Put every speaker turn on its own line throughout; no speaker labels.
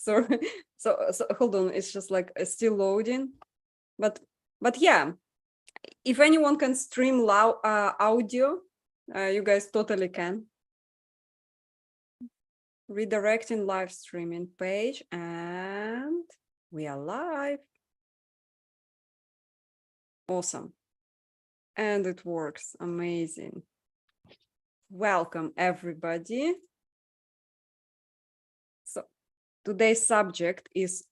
Sorry. So hold on, it's just like still loading. But yeah, if anyone can stream audio, you guys totally can. Redirecting live streaming page, and we are live. Awesome. And it works. Amazing. Welcome, everybody. So today's subject is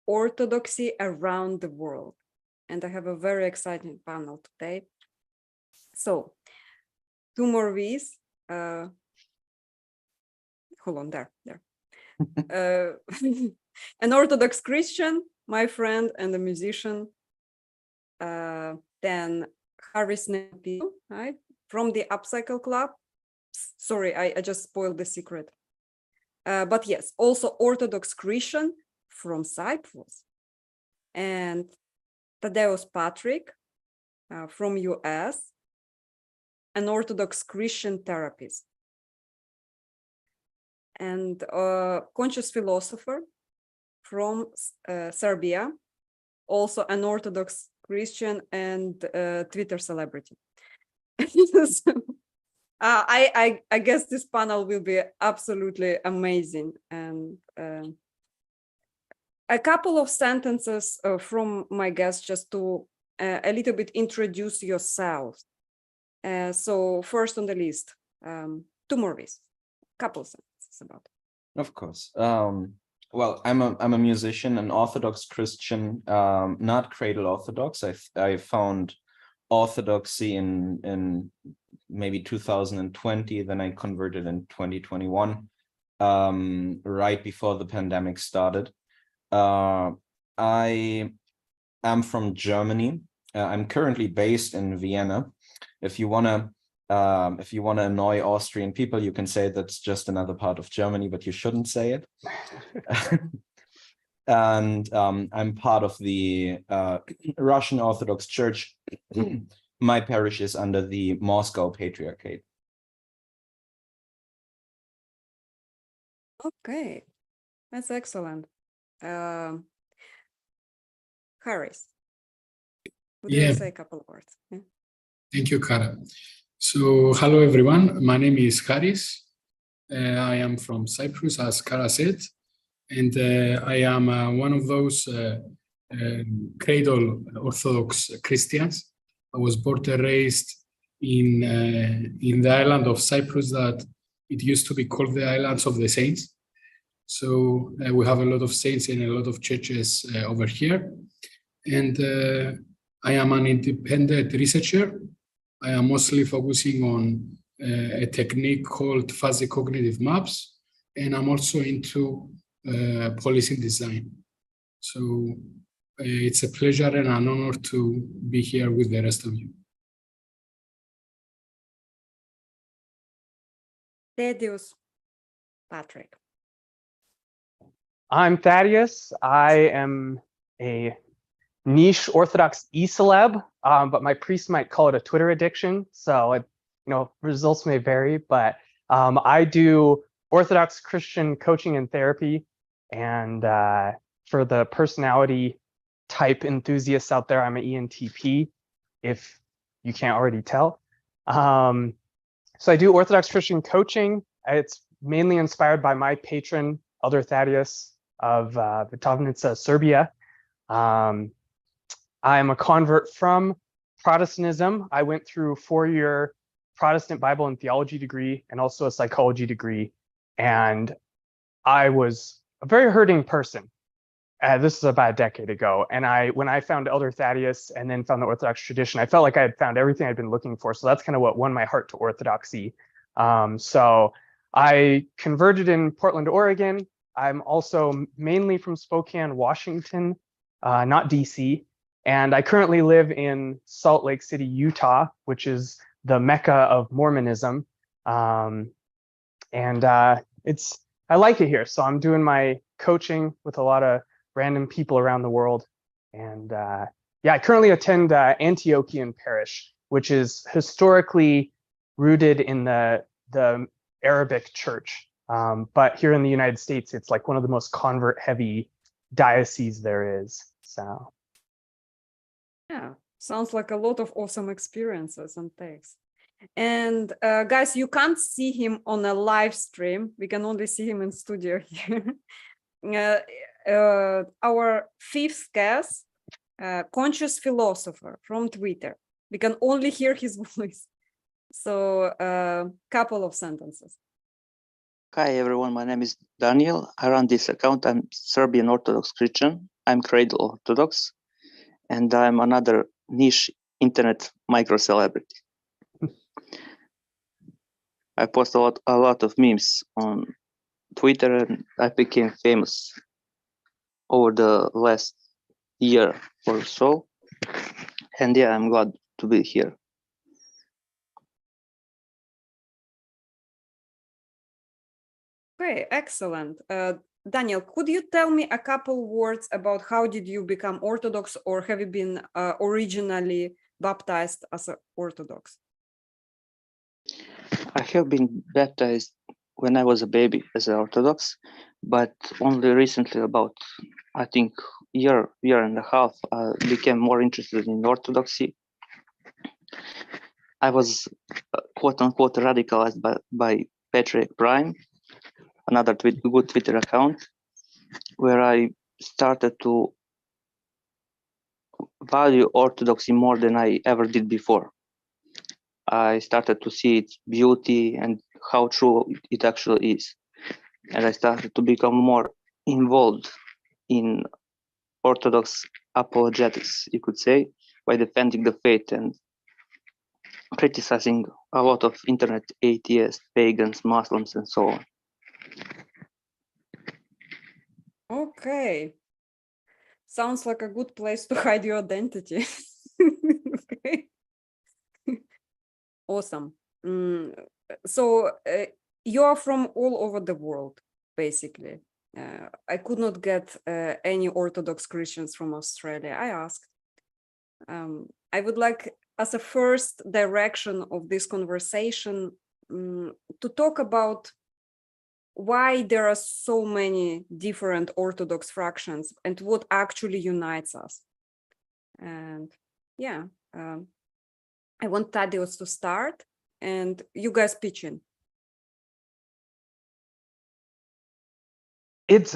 Orthodoxy around the world. And I have a very exciting panel today. So 2 more V's. Hold on, there. An Orthodox Christian, my friend, and a musician. Then Harris Nepil, right, from the Upcycle Club. Sorry, I just spoiled the secret. But yes, also Orthodox Christian from Cyprus. And Tadeusz Patrick from US, an Orthodox Christian therapist. And conscious philosopher from Serbia, also an Orthodox Christian and Twitter celebrity. So, I guess this panel will be absolutely amazing. And a couple of sentences from my guests just to a little bit introduce yourselves. So first on the list, 2 more V's, couple sentences about it.
Of course. Well, I'm a musician, an Orthodox Christian, not cradle Orthodox. I found Orthodoxy in maybe 2020. Then I converted in 2021, right before the pandemic started. I am from Germany. I'm currently based in Vienna. If you wanna annoy Austrian people, you can say that's just another part of Germany, but you shouldn't say it. And I'm part of the Russian Orthodox Church. My parish is under the Moscow Patriarchate.
Okay, that's excellent. Harris, would you say a couple of words? Yeah.
Thank you, Kara. So, hello everyone. My name is Haris. I am from Cyprus, as Kara said, and I am one of those cradle Orthodox Christians. I was born and raised in the island of Cyprus that it used to be called the Islands of the Saints. So we have a lot of saints and a lot of churches over here. And I am an independent researcher. I am mostly focusing on a technique called fuzzy cognitive maps, and I'm also into policy design. So it's a pleasure and an honor to be here with the rest of you.
Tadeusz Patrick.
I'm Thaddeus. I am a niche Orthodox e-celeb, but my priest might call it a Twitter addiction. So, results may vary, but I do Orthodox Christian coaching and therapy. And for the personality type enthusiasts out there, I'm an ENTP, if you can't already tell. So I do Orthodox Christian coaching. It's mainly inspired by my patron, Elder Thaddeus of Vitovnica, Serbia. I'm a convert from Protestantism. I went through a 4-year Protestant Bible and theology degree and also a psychology degree. And I was a very hurting person. This is about a decade ago. And when I found Elder Thaddeus and then found the Orthodox tradition, I felt like I had found everything I'd been looking for. So that's kind of what won my heart to Orthodoxy. So I converted in Portland, Oregon. I'm also mainly from Spokane, Washington, not DC. And I currently live in Salt Lake City, Utah, which is the Mecca of Mormonism. I like it here. So I'm doing my coaching with a lot of random people around the world. And I currently attend Antiochian Parish, which is historically rooted in the Arabic church. But here in the United States, it's like one of the most convert-heavy dioceses there is. So,
Yeah, sounds like a lot of awesome experiences and takes. And guys, you can't see him on a live stream. We can only see him in studio here. Our fifth guest, conscious philosopher from Twitter. We can only hear his voice. So a couple of sentences.
Hi everyone, my name is Daniel. I run this account. I'm Serbian Orthodox Christian. I'm Cradle Orthodox, and I'm another niche internet micro celebrity. I post a lot of memes on Twitter, and I became famous over the last year or so. And yeah, I'm glad to be here.
Okay, excellent. Daniel, could you tell me a couple words about how did you become Orthodox, or have you been originally baptized as an Orthodox?
I have been baptized when I was a baby as an Orthodox, but only recently, about I think year and a half, I became more interested in Orthodoxy. I was quote unquote radicalized by Patriarch Prime, another good Twitter account, where I started to value Orthodoxy more than I ever did before. I started to see its beauty and how true it actually is. And I started to become more involved in Orthodox apologetics, you could say, by defending the faith and criticizing a lot of internet atheists, pagans, Muslims, and so on.
Okay. Sounds like a good place to hide your identity. Okay. Awesome. So you are from all over the world, basically. I could not get any Orthodox Christians from Australia. I asked. I would like, as a first direction of this conversation, to talk about why there are so many different Orthodox fractions and what actually unites us. And yeah, I want Tadeusz to start, and you guys pitch in.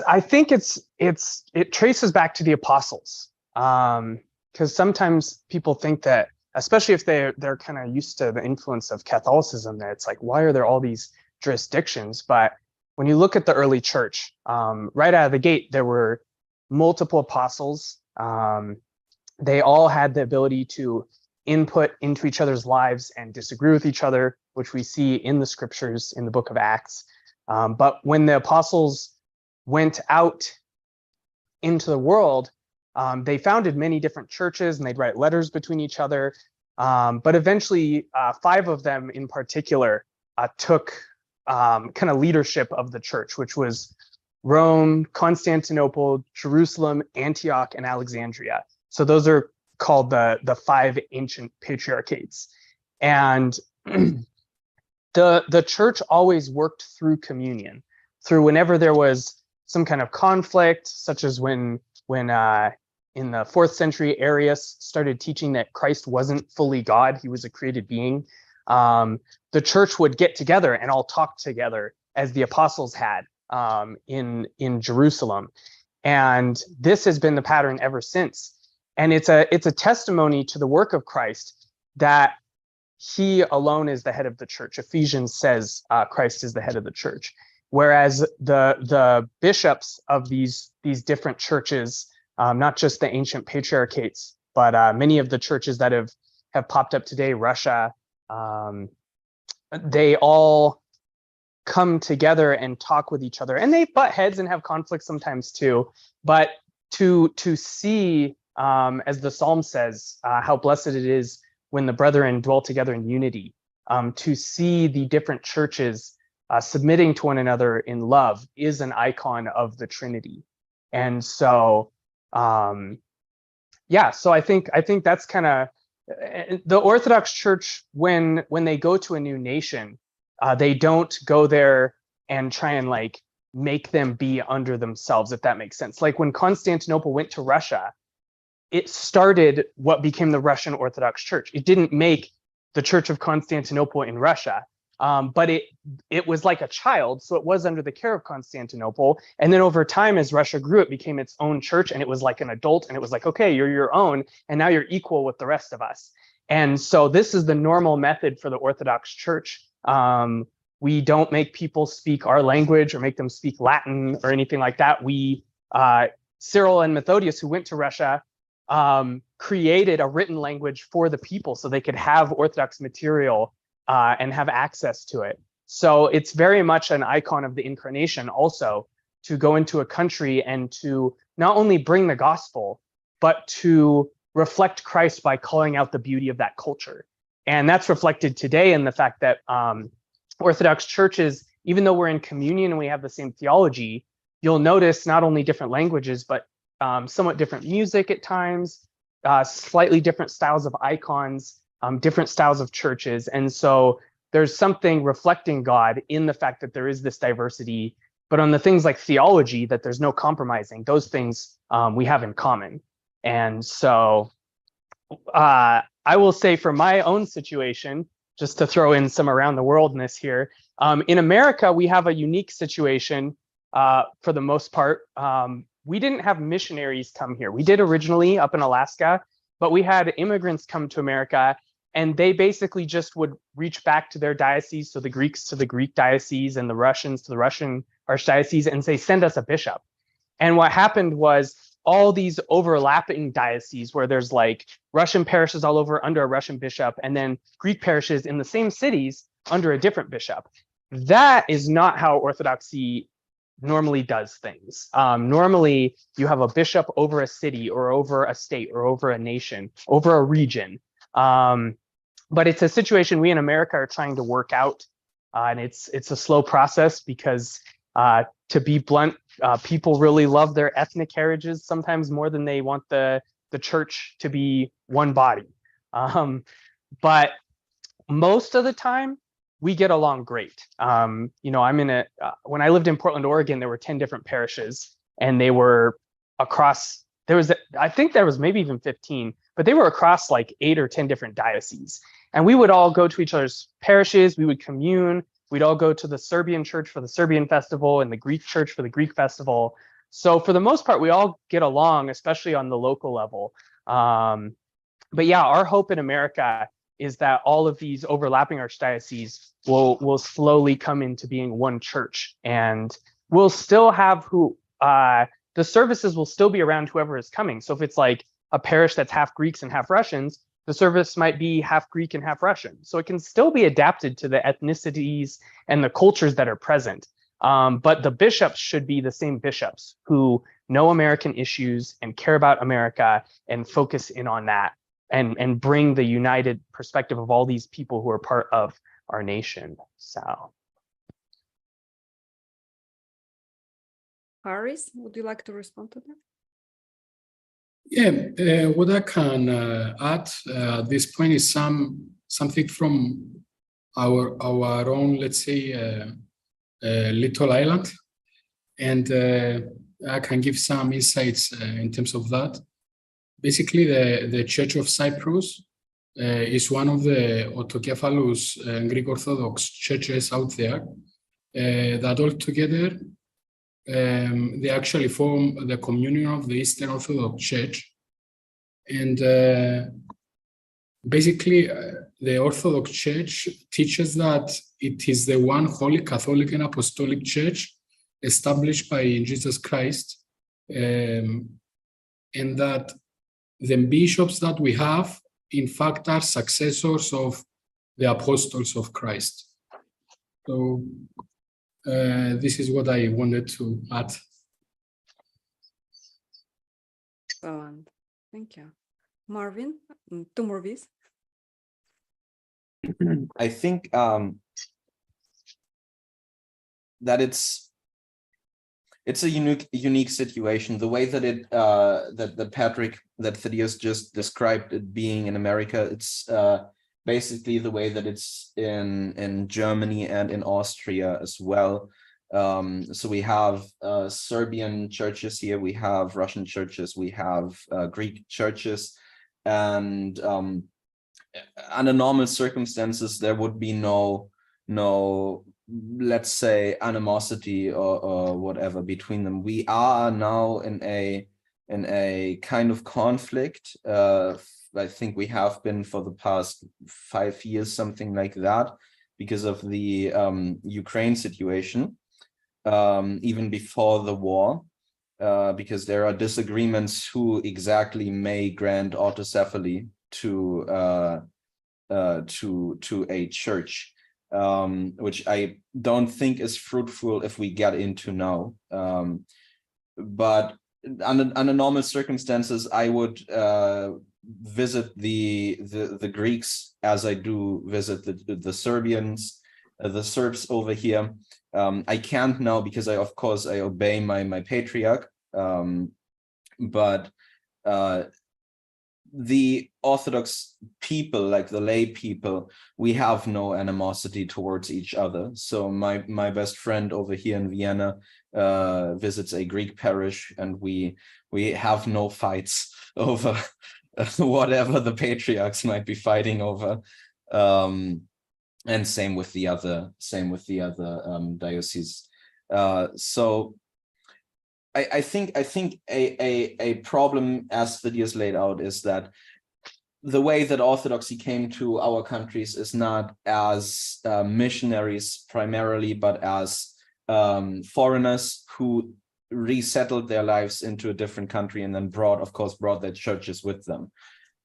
I think it traces back to the apostles, because sometimes people think that, especially if they're kind of used to the influence of Catholicism, that it's like, why are there all these jurisdictions? But when you look at the early church, right out of the gate, there were multiple apostles. They all had the ability to input into each other's lives and disagree with each other, which we see in the scriptures in the book of Acts. But when the apostles went out into the world, they founded many different churches, and they'd write letters between each other. But eventually, 5 of them in particular took kind of leadership of the church, which was Rome, Constantinople, Jerusalem, Antioch, and Alexandria. So those are called the 5 ancient patriarchates. And the church always worked through communion, through whenever there was some kind of conflict, such as when in the 4th century, Arius started teaching that Christ wasn't fully God, he was a created being. The church would get together and all talk together, as the apostles had in Jerusalem. And this has been the pattern ever since. And it's a testimony to the work of Christ that he alone is the head of the church. Ephesians says Christ is the head of the church. Whereas the bishops of these different churches, not just the ancient patriarchates, but many of the churches that have popped up today, Russia, they all come together and talk with each other, and they butt heads and have conflicts sometimes too. But to see, as the Psalm says, how blessed it is when the brethren dwell together in unity, to see the different churches submitting to one another in love is an icon of the Trinity. And so, yeah, so I think that's kind of the Orthodox Church. When they go to a new nation, they don't go there and try and like make them be under themselves, if that makes sense. Like when Constantinople went to Russia, it started what became the Russian Orthodox Church. It didn't make the Church of Constantinople in Russia, but it was like a child, so it was under the care of Constantinople. And then over time, as Russia grew, it became its own church, and it was like an adult, and it was like, okay, you're your own, and now you're equal with the rest of us. And so this is the normal method for the Orthodox Church. We don't make people speak our language or make them speak Latin or anything like that. Cyril and Methodius, who went to Russia, created a written language for the people so they could have Orthodox material and have access to it. So it's very much an icon of the incarnation also, to go into a country and to not only bring the gospel, but to reflect Christ by calling out the beauty of that culture. And that's reflected today in the fact that Orthodox churches, even though we're in communion and we have the same theology, you'll notice not only different languages, but somewhat different music at times, slightly different styles of icons, different styles of churches. And so there's something reflecting God in the fact that there is this diversity, but on the things like theology, that there's no compromising, those things we have in common. And so I will say for my own situation, just to throw in some around the worldness here, in America, we have a unique situation for the most part. We didn't have missionaries come here. We did originally up in Alaska, but we had immigrants come to America, and they basically just would reach back to their diocese, so the Greeks to the Greek diocese and the Russians to the Russian archdiocese, and say, send us a bishop. And what happened was all these overlapping dioceses where there's like Russian parishes all over under a Russian bishop, and then Greek parishes in the same cities under a different bishop. That is not how Orthodoxy normally does things. Normally, you have a bishop over a city or over a state or over a nation, over a region. But it's a situation we in America are trying to work out. And it's a slow process because to be blunt, people really love their ethnic heritages sometimes more than they want the church to be one body. But most of the time, we get along great. I'm in when I lived in Portland, Oregon, there were 10 different parishes, and they were across, I think there was maybe even 15, but they were across like 8 or 10 different dioceses. And we would all go to each other's parishes, we would commune, we'd all go to the Serbian church for the Serbian festival and the Greek church for the Greek festival. So for the most part, we all get along, especially on the local level. But yeah, our hope in America is that all of these overlapping archdioceses will slowly come into being one church, and we'll still have the services will still be around whoever is coming. So if it's like a parish that's half Greeks and half Russians, the service might be half Greek and half Russian. So it can still be adapted to the ethnicities and the cultures that are present. But the bishops should be the same bishops who know American issues and care about America and focus in on that, and bring the united perspective of all these people who are part of our nation. So.
Haris, would you like to respond to that?
Yeah, what I can add at this point is something from our own, let's say, little island, and I can give some insights in terms of that. Basically, the Church of Cyprus is one of the autokephalous Greek Orthodox churches out there that altogether they actually form the communion of the Eastern Orthodox Church. And basically, the Orthodox Church teaches that it is the one holy Catholic and Apostolic Church established by Jesus Christ, and that the bishops that we have, in fact, are successors of the apostles of Christ. So this is what I wanted to add.
Excellent. Thank you. Marvin, 2 more V's.
I think that it's a unique situation. The way that that Thaddeus just described it being in America, it's basically the way that it's in Germany and in Austria as well. So we have Serbian churches here, we have Russian churches, we have Greek churches, and under normal circumstances there would be no let's say animosity or whatever between them. We are now in a kind of conflict. I think we have been for the past 5 years, something like that, because of the Ukraine situation, even before the war, because there are disagreements who exactly may grant autocephaly to a church, which I don't think is fruitful if we get into now. But under normal circumstances, I would visit the Greeks as I do visit the Serbians, the Serbs over here. I can't now because of course I obey my patriarch, but the Orthodox people, like the lay people, we have no animosity towards each other. So my best friend over here in Vienna visits a Greek parish, and we have no fights over whatever the patriarchs might be fighting over. And same with the other dioceses. So I think a problem, as Lydia's laid out, is that the way that Orthodoxy came to our countries is not as missionaries primarily, but as foreigners who resettled their lives into a different country and then brought their churches with them.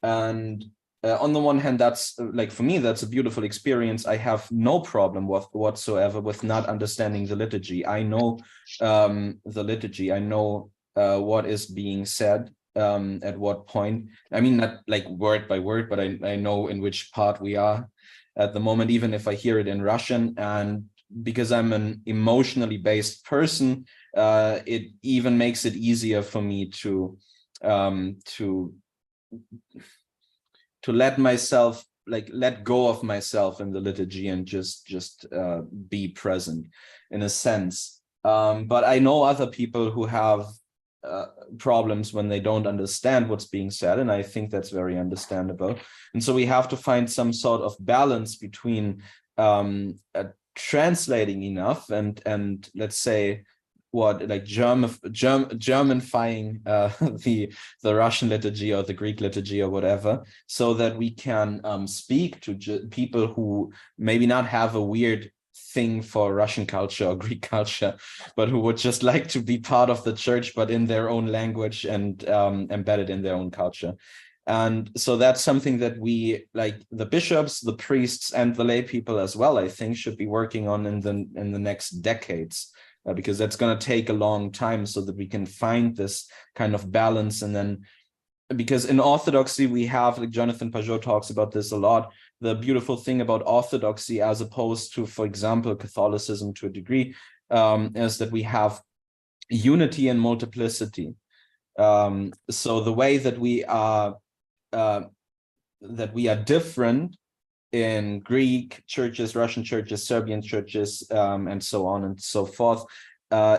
And on the one hand, that's like, for me, that's a beautiful experience. I have no problem whatsoever with not understanding the liturgy. I know the liturgy. I know what is being said at what point. I mean, not like word by word, but I know in which part we are at the moment, even if I hear it in Russian. And because I'm an emotionally based person, it even makes it easier for me to let myself, let go of myself in the liturgy and just be present in a sense. But I know other people who have problems when they don't understand what's being said, and I think that's very understandable. And so we have to find some sort of balance between translating enough and let's say Germanifying the Russian liturgy or the Greek liturgy or whatever, so that we can speak to people who maybe not have a weird thing for Russian culture or Greek culture, but who would just like to be part of the church, but in their own language and embedded in their own culture. And so that's something that we, like the bishops, the priests, and the lay people as well, I think, should be working on in the next decades. Because that's going to take a long time, so that we can find this kind of balance. And then, because in Orthodoxy, we have, like Jonathan Pajot talks about this a lot, the beautiful thing about Orthodoxy, as opposed to, for example, Catholicism to a degree, is that we have unity and multiplicity. So the way that we are different in Greek churches, Russian churches, Serbian churches, and so on and so forth,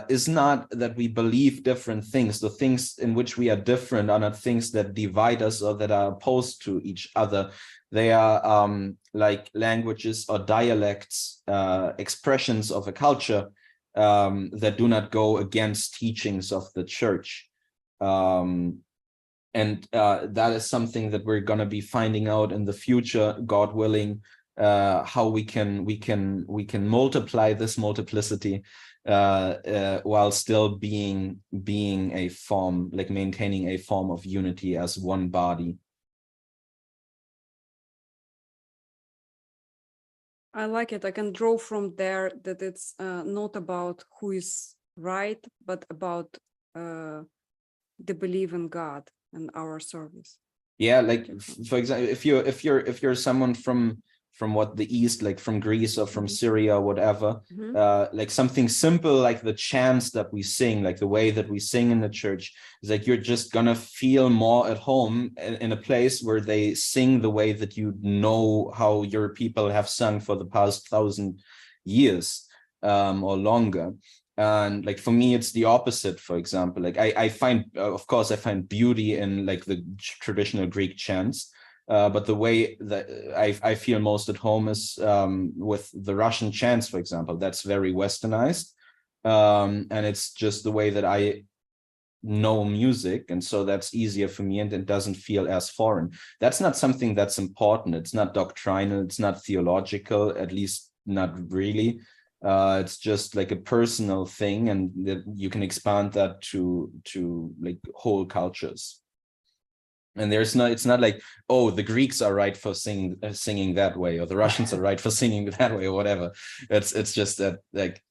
is not that we believe different things. The things in which we are different are not things that divide us or that are opposed to each other. They are like languages or dialects, expressions of a culture that do not go against teachings of the church. And that is something that we're going to be finding out in the future, God willing, how we can multiply this multiplicity while still being a form, like maintaining a form of unity as one body.
I like it. I can draw from there that it's not about who is right, but about the belief in God and our service.
Yeah, like for example, if you're someone from what the East, like from Greece or from Syria or whatever, like something simple like the chants that we sing, like the way that we sing in the church, is like you're just gonna feel more at home in a place where they sing the way that you know how your people have sung for the past 1,000 years or longer. And like for me, it's the opposite. For example, like I find, of course, I find beauty in like the traditional Greek chants. But the way that I feel most at home is with the Russian chants, for example. That's very westernized, and it's just the way that I know music, and so that's easier for me, and it doesn't feel as foreign. That's not something that's important. It's not doctrinal. It's not theological, at least not really. It's just like a personal thing, and that you can expand that to like whole cultures. And it's not like, oh, the Greeks are right for singing that way, or the Russians are right for singing that way, or whatever. It's just that, like,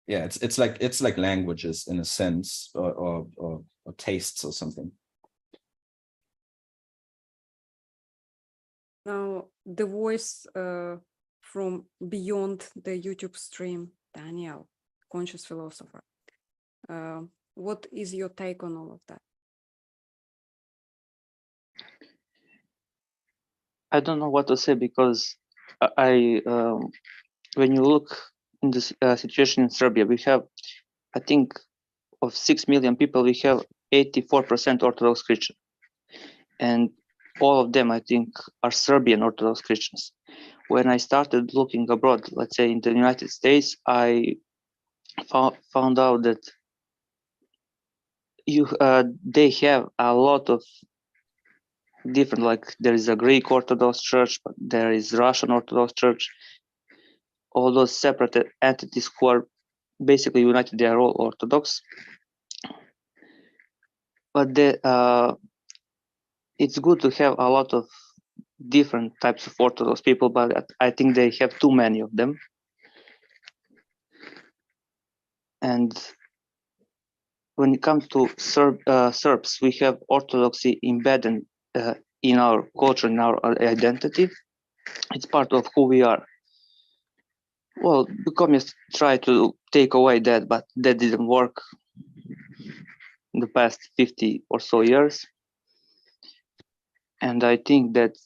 yeah, it's like languages in a sense, or tastes or something.
Now, the voice from beyond the YouTube stream, Daniel, conscious philosopher. What is your take on all of that?
I don't know what to say, because when you look in this situation in Serbia, we have, I think, of 6 million people, we have 84% Orthodox Christian, and all of them, I think, are Serbian Orthodox Christians. When I started looking abroad, let's say in the United States, I found out that they have a lot of different, like there is a Greek Orthodox Church, but there is Russian Orthodox Church. All those separate entities who are basically united, they are all Orthodox. But it's good to have a lot of different types of Orthodox people, but I think they have too many of them. And when it comes to Serbs, we have Orthodoxy embedded in our culture, in our identity. It's part of who we are. Well, the communists tried to take away that, but that didn't work in the past 50 or so years. And I think that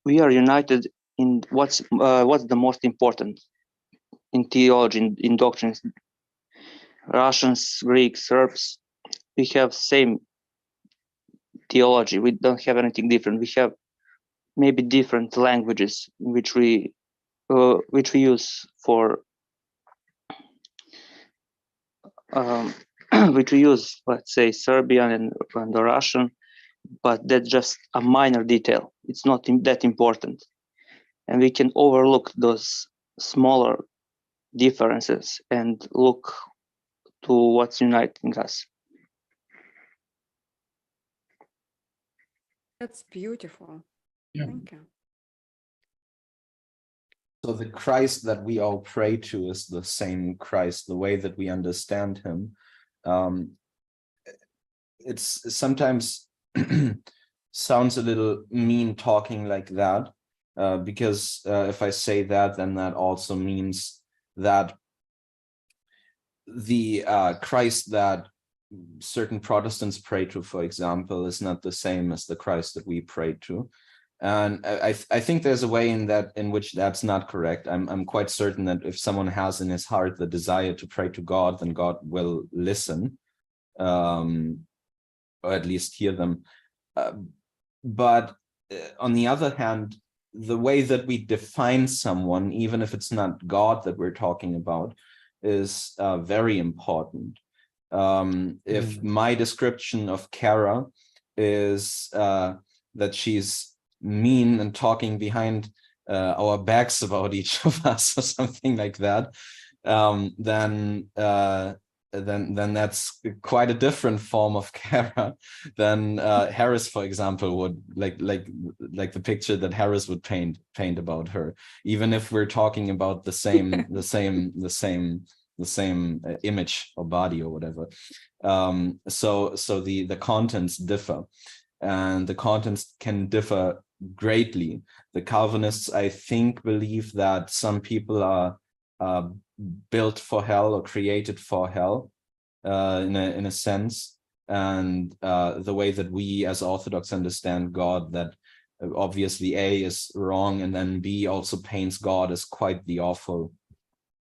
we are united in what's the most important in theology, in doctrines. Russians, Greeks, Serbs, we have same theology. We don't have anything different. We have maybe different languages which we use for which we use, let's say, Serbian and the Russian, but that's just a minor detail. It's not that important, and we can overlook those smaller differences and look to what's uniting us.
That's beautiful.
Yeah.
Thank you.
So the Christ that we all pray to is the same Christ, the way that we understand him. It's sometimes sounds a little mean talking like that, because if I say that, then that also means that the Christ that certain Protestants pray to, for example, is not the same as the Christ that we pray to. And I think there's a way in which that's not correct. I'm quite certain that if someone has in his heart the desire to pray to God, then God will listen, or at least hear them. But on the other hand, the way that we define someone, even if it's not God that we're talking about, is very important. If my description of Kara is that she's mean and talking behind our backs about each of us or something like that, then that's quite a different form of Kara than Harris, for example, would like the picture that Harris would paint about her, even if we're talking about the same the same image or body or whatever. So the contents differ, and the contents can differ greatly. The Calvinists, I think, believe that some people are built for hell or created for hell, in a sense, and the way that we as Orthodox understand God, that obviously A is wrong, and then B also paints God as quite the awful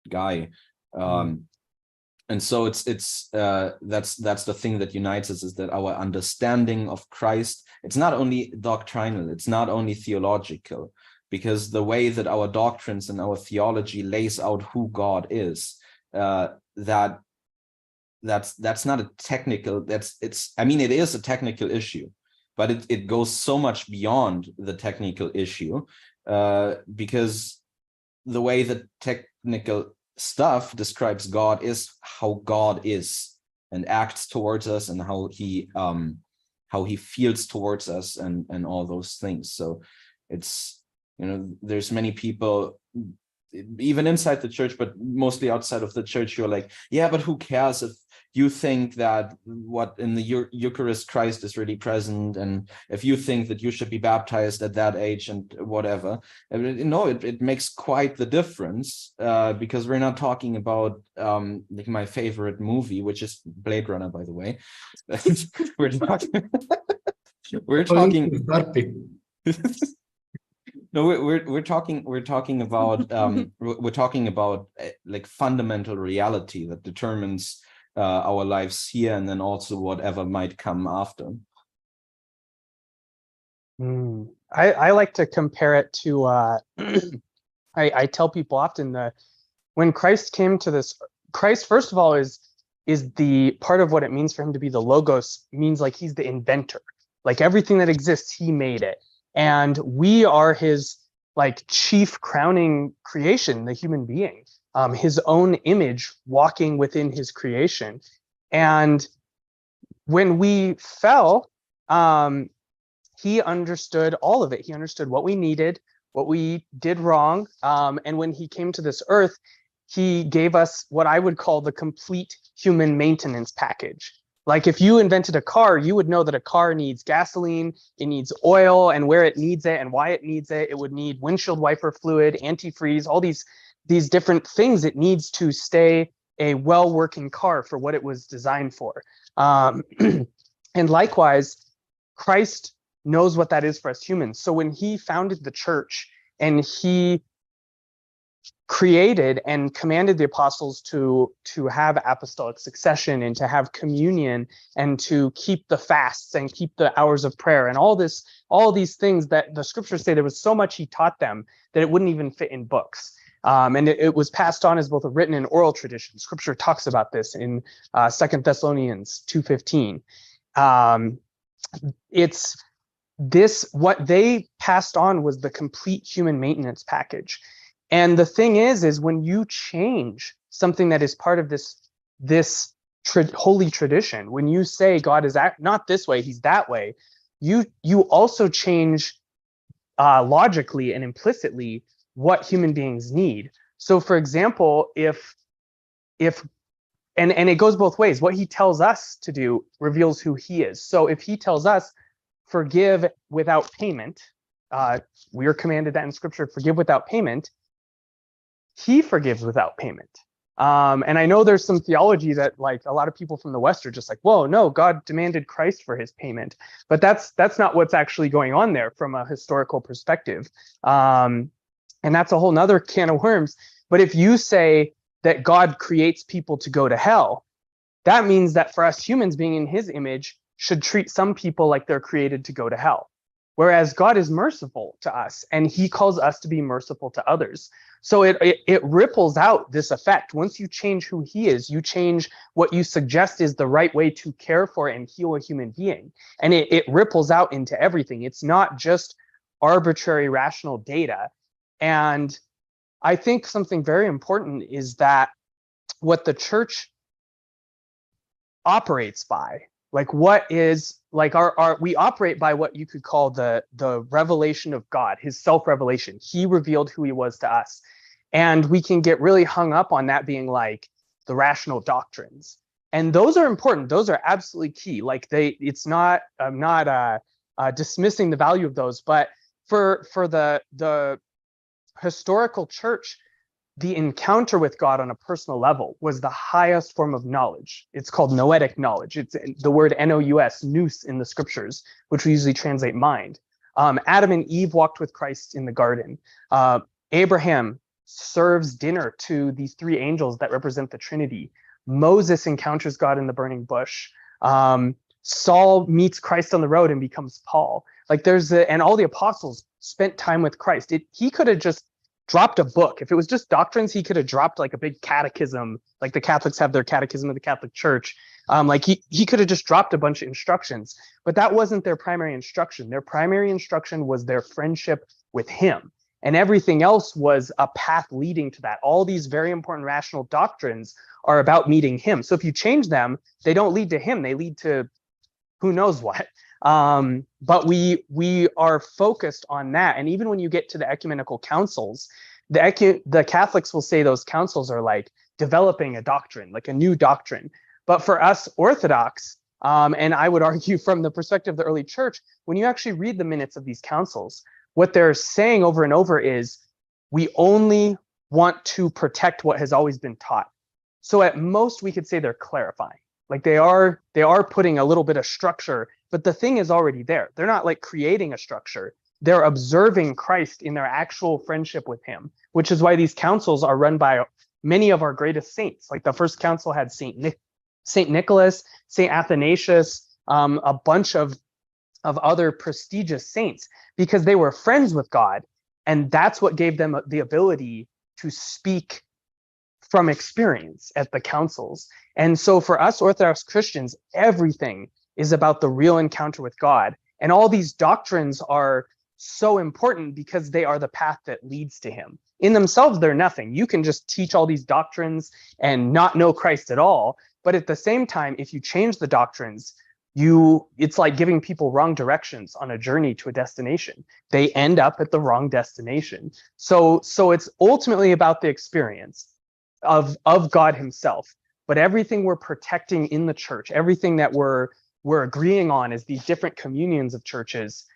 guy. And so that's the thing that unites us, is that our understanding of Christ, it's not only doctrinal, it's not only theological, because the way that our doctrines and our theology lays out who God is, that's not a technical, it is a technical issue, but it goes so much beyond the technical issue, because the way that technical stuff describes God is how God is and acts towards us, and how he feels towards us, and all those things. So it's, there's many people, even inside the church, but mostly outside of the church, you're like, yeah, but who cares if you think that what in the Eucharist Christ is really present, and if you think that you should be baptized at that age and whatever. No, it makes quite the difference, because we're not talking about like my favorite movie, which is Blade Runner, by the way. we're talking No, we're talking about like fundamental reality that determines our lives here, and then also whatever might come after.
I like to compare it to I tell people often that when Christ came to this, Christ, first of all, is the part of what it means for him to be the Logos, means like he's the inventor. Like everything that exists, he made it. And we are his like chief crowning creation, the human being, his own image walking within his creation. And when we fell, he understood all of it. He understood what we needed, what we did wrong. And when he came to this earth, he gave us what I would call the complete human maintenance package. Like if you invented a car, you would know that a car needs gasoline, it needs oil and where it needs it and why it needs it. It would need windshield wiper fluid, antifreeze, all these different things it needs to stay a well-working car for what it was designed for. And likewise, Christ knows what that is for us humans. So when he founded the church and he created and commanded the apostles to have apostolic succession and to have communion and to keep the fasts and keep the hours of prayer and all these things that the scriptures say, there was so much he taught them that it wouldn't even fit in books. And it was passed on as both a written and oral tradition. Scripture talks about this in 2 Thessalonians 2:15. It's this, what they passed on was the complete human maintenance package. And the thing is when you change something that is part of this holy tradition, when you say God is not this way, he's that way, you also change logically and implicitly what human beings need. So for example, if and it goes both ways, what he tells us to do reveals who he is. So if he tells us forgive without payment, we are commanded that in scripture, forgive without payment, he forgives without payment. And I know there's some theology that like a lot of people from the West are just like, whoa, no, God demanded Christ for his payment. But that's not what's actually going on there from a historical perspective. And that's a whole nother can of worms. But if you say that God creates people to go to hell, that means that for us humans being in his image should treat some people like they're created to go to hell. Whereas God is merciful to us and he calls us to be merciful to others. So it ripples out this effect. Once you change who he is, you change what you suggest is the right way to care for and heal a human being. And it ripples out into everything. It's not just arbitrary rational data. And I think something very important is that what the church operates by, like what is like we operate by what you could call the revelation of God, his self-revelation. He revealed who he was to us. And we can get really hung up on that being like the rational doctrines. And those are important. Those are absolutely key. Like it's not, I'm not dismissing the value of those, but for the historical church, the encounter with God on a personal level was the highest form of knowledge. It's called noetic knowledge. It's the word nous, nous in the scriptures, which we usually translate mind. Adam and Eve walked with Christ in the garden. Abraham serves dinner to these three angels that represent the Trinity. Moses encounters God in the burning bush. Saul meets Christ on the road and becomes Paul. Like and all the apostles spent time with Christ. He could have just dropped a book. If it was just doctrines, he could have dropped like a big catechism, like the Catholics have their catechism of the Catholic Church. Like he could have just dropped a bunch of instructions, but that wasn't their primary instruction. Their primary instruction was their friendship with him. And everything else was a path leading to that. All these very important rational doctrines are about meeting him. So if you change them, they don't lead to him. They lead to who knows what. But we are focused on that. And even when you get to the ecumenical councils, the Catholics will say those councils are like developing a doctrine, like a new doctrine. But for us Orthodox, and I would argue from the perspective of the early church, when you actually read the minutes of these councils, what they're saying over and over is, we only want to protect what has always been taught. So at most we could say they're clarifying. Like they are putting a little bit of structure, but the thing is already there. They're not like creating a structure. They're observing Christ in their actual friendship with him, which is why these councils are run by many of our greatest saints. Like the first council had Saint Nicholas, Saint Athanasius, a bunch of other prestigious saints, because they were friends with God. And that's what gave them the ability to speak from experience at the councils. And so for us Orthodox Christians, everything is about the real encounter with God. And all these doctrines are so important because they are the path that leads to him. In themselves, they're nothing. You can just teach all these doctrines and not know Christ at all. But at the same time, if you change the doctrines, it's like giving people wrong directions on a journey to a destination. They end up at the wrong destination. So it's ultimately about the experience of God himself. But everything we're protecting in the church, everything that we're agreeing on is these different communions of churches,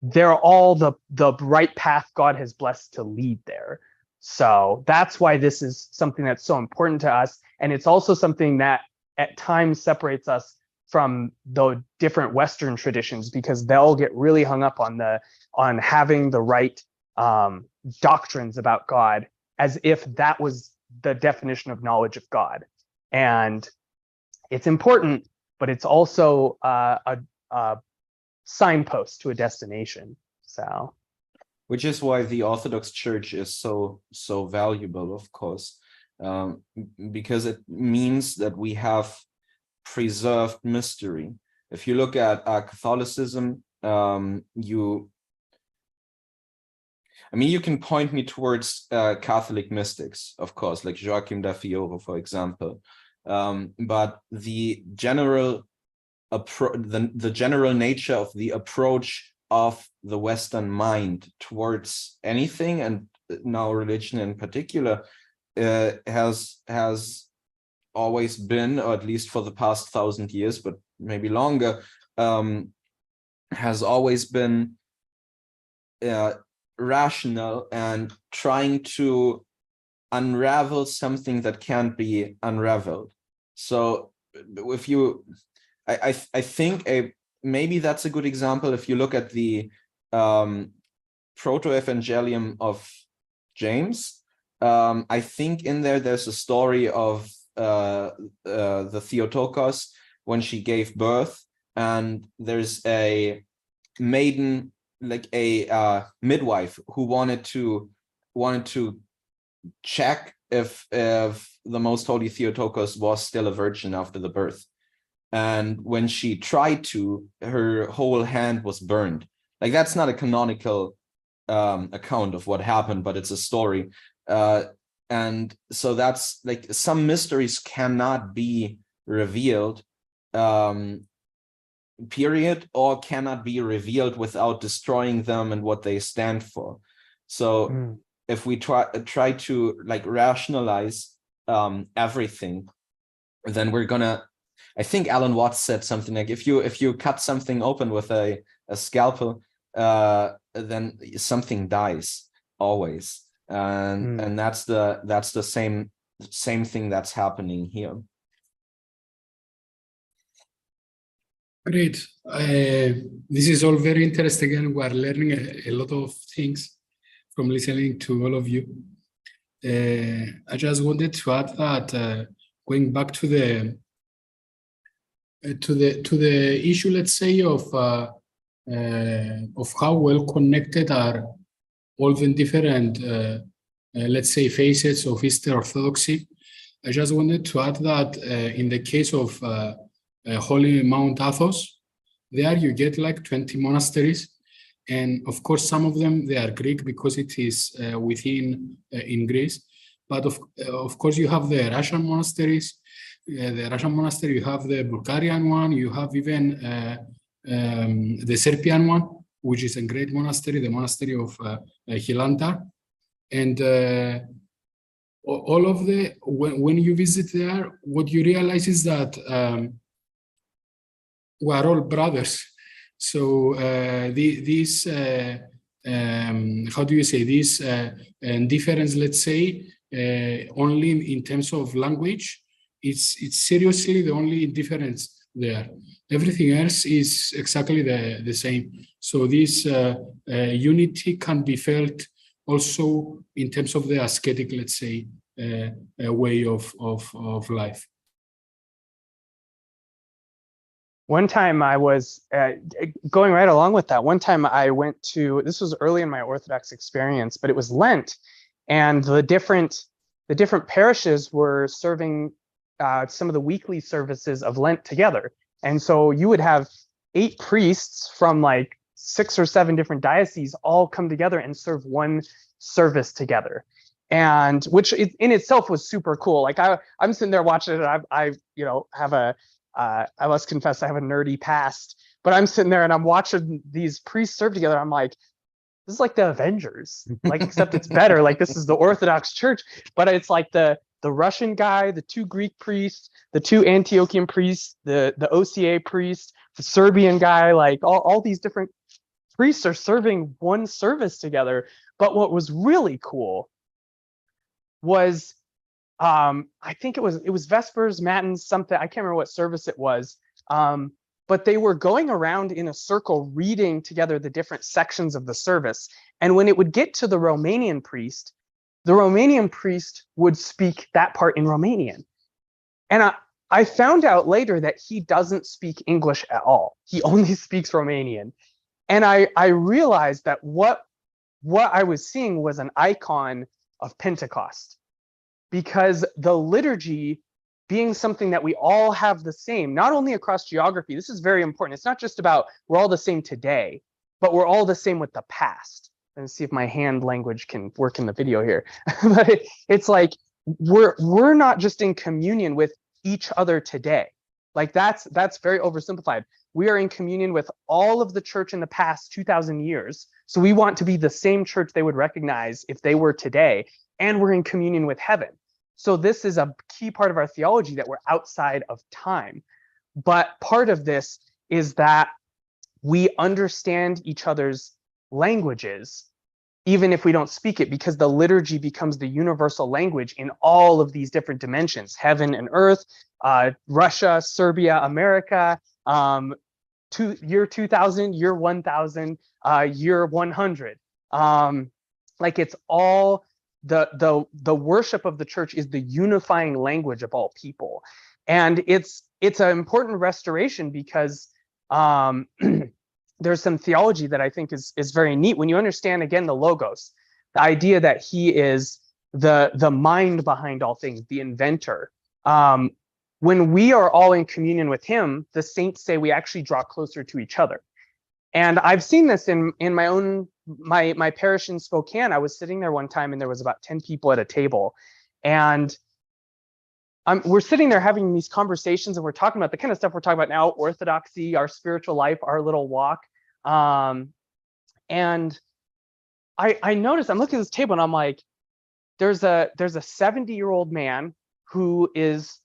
they're all the right path God has blessed to lead there. So that's why this is something that's so important to us. And it's also something that at times separates us from the different Western traditions, because they'll get really hung up on having the right doctrines about God, as if that was the definition of knowledge of God. And it's important, but it's also a signpost to a destination. So,
which is why the Orthodox Church is so valuable, of course, because it means that we have preserved mystery. If you look at Catholicism, you can point me towards Catholic mystics, of course, like Joachim da Fiore, for example. But the general the general nature of the approach of the Western mind towards anything, and now religion in particular, has always been, or at least for the past 1,000 years, but maybe longer, has always been rational and trying to unravel something that can't be unraveled. So if you, I think maybe that's a good example. If you look at the proto-evangelium of James, I think in there's a story of the Theotokos when she gave birth, and there's a maiden, like a midwife, who wanted to check if the Most Holy Theotokos was still a virgin after the birth. And when she tried to, her whole hand was burned. Like, that's not a canonical account of what happened, but it's a story. And so that's like, some mysteries cannot be revealed, period, or cannot be revealed without destroying them and what they stand for. So if we try to like rationalize everything, then we're gonna, I think Alan Watts said something like, if you cut something open with a scalpel, then something dies always. And that's the same thing that's happening here.
Great. This is all very interesting, and we are learning a lot of things from listening to all of you. I just wanted to add that going back to the issue, let's say, of how well connected are all the different, let's say, facets of Eastern Orthodoxy. I just wanted to add that in the case of Holy Mount Athos, there you get like 20 monasteries. And of course, some of them, they are Greek because it is within in Greece. But of course, you have the Russian monasteries. The Russian monastery, you have the Bulgarian one, you have even the Serbian one, which is a great monastery, the monastery of Hilandar. And all of when you visit there, what you realize is that we are all brothers. So this, how do you say, this difference, let's say, only in terms of language, it's seriously the only difference there. Everything else is exactly the same. So this unity can be felt also in terms of the ascetic, let's say, way of life.
One time I was going right along with that. One time I went to, this was early in my Orthodox experience, but it was Lent, and the different parishes were serving some of the weekly services of Lent together. And so you would have 8 priests from like 6 or 7 different dioceses all come together and serve one service together. And which in itself was super cool. Like I'm sitting there watching it, and I have a, I must confess I have a nerdy past, but I'm sitting there and I'm watching these priests serve together. I'm like, this is like the Avengers, like, except it's better. Like, this is the Orthodox Church, but it's like the Russian guy, the 2 Greek priests, the 2 Antiochian priests, the OCA priest, the Serbian guy, like all these different priests are serving one service together. But what was really cool was, I think it was Vespers, Matins, something, I can't remember what service it was. But they were going around in a circle reading together the different sections of the service. And when it would get to the Romanian priest would speak that part in Romanian. And I found out later that he doesn't speak English at all. He only speaks Romanian. And I realized that what I was seeing was an icon of Pentecost, because the liturgy being something that we all have the same, not only across geography, this is very important. It's not just about we're all the same today, but we're all the same with the past. Let's see if my hand language can work in the video here. But it's like we're not just in communion with each other today. Like that's very oversimplified. We are in communion with all of the church in the past 2,000 years. So we want to be the same church they would recognize if they were today, and we're in communion with heaven. So this is a key part of our theology, that we're outside of time. But part of this is that we understand each other's languages, even if we don't speak it, because the liturgy becomes the universal language in all of these different dimensions: heaven and earth, Russia, Serbia, America, year 2000, year 1000, year 100. Like, it's all the worship of the church is the unifying language of all people. And it's an important restoration, because there's some theology that I think is very neat when you understand, again, the logos, the idea that he is the mind behind all things, the inventor. When we are all in communion with him, the saints say we actually draw closer to each other. And I've seen this in my own my parish in Spokane. I was sitting there one time, and there was about 10 people at a table, and we're sitting there having these conversations, and we're talking about the kind of stuff we're talking about now: orthodoxy, our spiritual life, our little walk. And I noticed, I'm looking at this table, and I'm like, there's a 70-year-old man who is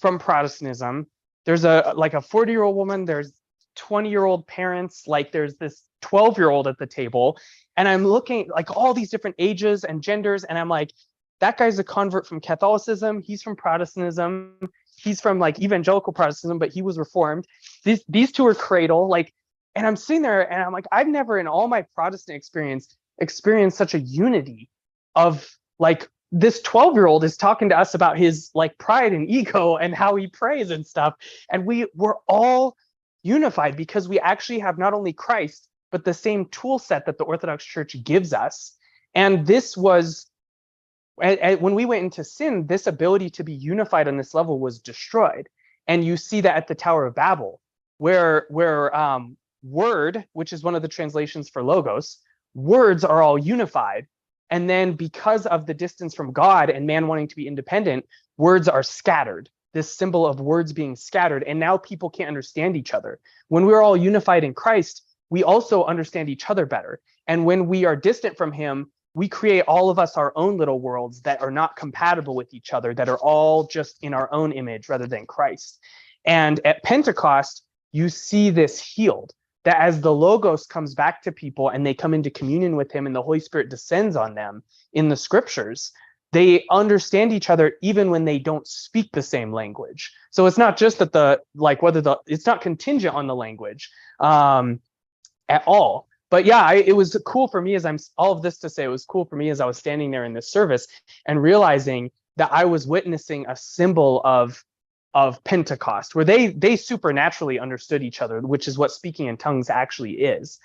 from Protestantism. There's a 40-year-old woman. There's 20-year-old parents. Like, there's this 12-year-old at the table, and I'm looking like all these different ages and genders, and I'm like, that guy's a convert from Catholicism. He's from Protestantism. He's from like evangelical Protestantism, but he was Reformed. These two are cradle. Like, and I'm sitting there, and I'm like, I've never in all my Protestant experience experienced such a unity of like this 12-year-old is talking to us about his like pride and ego and how he prays and stuff. And we're all unified because we actually have not only Christ, but the same tool set that the Orthodox Church gives us. And this was, when we went into sin, this ability to be unified on this level was destroyed. And you see that at the Tower of Babel, where word, which is one of the translations for logos, words are all unified. And then because of the distance from God and man wanting to be independent, words are scattered. This symbol of words being scattered. And now people can't understand each other. When we're all unified in Christ, we also understand each other better. And when we are distant from him, we create all of us our own little worlds that are not compatible with each other, that are all just in our own image rather than Christ. And at Pentecost, you see this healed, that as the Logos comes back to people and they come into communion with him and the Holy Spirit descends on them in the scriptures, they understand each other even when they don't speak the same language. So it's not just that it's not contingent on the language at all. But yeah, it was cool for me all of this to say, it was cool for me as I was standing there in this service and realizing that I was witnessing a symbol of Pentecost, where they supernaturally understood each other, which is what speaking in tongues actually is.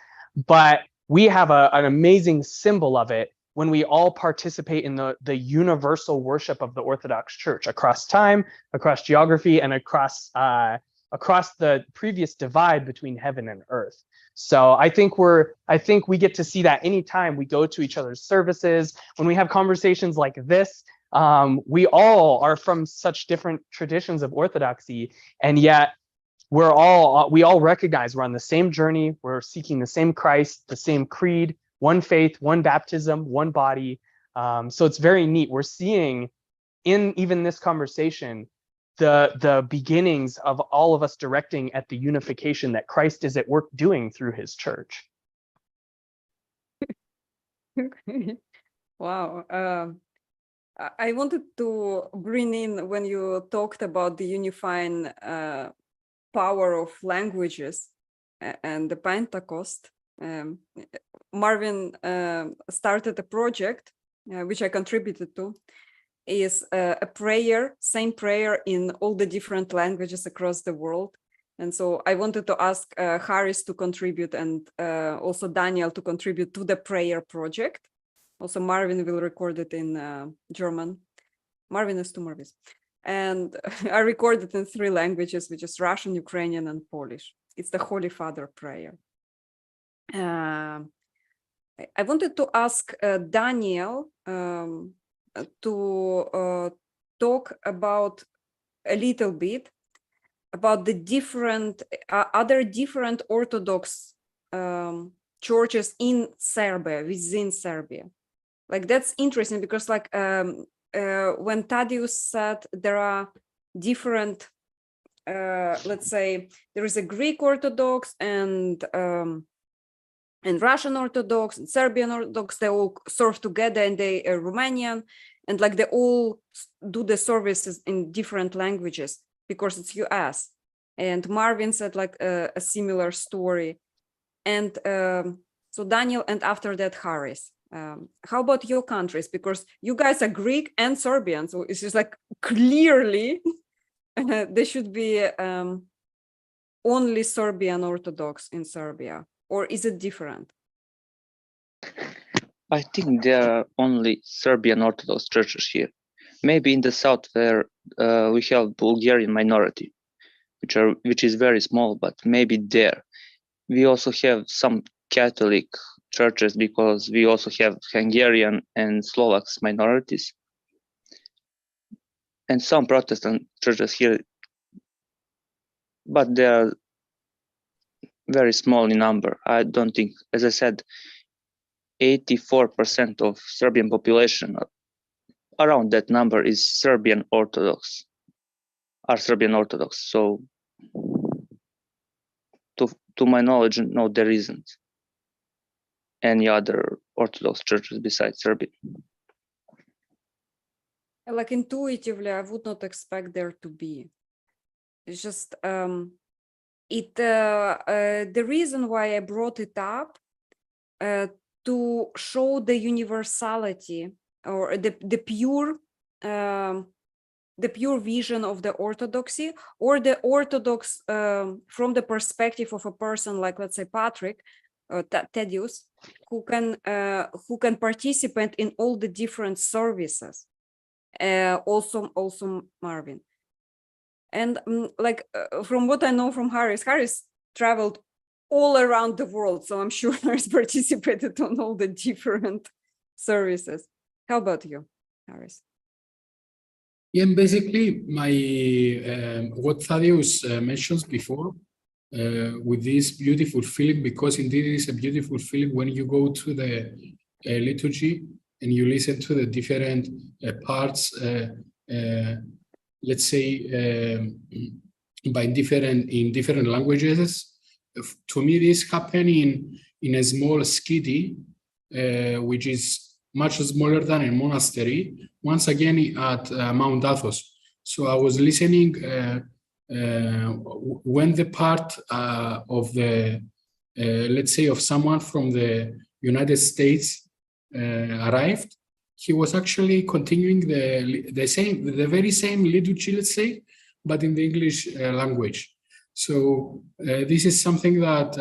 But we have an amazing symbol of it when we all participate in the universal worship of the Orthodox Church across time, across geography, and across the previous divide between heaven and earth. So I think we get to see that anytime we go to each other's services, when we have conversations like this. We all are from such different traditions of Orthodoxy, and yet we all recognize we're on the same journey. We're seeking the same Christ, the same creed, one faith, one baptism, one body. So it's very neat. We're seeing in even this conversation the beginnings of all of us directing at the unification that Christ is at work doing through his church.
Wow. I wanted to bring in, when you talked about the unifying power of languages and the Pentecost, Marvin started a project, which I contributed to, is a prayer, same prayer in all the different languages across the world. And so I wanted to ask Haris to contribute and also Daniel to contribute to the prayer project. Also, Marvin will record it in German. Marvin is two Marvins. And I recorded in 3 languages, which is Russian, Ukrainian, and Polish. It's the Holy Father prayer. I wanted to ask Daniel to talk about a little bit about the different, other different Orthodox churches in Serbia, within Serbia. Like, that's interesting because like when Tadeusz said there are different, let's say there is a Greek Orthodox and Russian Orthodox and Serbian Orthodox, they all serve together, and they are Romanian, and like they all do the services in different languages because it's US. And Marvin said like a similar story. And so Daniel, and after that Haris. How about your countries? Because you guys are Greek and Serbian, so it's just like clearly there should be only Serbian Orthodox in Serbia, or is it different?
I think there are only Serbian Orthodox churches here. Maybe in the south where we have Bulgarian minority, which is very small, but maybe there. We also have some Catholic churches because we also have Hungarian and Slovaks minorities, and some Protestant churches here, but they are very small in number. I don't think, as I said, 84% of Serbian population, around that number, is Serbian Orthodox, are Serbian Orthodox. So to my knowledge, no, there isn't any other Orthodox churches besides Serbia.
Like intuitively, I would not expect there to be. It's just the reason why I brought it up to show the universality or the pure vision of the Orthodoxy, or the Orthodox from the perspective of a person like, let's say, Patrick or Thaddeus, who can participate in all the different services. Also Marvin. And from what I know from Harris traveled all around the world, so I'm sure Harris participated on all the different services. How about you, Harris?
Yeah, and basically my what Thaddeus mentions before, with this beautiful feeling, because indeed it is a beautiful feeling when you go to the liturgy and you listen to the different parts, let's say in different languages. To me, this happened in a small skiddy, which is much smaller than a monastery, once again at Mount Athos. So I was listening when the part of the, let's say, of someone from the United States arrived. He was actually continuing the very same liturgy, let's say, but in the English language. So this is something that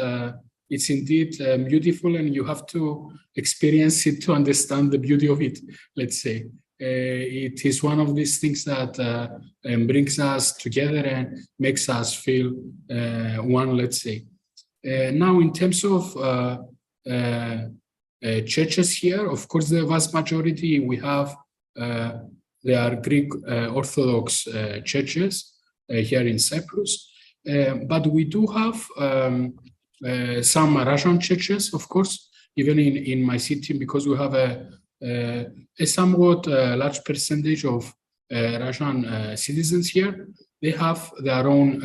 it's indeed beautiful, and you have to experience it to understand the beauty of it, let's say. It is one of these things that brings us together and makes us feel one, let's say. Now, in terms of churches here, of course, the vast majority we have, they are Greek Orthodox churches here in Cyprus. But we do have some Russian churches, of course, even in my city, because we have a somewhat large percentage of Russian citizens here. They have their own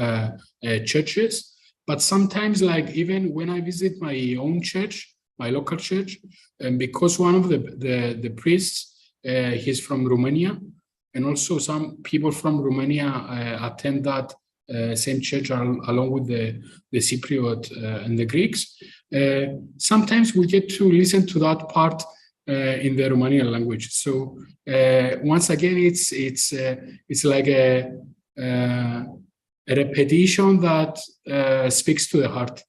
churches, but sometimes, like even when I visit my own church, my local church, and because one of the priests, he's from Romania, and also some people from Romania attend that same church along with the Cypriot and the Greeks. Sometimes we get to listen to that part in the Romanian language. So once again, it's like a repetition that speaks to the heart.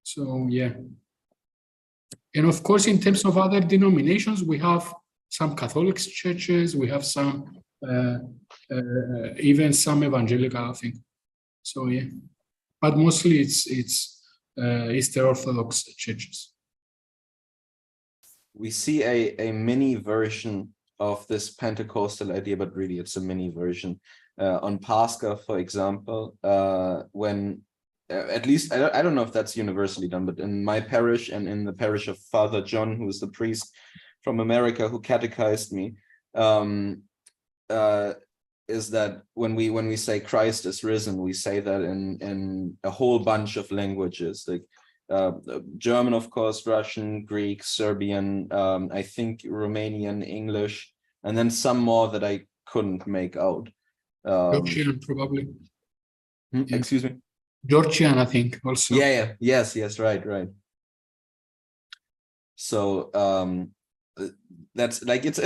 So yeah. And of course, in terms of other denominations, we have some Catholic churches, we have some even some evangelical, I think. So yeah, but mostly it's Eastern Orthodox churches.
We see a mini version of this Pentecostal idea, but really it's a mini version on Pascha, for example, when at least I don't know if that's universally done, but in my parish and in the parish of Father John, who is the priest from America who catechized me, is that when we say Christ is risen, we say that in a whole bunch of languages, like German, of course, Russian, Greek, Serbian, I think Romanian, English, and then some more that I couldn't make out.
Georgian, probably.
Excuse me?
Georgian, I think, also.
Yeah. Yes, right. So that's like it's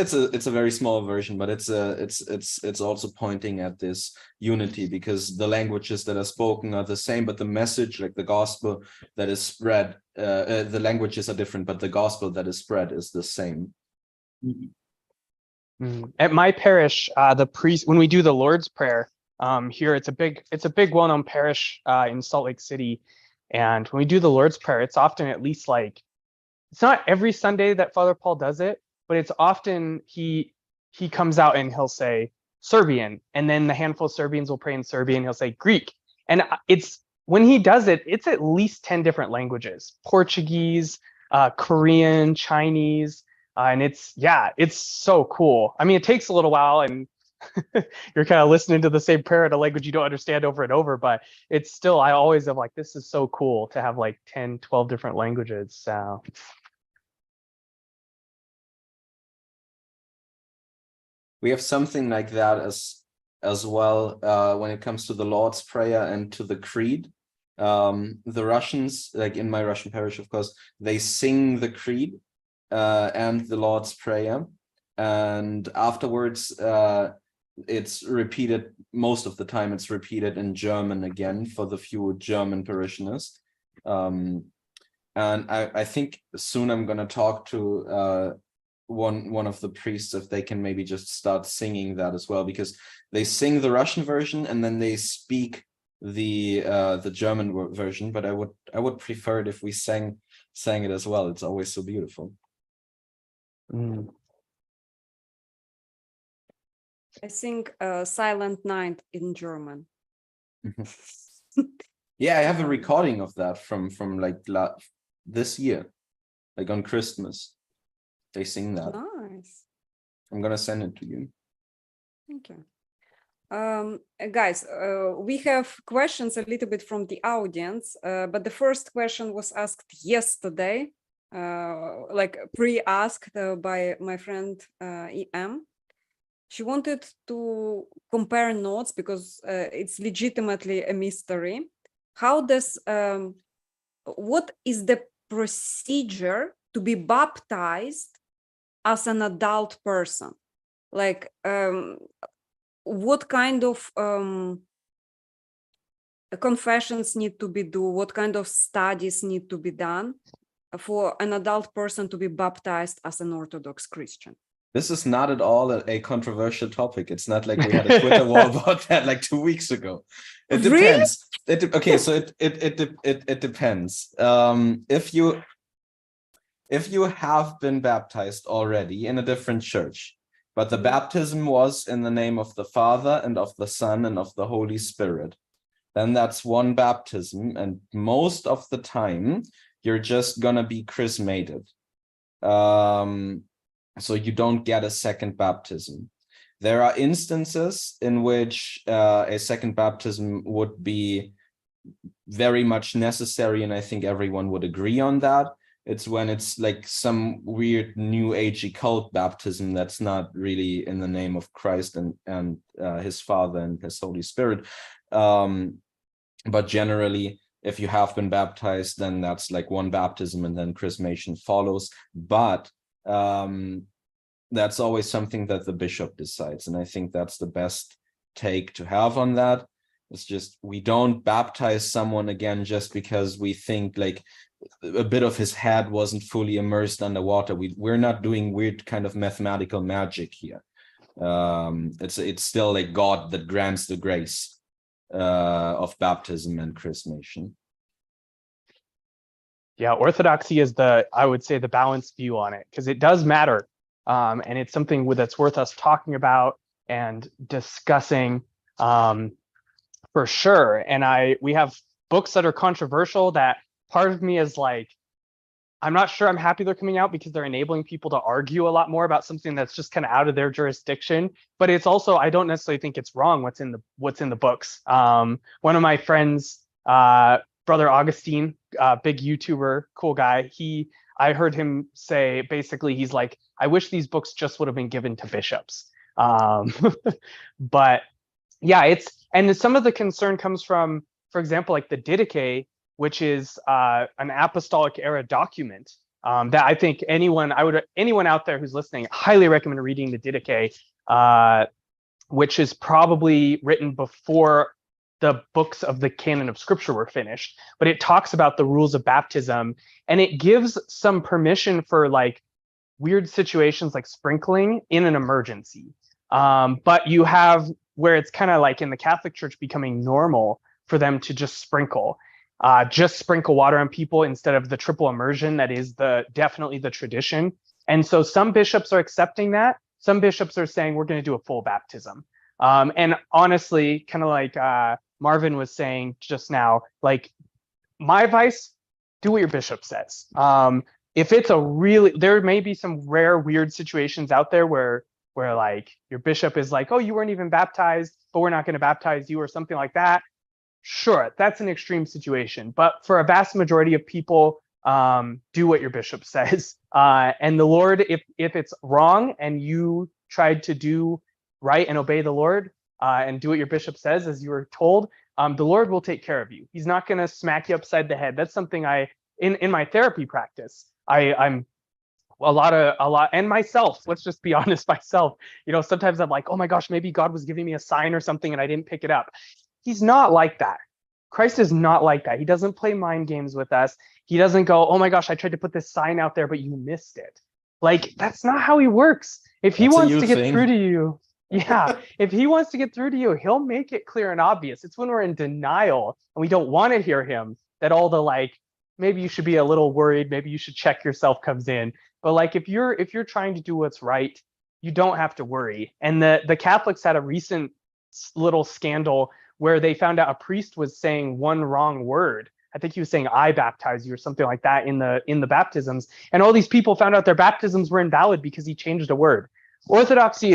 a very small version, but it's also pointing at this unity, because the languages that are spoken are the same, but the message, like the gospel that is spread, the languages are different, but the gospel that is spread is the same.
At my parish, the priest, when we do the Lord's Prayer, here it's a big well-known parish in Salt Lake City, and when we do the Lord's Prayer, it's often at least like, it's not every Sunday that Father Paul does it, but it's often he comes out and he'll say Serbian, and then the handful of Serbians will pray in Serbian, he'll say Greek, and it's when he does it, it's at least 10 different languages: Portuguese, Korean, Chinese, and it's so cool. I mean, it takes a little while, and you're kind of listening to the same prayer in a language you don't understand over and over, but it's still, I always am like, this is so cool to have like 10, 12 different languages. So
We have something like that as well when it comes to the Lord's Prayer and to the Creed. The Russians, like in my Russian parish, of course, they sing the Creed and the Lord's Prayer. and afterwards it's repeated. Most of the time it's repeated in German again for the few German parishioners. And I think soon I'm going to talk to one of the priests if they can maybe just start singing that as well, because they sing the Russian version and then they speak the German version. But I would prefer it if we sang it as well. It's always so beautiful.
Mm.
I think Silent Night in German.
Yeah, I have a recording of that from like this year, like on Christmas. They sing that.
Nice.
I'm gonna send it to you.
Thank you. Guys, we have questions a little bit from the audience, but the first question was asked yesterday, like pre-asked by my friend EM. She wanted to compare notes because it's legitimately a mystery. How does, what is the procedure to be baptized as an adult person? Like, what kind of confessions need to be done? What kind of studies need to be done for an adult person to be baptized as an Orthodox Christian?
This is not at all a controversial topic. It's not like we had a Twitter war about that like 2 weeks ago. It depends. Okay, so it depends. If you have been baptized already in a different church, but the baptism was in the name of the Father and of the Son and of the Holy Spirit, then that's one baptism, and most of the time you're just gonna be chrismated. So you don't get a second baptism. There are instances in which a second baptism would be very much necessary, and I think everyone would agree on that. It's when it's like some weird new agey cult baptism that's not really in the name of Christ and his Father and his Holy Spirit. But generally, if you have been baptized, then that's like one baptism and then chrismation follows. But that's always something that the bishop decides. And I think that's the best take to have on that. It's just, we don't baptize someone again just because we think like a bit of his head wasn't fully immersed underwater. We're not doing weird kind of mathematical magic here. It's still like God that grants the grace of baptism and chrismation.
Yeah, Orthodoxy is I would say, the balanced view on it, because it does matter. And it's something that's worth us talking about and discussing for sure. And we have books that are controversial that part of me is like, I'm not sure I'm happy they're coming out because they're enabling people to argue a lot more about something that's just kind of out of their jurisdiction. But it's also, I don't necessarily think it's wrong what's in the books. One of my friends, Brother Augustine, big YouTuber, cool guy. I heard him say, basically, he's like, I wish these books just would have been given to bishops. But yeah, and some of the concern comes from, for example, like the Didache, which is an apostolic era document that I think anyone out there who's listening, highly recommend reading the Didache, which is probably written before the books of the canon of scripture were finished, but it talks about the rules of baptism, and it gives some permission for like weird situations like sprinkling in an emergency. But you have where it's kind of like in the Catholic Church becoming normal for them to just sprinkle water on people instead of the triple immersion that is definitely the tradition. And so some bishops are accepting that. Some bishops are saying we're going to do a full baptism. And honestly, kind of like Marvin was saying just now, like my advice, do what your bishop says. If it's there may be some rare, weird situations out there where like your bishop is like, oh, you weren't even baptized, but we're not going to baptize you or something like that. Sure, that's an extreme situation. But for a vast majority of people, do what your bishop says. And the Lord, if it's wrong and you tried to do right and obey the Lord and do what your bishop says as you were told, the Lord will take care of you. He's not going to smack you upside the head. That's something in my therapy practice, I'm a lot, and myself, let's just be honest, myself, sometimes I'm like, oh my gosh, maybe God was giving me a sign or something and I didn't pick it up. He's not like that. Christ is not like that. He doesn't play mind games with us. He doesn't go, oh my gosh, I tried to put this sign out there, but you missed it. Like, that's not how he works. If he wants to get through to you, if he wants to get through to you, he'll make it clear and obvious. It's when we're in denial and we don't want to hear him that all the like, maybe you should be a little worried, maybe you should check yourself comes in. But like, if you're trying to do what's right, you don't have to worry. And the Catholics had a recent little scandal where they found out a priest was saying one wrong word. I think he was saying "I baptize you" or something like that in the baptisms, and all these people found out their baptisms were invalid because he changed a word. Orthodoxy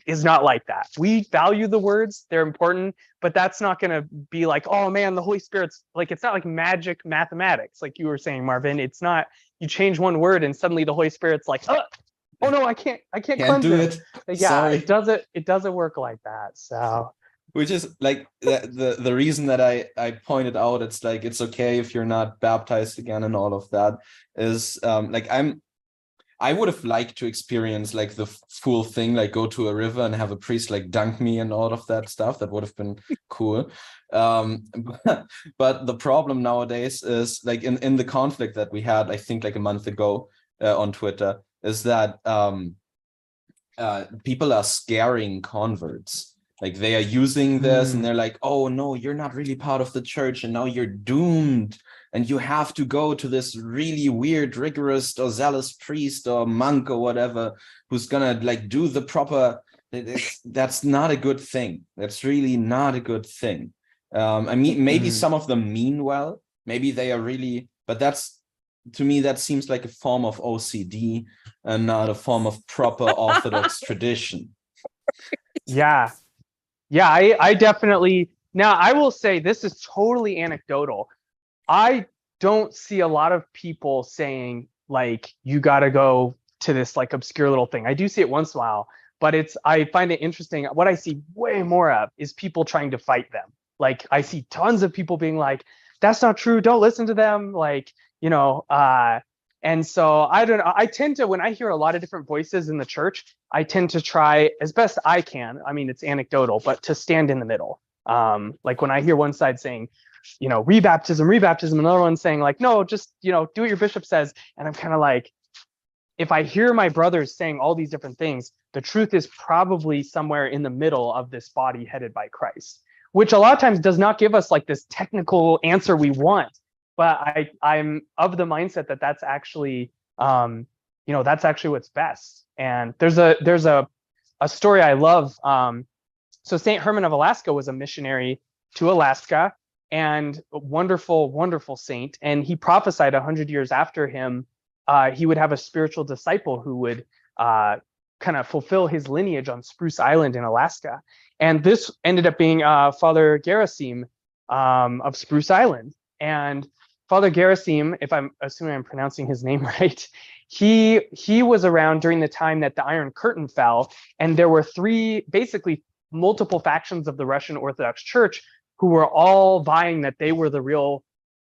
is not like that. We value the words; they're important, but that's not going to be like, oh man, the Holy Spirit's like, it's not like magic mathematics, like you were saying, Marvin. It's not you change one word and suddenly the Holy Spirit's like, oh no, I can't cleanse
do
him.
it.
Yeah,
Sorry.
it doesn't work like that. So.
Which is like the reason that I pointed out, it's like, it's okay if you're not baptized again and all of that is like, I would have liked to experience like the full thing, like go to a river and have a priest like dunk me and all of that stuff. That would have been cool. But the problem nowadays is like in the conflict that we had, I think like a month ago on Twitter, is that people are scaring converts. Like they are using this and they're like, oh no, you're not really part of the church and now you're doomed and you have to go to this really weird, rigorous or zealous priest or monk or whatever who's gonna like do the proper. That's not a good thing. That's really not a good thing. I mean, maybe some of them mean well, maybe they are really, but that's, to me, that seems like a form of OCD and not a form of proper Orthodox tradition.
Yeah, I definitely, now I will say this is totally anecdotal. I don't see a lot of people saying like, you got to go to this like obscure little thing. I do see it once in a while, but I find it interesting. What I see way more of is people trying to fight them. Like I see tons of people being like, that's not true, don't listen to them. Like, and so I don't know. I tend to, when I hear a lot of different voices in the church, I tend to try as best I can. I mean, it's anecdotal, but to stand in the middle. Like when I hear one side saying, rebaptism, another one saying like, no, just, do what your bishop says. And I'm kind of like, if I hear my brothers saying all these different things, the truth is probably somewhere in the middle of this body headed by Christ, which a lot of times does not give us like this technical answer we want. But I'm of the mindset that that's actually, that's actually what's best. And there's a story I love. So Saint Herman of Alaska was a missionary to Alaska, and a wonderful, wonderful saint. And he prophesied 100 years after him, he would have a spiritual disciple who would kind of fulfill his lineage on Spruce Island in Alaska. And this ended up being Father Gerasim of Spruce Island. And Father Gerasim, if I'm assuming I'm pronouncing his name right, he was around during the time that the Iron Curtain fell, and there were basically multiple factions of the Russian Orthodox Church who were all vying that they were the real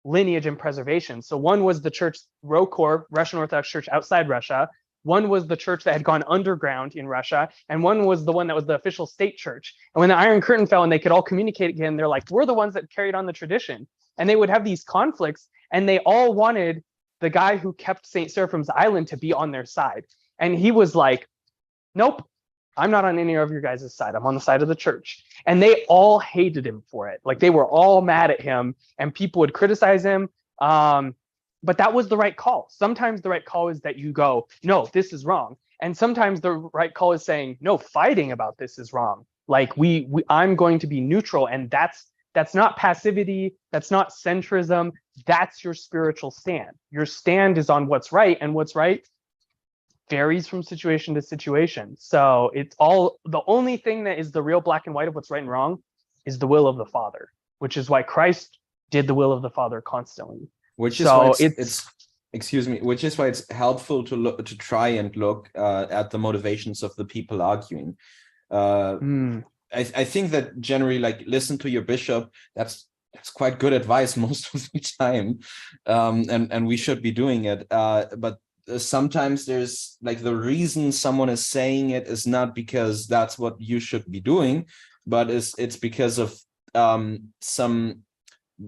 lineage and preservation. So one was the church Rokor, Russian Orthodox Church outside Russia. One was the church that had gone underground in Russia, and one was the one that was the official state church. And when the Iron Curtain fell and they could all communicate again, they're like, we're the ones that carried on the tradition. And they would have these conflicts, and they all wanted the guy who kept St. Seraphim's Island to be on their side. And he was like, nope, I'm not on any of your guys' side. I'm on the side of the church. And they all hated him for it. Like they were all mad at him, and people would criticize him. But that was the right call. Sometimes the right call is that you go, no, this is wrong. And sometimes the right call is saying, no, fighting about this is wrong. Like I'm going to be neutral, and that's not passivity. That's not centrism. That's your spiritual stand. Your stand is on what's right, and what's right varies from situation to situation. So it's all, the only thing that is the real black and white of what's right and wrong is the will of the Father, which is why Christ did the will of the Father constantly.
Which is why which is why it's helpful to try and look at the motivations of the people arguing. I think that generally, like, listen to your bishop. That's quite good advice most of the time, and we should be doing it. But sometimes there's like the reason someone is saying it is not because that's what you should be doing, but it's because of some,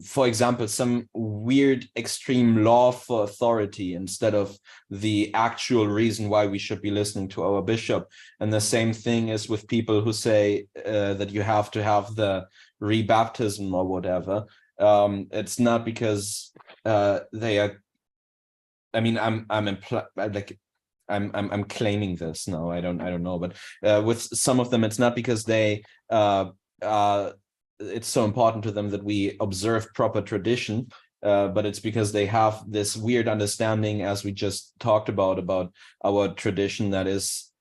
for example, some weird extreme law for authority instead of the actual reason why we should be listening to our bishop. And the same thing is with people who say that you have to have the rebaptism or whatever. It's not because they are. I mean, I'm claiming this. No, I don't know. But with some of them, it's not because they it's so important to them that we observe proper tradition, but it's because they have this weird understanding, as we just talked about our tradition, that is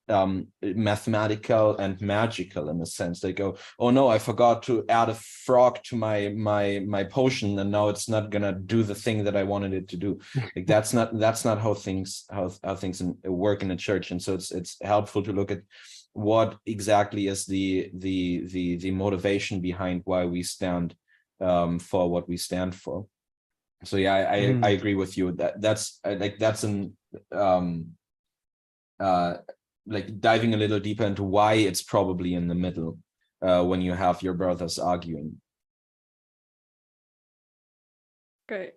mathematical and magical in a sense. They go, oh no, I forgot to add a frog to my potion, and now it's not gonna do the thing that I wanted it to do. Like that's not how things work in a church. And so it's helpful to look at what exactly is the motivation behind why we stand for what we stand for. So yeah, I agree with you that's an like diving a little deeper into why it's probably in the middle when you have your brothers arguing.
Okay.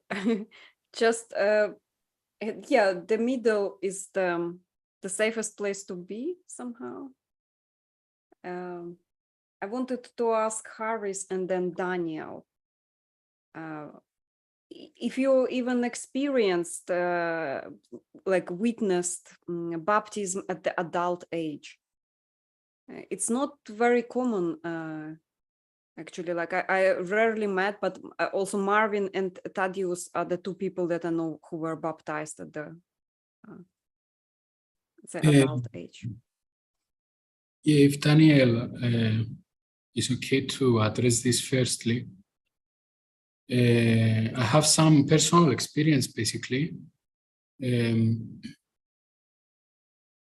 Just yeah, the middle is the safest place to be somehow. I wanted to ask Haris and then Daniel, if you even experienced, like witnessed baptism at the adult age. It's not very common, actually. Like I rarely met, but also Marvin and Thaddeus are the two people that I know who were baptized at the adult age.
Yeah, if Daniel is okay to address this firstly, I have some personal experience basically.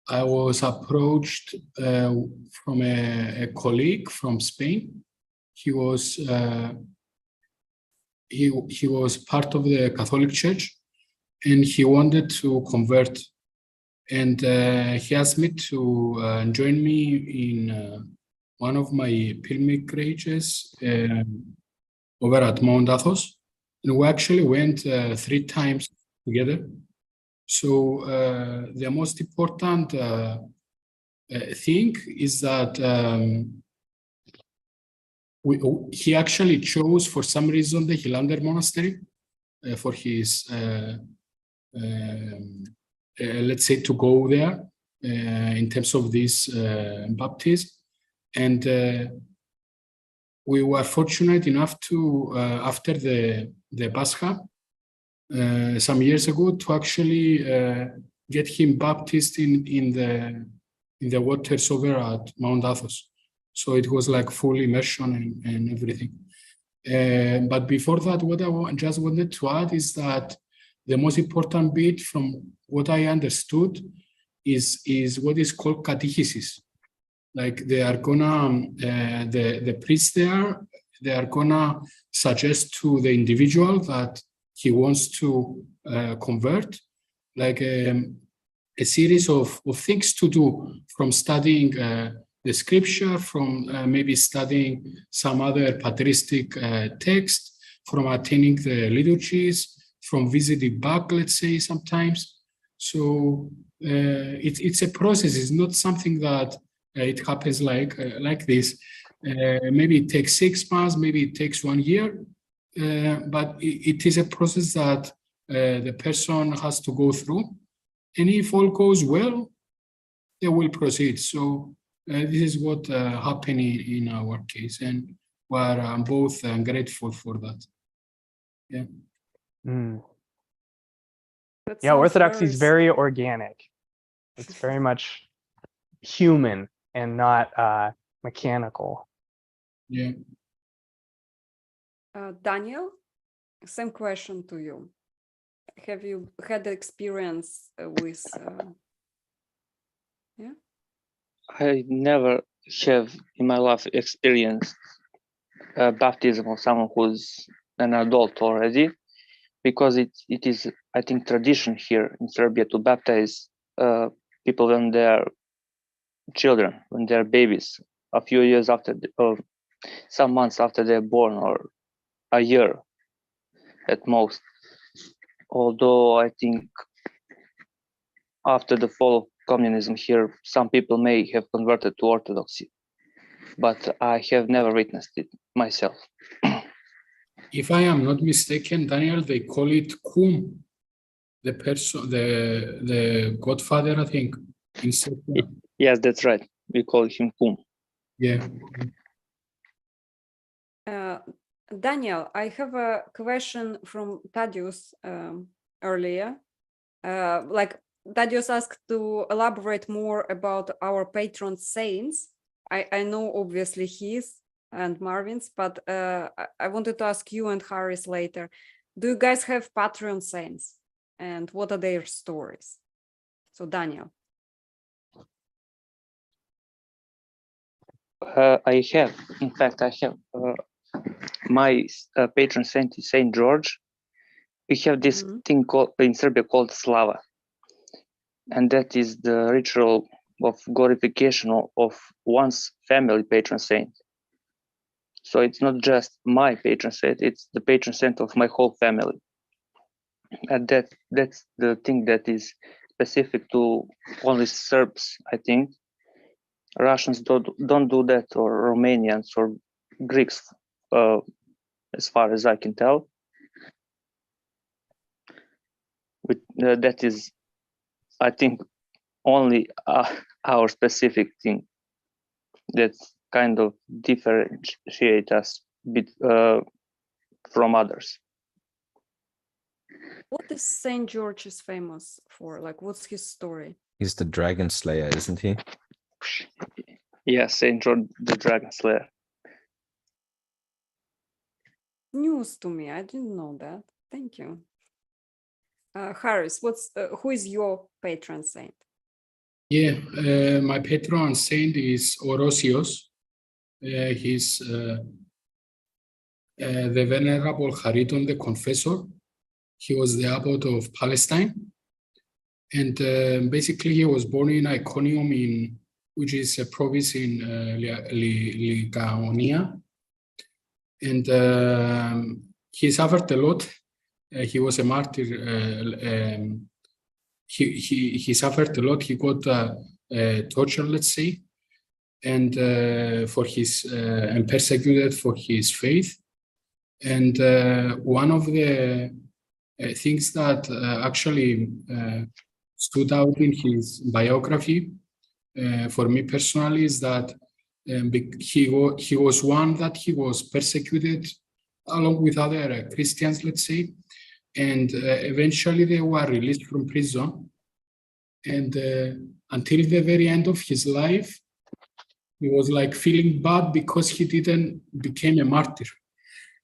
I was approached from a colleague from Spain. He was he was part of the Catholic Church, and he wanted to convert. And he asked me to join me in one of my pilgrimages over at Mount Athos. And we actually went 3 times together. So the most important thing is that he actually chose, for some reason, the Hilander Monastery for his let's say, to go there in terms of this baptism. And we were fortunate enough to, after the Pascha, some years ago, to actually get him baptized in the waters over at Mount Athos. So it was like full immersion and everything. But before that, what I just wanted to add is that the most important bit, from what I understood, is what is called catechesis. Like they are gonna, the priest there, they are gonna suggest to the individual that he wants to convert, like a series of things to do, from studying the scripture, from maybe studying some other patristic text, from attending the liturgies, from visiting back, let's say, sometimes. So it's a process. It's not something that it happens like this. Maybe it takes 6 months, maybe it takes 1 year, but it is a process that the person has to go through. And if all goes well, they will proceed. So this is what happened in our case, and we're both grateful for that. Yeah.
Yeah, Orthodoxy is very organic. It's very much human and not mechanical.
Yeah.
Daniel, same question to you. Have you had the experience with? Yeah.
I never have in my life experienced baptism of someone who's an adult already. because it is, I think, tradition here in Serbia to baptize people when they are children, when they are babies, a few years after, or some months after they're born, or a year at most. Although I think after the fall of communism here, some people may have converted to Orthodoxy, but I have never witnessed it myself.
If I am not mistaken, Daniel, they call it kum, the person, the godfather, I think, in Serbia.
Yes, that's right. We call him kum.
Yeah.
Daniel, I have a question from Tadius earlier. Like Tadius asked to elaborate more about our patron saints. I know obviously his and Marvin's, but I wanted to ask you and Harris later. Do you guys have patron saints, and what are their stories? So Daniel.
I have, in fact, I have my patron saint is Saint George. We have this thing called in Serbia called Slava, and that is the ritual of glorification of one's family patron saint. So it's not just my patron saint; it's the patron saint of my whole family, and that's the thing that is specific to only Serbs, I think. Russians don't do that, or Romanians or Greeks, as far as I can tell. That is, I think, only our specific thing that kind of differentiate us from others.
What is Saint George is famous for? Like, what's his story?
He's the dragon slayer, isn't he?
Yes, Saint George the Dragon Slayer.
News to me. I didn't know that. Thank you. Harris, who is your patron saint?
Yeah, my patron saint is Orosios. He's the Venerable Chariton the Confessor. He was the abbot of Palestine. And basically, he was born in Iconium, which is a province in Lycaonia. And he suffered a lot. He was a martyr. He suffered a lot. He got tortured, let's say, and for his and persecuted for his faith. And one of the things that actually stood out in his biography for me personally is that he was one that he was persecuted along with other Christians, let's say, and eventually they were released from prison. And until the very end of his life, he was like feeling bad because he didn't become a martyr.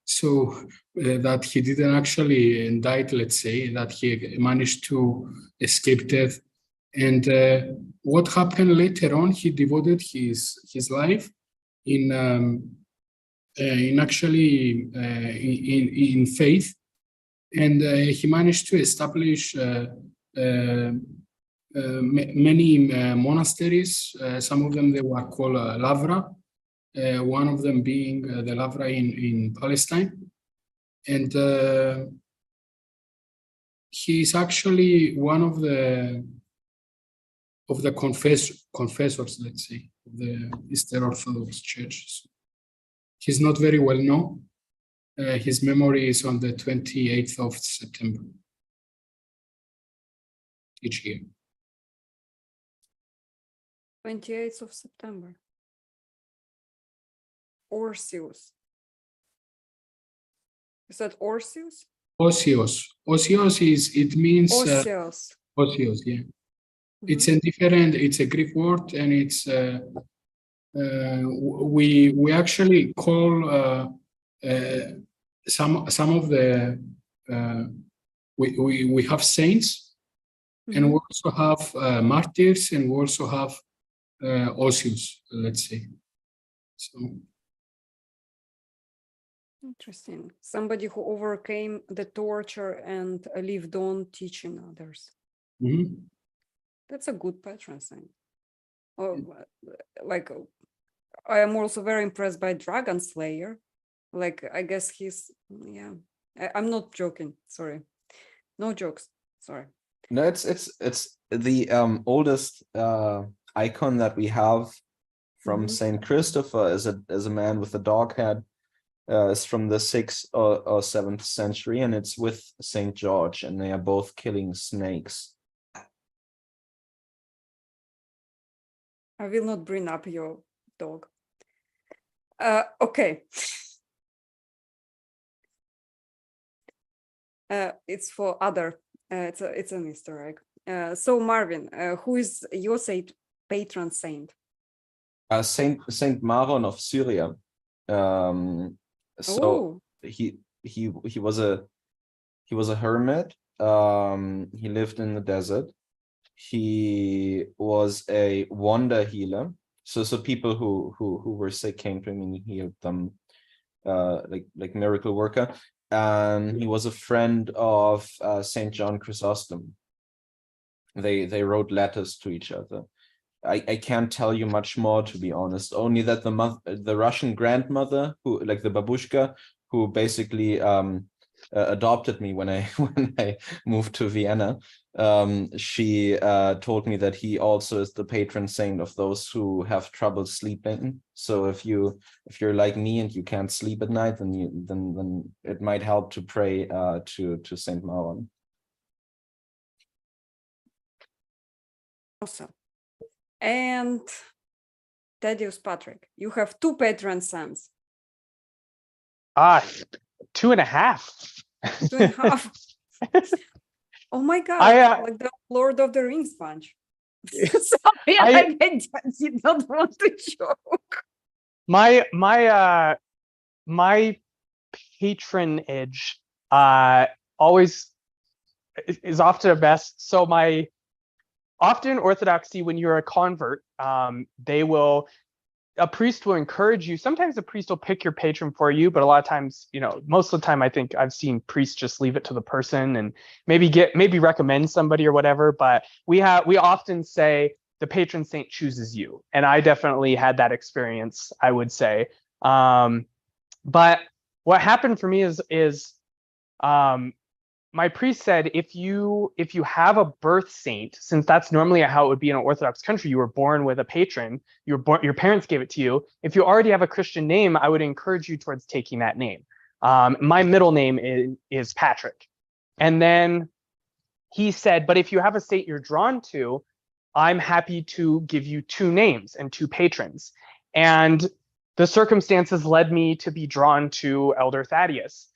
So that he didn't actually die, let's say, that he managed to escape death. And what happened later on, he devoted his life in faith, and he managed to establish many monasteries. Some of them they were called Lavra, one of them being the Lavra in Palestine, and he's actually one of the confessors, let's say, of the Eastern Orthodox Church. He's not very well known. His memory is on the 28th of September each year.
28th of September. Orsius. Is that Orsius?
Osios. Osios means
Osios.
Osios, yeah. It's a Greek word, and it's we actually call some of the we have saints, and we also have martyrs, and we also have Osius, let's say. So
Interesting. Somebody who overcame the torture and lived on teaching others.
Mhm.
That's a good patron saint. Oh, like I am also very impressed by Dragon Slayer. Like I guess he's yeah. I'm not joking. Sorry, no jokes. Sorry.
No, it's the oldest icon that we have from
Mhm.
Saint Christopher is a man with a dog head. It's from the 6th or 7th century, and it's with Saint George, and they are both killing snakes.
I will not bring up your dog. Okay. It's for other. It's an Easter egg. So Marvin, who is your patron saint?
Saint Maron of Syria. So
Oh,
he was a hermit. He lived in the desert. He was a wonder healer. So people who were sick came to him and he healed them, like miracle worker. And he was a friend of Saint John Chrysostom. They wrote letters to each other. I can't tell you much more, to be honest. Only that the Russian grandmother, who like the babushka, who basically adopted me when I when I moved to Vienna, she told me that he also is the patron saint of those who have trouble sleeping. So if you're like me and you can't sleep at night, then it might help to pray to Saint Maron.
awesome. And Thaddeus Patrick, you have two patron saints.
2.5.
2.5. Oh my God, like the Lord of the Rings bunch. Sorry, I did not want to joke.
My patronage always is often a best. So often in Orthodoxy, when you're a convert, a priest will encourage you. Sometimes a priest will pick your patron for you, but a lot of times, most of the time, I think I've seen priests just leave it to the person and maybe recommend somebody or whatever. But we often say the patron saint chooses you, and I definitely had that experience, I would say. But what happened for me is my priest said, if you have a birth saint, since that's normally how it would be in an Orthodox country, you were born with a patron, your parents gave it to you. If you already have a Christian name, I would encourage you towards taking that name. My middle name is Patrick. And then he said, but if you have a saint you're drawn to, I'm happy to give you two names and two patrons. And the circumstances led me to be drawn to Elder Thaddeus.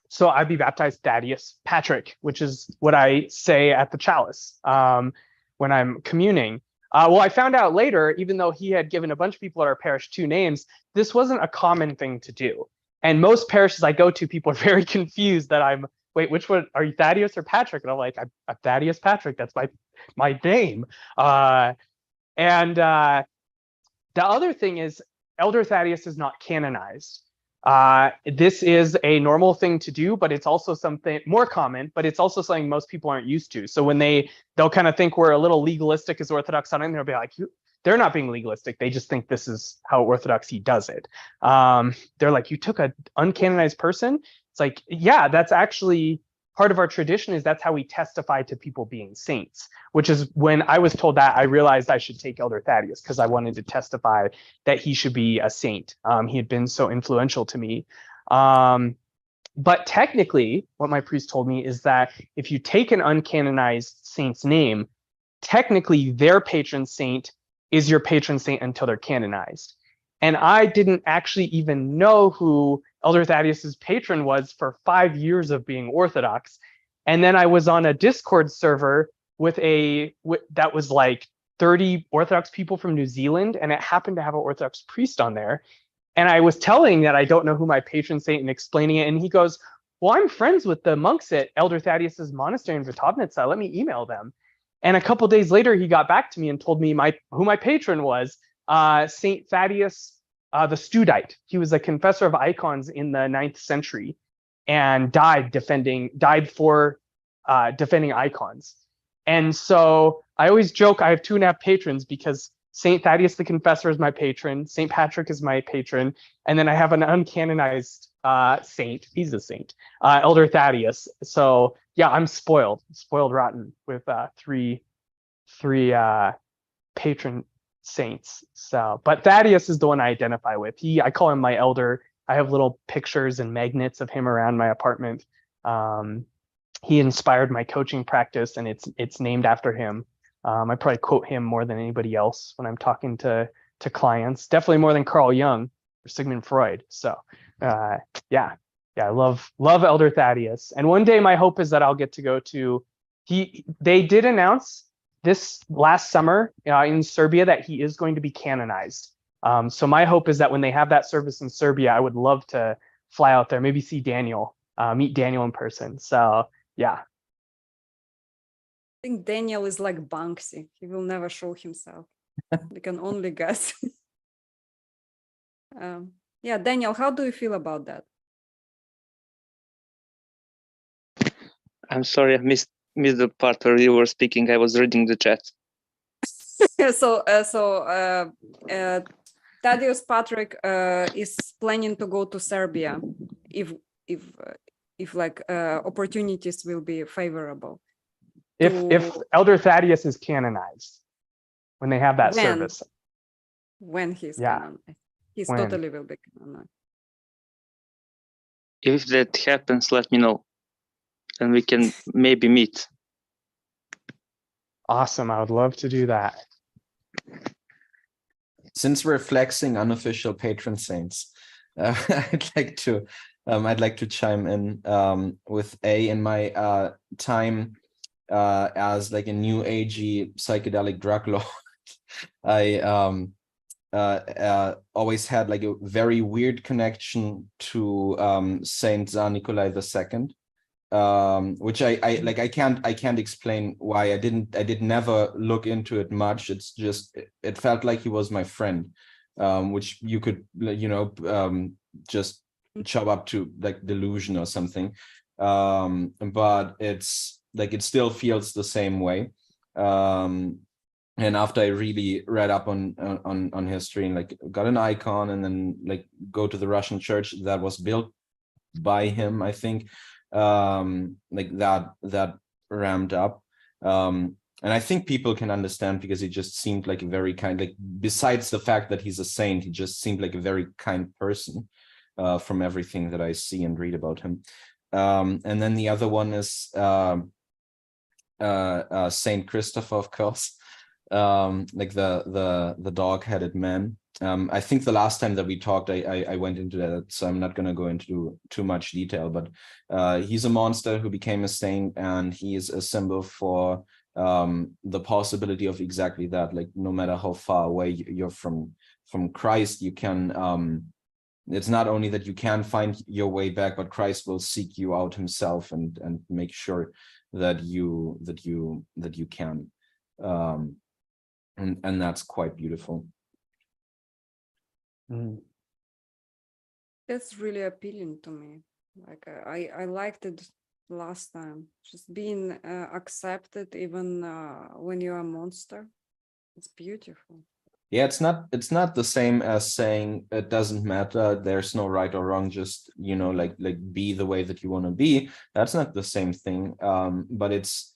So I'd be baptized Thaddeus Patrick, which is what I say at the chalice when I'm communing. Well, I found out later, even though he had given a bunch of people at our parish two names, this wasn't a common thing to do. And most parishes I go to, people are very confused that wait, which one are you, Thaddeus or Patrick? And I'm like, I'm Thaddeus Patrick. That's my name. The other thing is, Elder Thaddeus is not canonized. This is a normal thing to do, but it's also something more common, but it's also something most people aren't used to. So when they'll kind of think we're a little legalistic as Orthodox on it, and they'll be like, they're not being legalistic. They just think this is how Orthodoxy does it. They're like, you took an uncanonized person? It's like, yeah, that's actually part of our tradition, is that's how we testify to people being saints, which is when I was told that, I realized I should take Elder Thaddeus because I wanted to testify that he should be a saint. He had been so influential to me. But technically, what my priest told me is that if you take an uncanonized saint's name, technically their patron saint is your patron saint until they're canonized. And I didn't actually even know who Elder Thaddeus's patron was for 5 years of being Orthodox. And then I was on a Discord server that was like 30 Orthodox people from New Zealand, and it happened to have an Orthodox priest on there. And I was telling that I don't know who my patron saint and explaining it. And he goes, well, I'm friends with the monks at Elder Thaddeus's monastery in Vitovnica. Let me email them. And a couple days later, he got back to me and told me who my patron was, Saint Thaddeus the Studite. He was a confessor of icons in the 9th century and died defending icons. And so I always joke I have 2.5 patrons because St. Thaddeus the Confessor is my patron, St. Patrick is my patron, and then I have an uncanonized saint. He's a saint, Elder Thaddeus. So yeah, I'm spoiled rotten with three patron saints. So, but Thaddeus is the one I identify with. I call him my elder. I have little pictures and magnets of him around my apartment. He inspired my coaching practice, and it's named after him. I probably quote him more than anybody else when I'm talking to clients. Definitely more than Carl Jung or Sigmund Freud. So yeah, I love Elder Thaddeus. And one day my hope is that I'll get to go to. They did announce this last summer in Serbia that he is going to be canonized. So my hope is that when they have that service in Serbia, I would love to fly out there, maybe see Daniel, meet Daniel in person. So yeah.
I think Daniel is like Banksy. He will never show himself. We can only guess. Yeah, Daniel, how do you feel about that?
I'm sorry, I missed the part where you were speaking. I was reading the chat.
Thaddeus Patrick is planning to go to Serbia if like opportunities will be favorable.
If Elder Thaddeus is canonized, when they have that service.
When he's
canonized.
He's totally will be canonized.
If that happens, let me know, and we can maybe meet.
Awesome, I would love to do that.
Since we're flexing unofficial patron saints, I'd like to chime in with in my time as like a new agey psychedelic drug lord. I always had like a very weird connection to Saint Tsar Nikolai II, which I can't explain why. I did never look into it much. It's just it felt like he was my friend, which you could just chop up to like delusion or something, but it's like it still feels the same way. And after I really read up on history and like got an icon and then like go to the Russian church that was built by him, I think like that ramped up. And I think people can understand because he just seemed like a very kind, like besides the fact that he's a saint, he just seemed like a very kind person from everything that I see and read about him. And then the other one is Saint Christopher, of course. Like the dog-headed man. I think the last time that we talked, I went into that, so I'm not going to go into too much detail, but he's a monster who became a saint, and he is a symbol for the possibility of exactly that. Like no matter how far away you're from Christ, you can it's not only that you can find your way back, but Christ will seek you out himself and make sure that you can. And that's quite beautiful.
That's really appealing to me. Like I liked it last time, just being accepted even when you're a monster. It's beautiful.
Yeah, it's not the same as saying it doesn't matter, there's no right or wrong, just like be the way that you want to be. That's not the same thing, but it's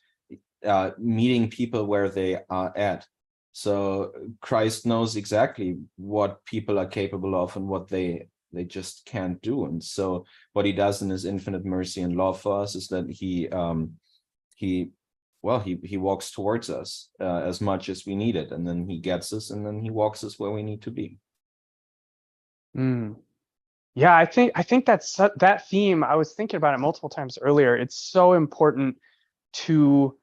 meeting people where they are at. So Christ knows exactly what people are capable of and what they just can't do. And so what he does in his infinite mercy and love for us is that he walks towards us as much as we need it, and then he gets us, and then he walks us where we need to be.
Yeah, I think that's that theme. I was thinking about it multiple times earlier. It's so important to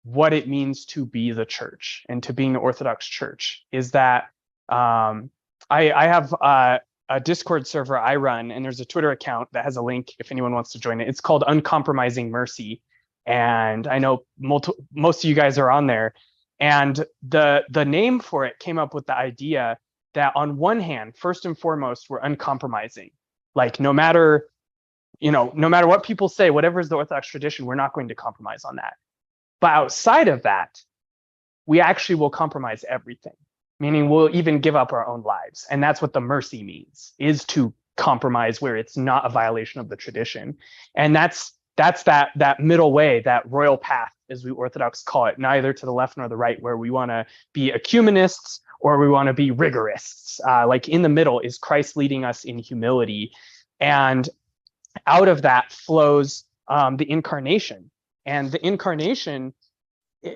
what it means to be the church and to being the Orthodox Church. Is that I have a Discord server I run, and there's a Twitter account that has a link if anyone wants to join it. It's called Uncompromising Mercy. And I know most of you guys are on there. And the name for it came up with the idea that on one hand, first and foremost, we're uncompromising. Like no matter what people say, whatever is the Orthodox tradition, we're not going to compromise on that. But outside of that, we actually will compromise everything, meaning we'll even give up our own lives. And that's what the mercy means, is to compromise where it's not a violation of the tradition. And that's that middle way, that royal path, as we Orthodox call it, neither to the left nor the right, where we want to be ecumenists or we want to be rigorists. Like in the middle is Christ leading us in humility. And out of that flows the incarnation. And the incarnation,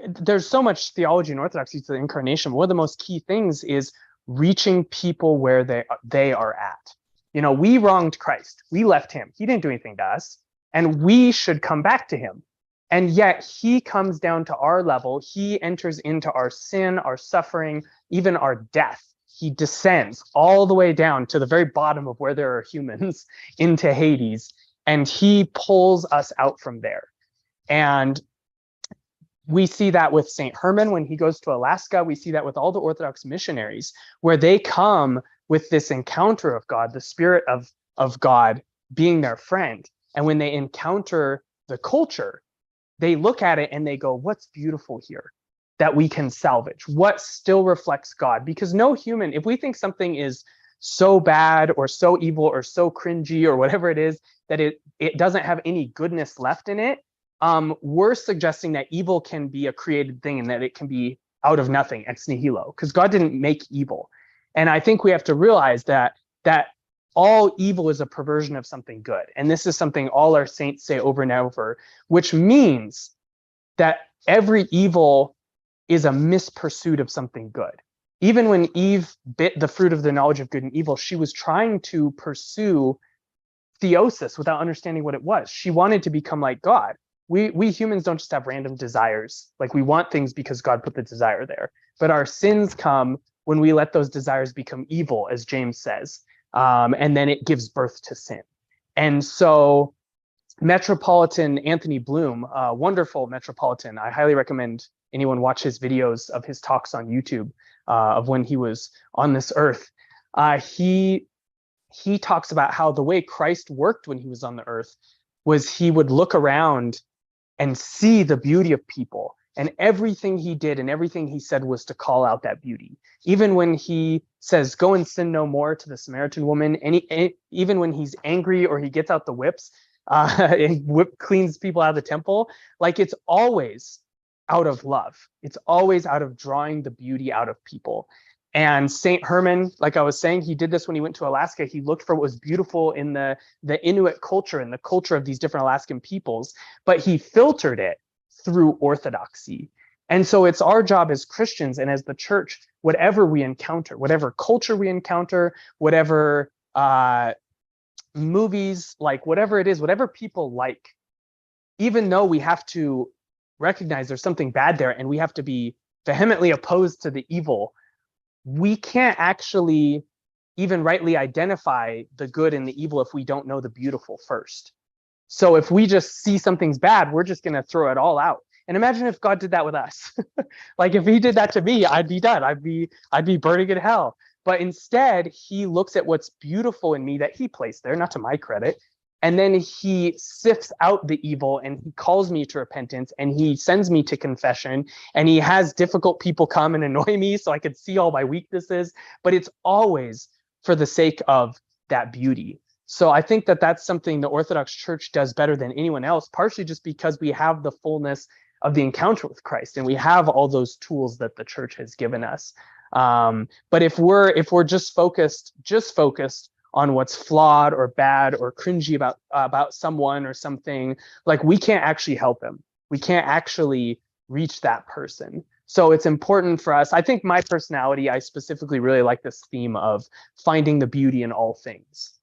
there's so much theology in Orthodoxy to the incarnation. One of the most key things is reaching people where they are at. We wronged Christ. We left him. He didn't do anything to us. And we should come back to him. And yet he comes down to our level. He enters into our sin, our suffering, even our death. He descends all the way down to the very bottom of where there are humans into Hades. And he pulls us out from there. And we see that with St. Herman when he goes to Alaska. We see that with all the Orthodox missionaries, where they come with this encounter of God, the Spirit of God being their friend. And when they encounter the culture, they look at it and they go, what's beautiful here that we can salvage? What still reflects God? Because no human, if we think something is so bad or so evil or so cringy or whatever it is, that it doesn't have any goodness left in it, we're suggesting that evil can be a created thing and that it can be out of nothing, ex nihilo, because God didn't make evil. And I think we have to realize that all evil is a perversion of something good. And this is something all our saints say over and over, which means that every evil is a mispursuit of something good. Even when Eve bit the fruit of the knowledge of good and evil, she was trying to pursue theosis without understanding what it was. She wanted to become like God. We humans don't just have random desires. Like we want things because God put the desire there. But our sins come when we let those desires become evil, as James says. And then it gives birth to sin. And so Metropolitan Anthony Bloom, wonderful Metropolitan, I highly recommend anyone watch his videos of his talks on YouTube of when he was on this earth. He talks about how the way Christ worked when he was on the earth was he would look around and see the beauty of people. And everything he did and everything he said was to call out that beauty. Even when he says, go and sin no more to the Samaritan woman, and even when he's angry or he gets out the whips and cleans people out of the temple, like it's always out of love. It's always out of drawing the beauty out of people. And St. Herman, like I was saying, he did this when he went to Alaska. He looked for what was beautiful in the Inuit culture and the culture of these different Alaskan peoples, but he filtered it through orthodoxy. And so it's our job as Christians and as the church, whatever we encounter, whatever culture we encounter, whatever movies, like whatever it is, whatever people like, even though we have to recognize there's something bad there and we have to be vehemently opposed to the evil, we can't actually even rightly identify the good and the evil if we don't know the beautiful first. So if we just see something's bad, we're just going to throw it all out. And imagine if God did that with us. Like if he did that to me, I'd be done. I'd be burning in hell. But instead, he looks at what's beautiful in me that he placed there, not to my credit. And then he sifts out the evil and he calls me to repentance and he sends me to confession and he has difficult people come and annoy me so I can see all my weaknesses, but it's always for the sake of that beauty. So I think that that's something the Orthodox Church does better than anyone else, partially just because we have the fullness of the encounter with Christ and we have all those tools that the church has given us. But if we're just focused on what's flawed or bad or cringy about someone or something, like we can't actually help them. We can't actually reach that person. So it's important for us. I think my personality, I specifically really like this theme of finding the beauty in all things.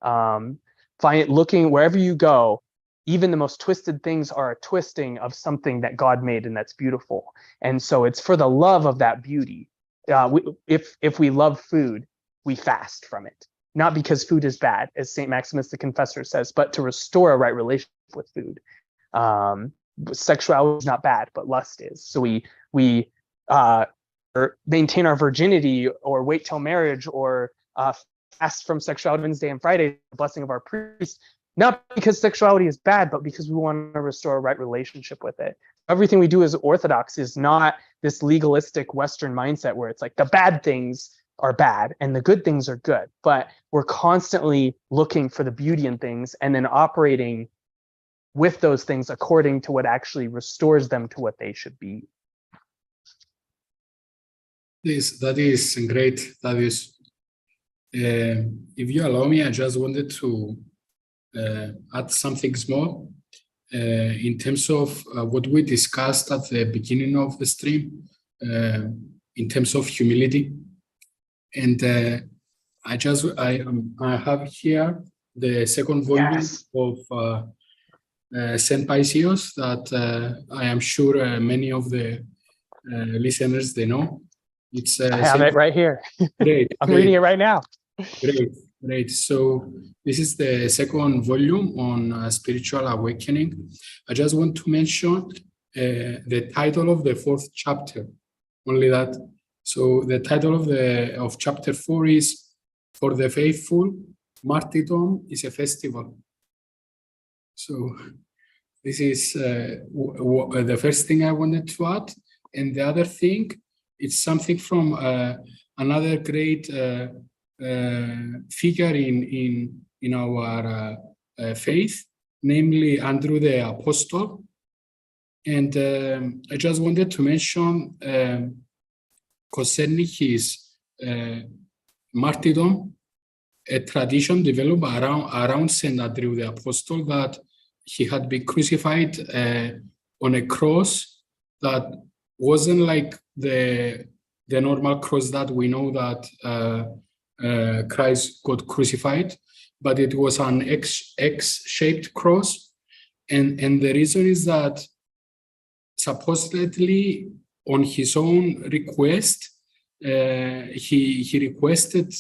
Looking wherever you go, even the most twisted things are a twisting of something that God made and that's beautiful. And so it's for the love of that beauty. If we love food, we fast from it. Not because food is bad, as St. Maximus the Confessor says, but to restore a right relationship with food. Sexuality is not bad, but lust is. So we maintain our virginity or wait till marriage or fast from sexuality Wednesday and Friday, the blessing of our priest, not because sexuality is bad, but because we want to restore a right relationship with it. Everything we do as Orthodox is not this legalistic Western mindset where it's like the bad things are bad and the good things are good, but we're constantly looking for the beauty in things and then operating with those things according to what actually restores them to what they should be.
That is great. That is, if you allow me, I just wanted to add something small in terms of what we discussed at the beginning of the stream, in terms of humility. And I have here the second volume of Saint Paisios that I am sure many of the listeners, they know. It's
I have it right here.
Great.
I'm reading it right now.
Great. So this is the second volume on spiritual awakening. I just want to mention the title of the fourth chapter, only that. So the title of chapter 4 is For the Faithful, Martyrdom is a Festival. So this is the first thing I wanted to add. And the other thing, it's something from another great figure in our faith, namely Andrew the Apostle. And I just wanted to mention concerning his martyrdom, a tradition developed around Saint Andrew the Apostle that he had been crucified on a cross that wasn't like the normal cross that we know that Christ got crucified, but it was an X-shaped cross. And the reason is that supposedly on his own request, he requested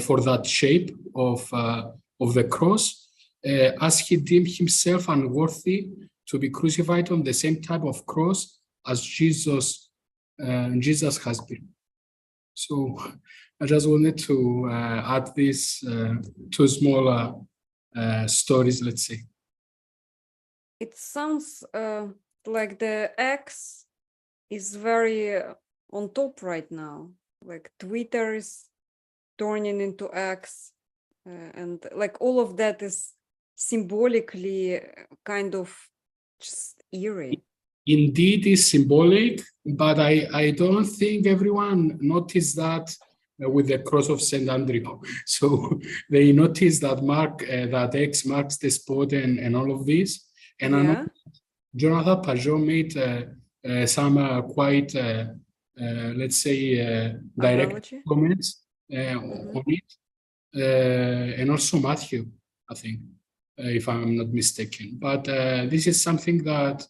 for that shape of the cross, as he deemed himself unworthy to be crucified on the same type of cross as Jesus has been. So I just wanted to add these two small stories, let's say.
It sounds like the X is very on top right now. Like Twitter is turning into X, and like all of that is symbolically kind of just eerie.
Indeed, is symbolic, but I don't think everyone noticed that with the cross of Saint Andrew. So they noticed that that X marks the spot and all of this. And I know Jonathan Pajot made some quite, let's say, direct comments on it, and also Matthew, I think, if I'm not mistaken. But this is something that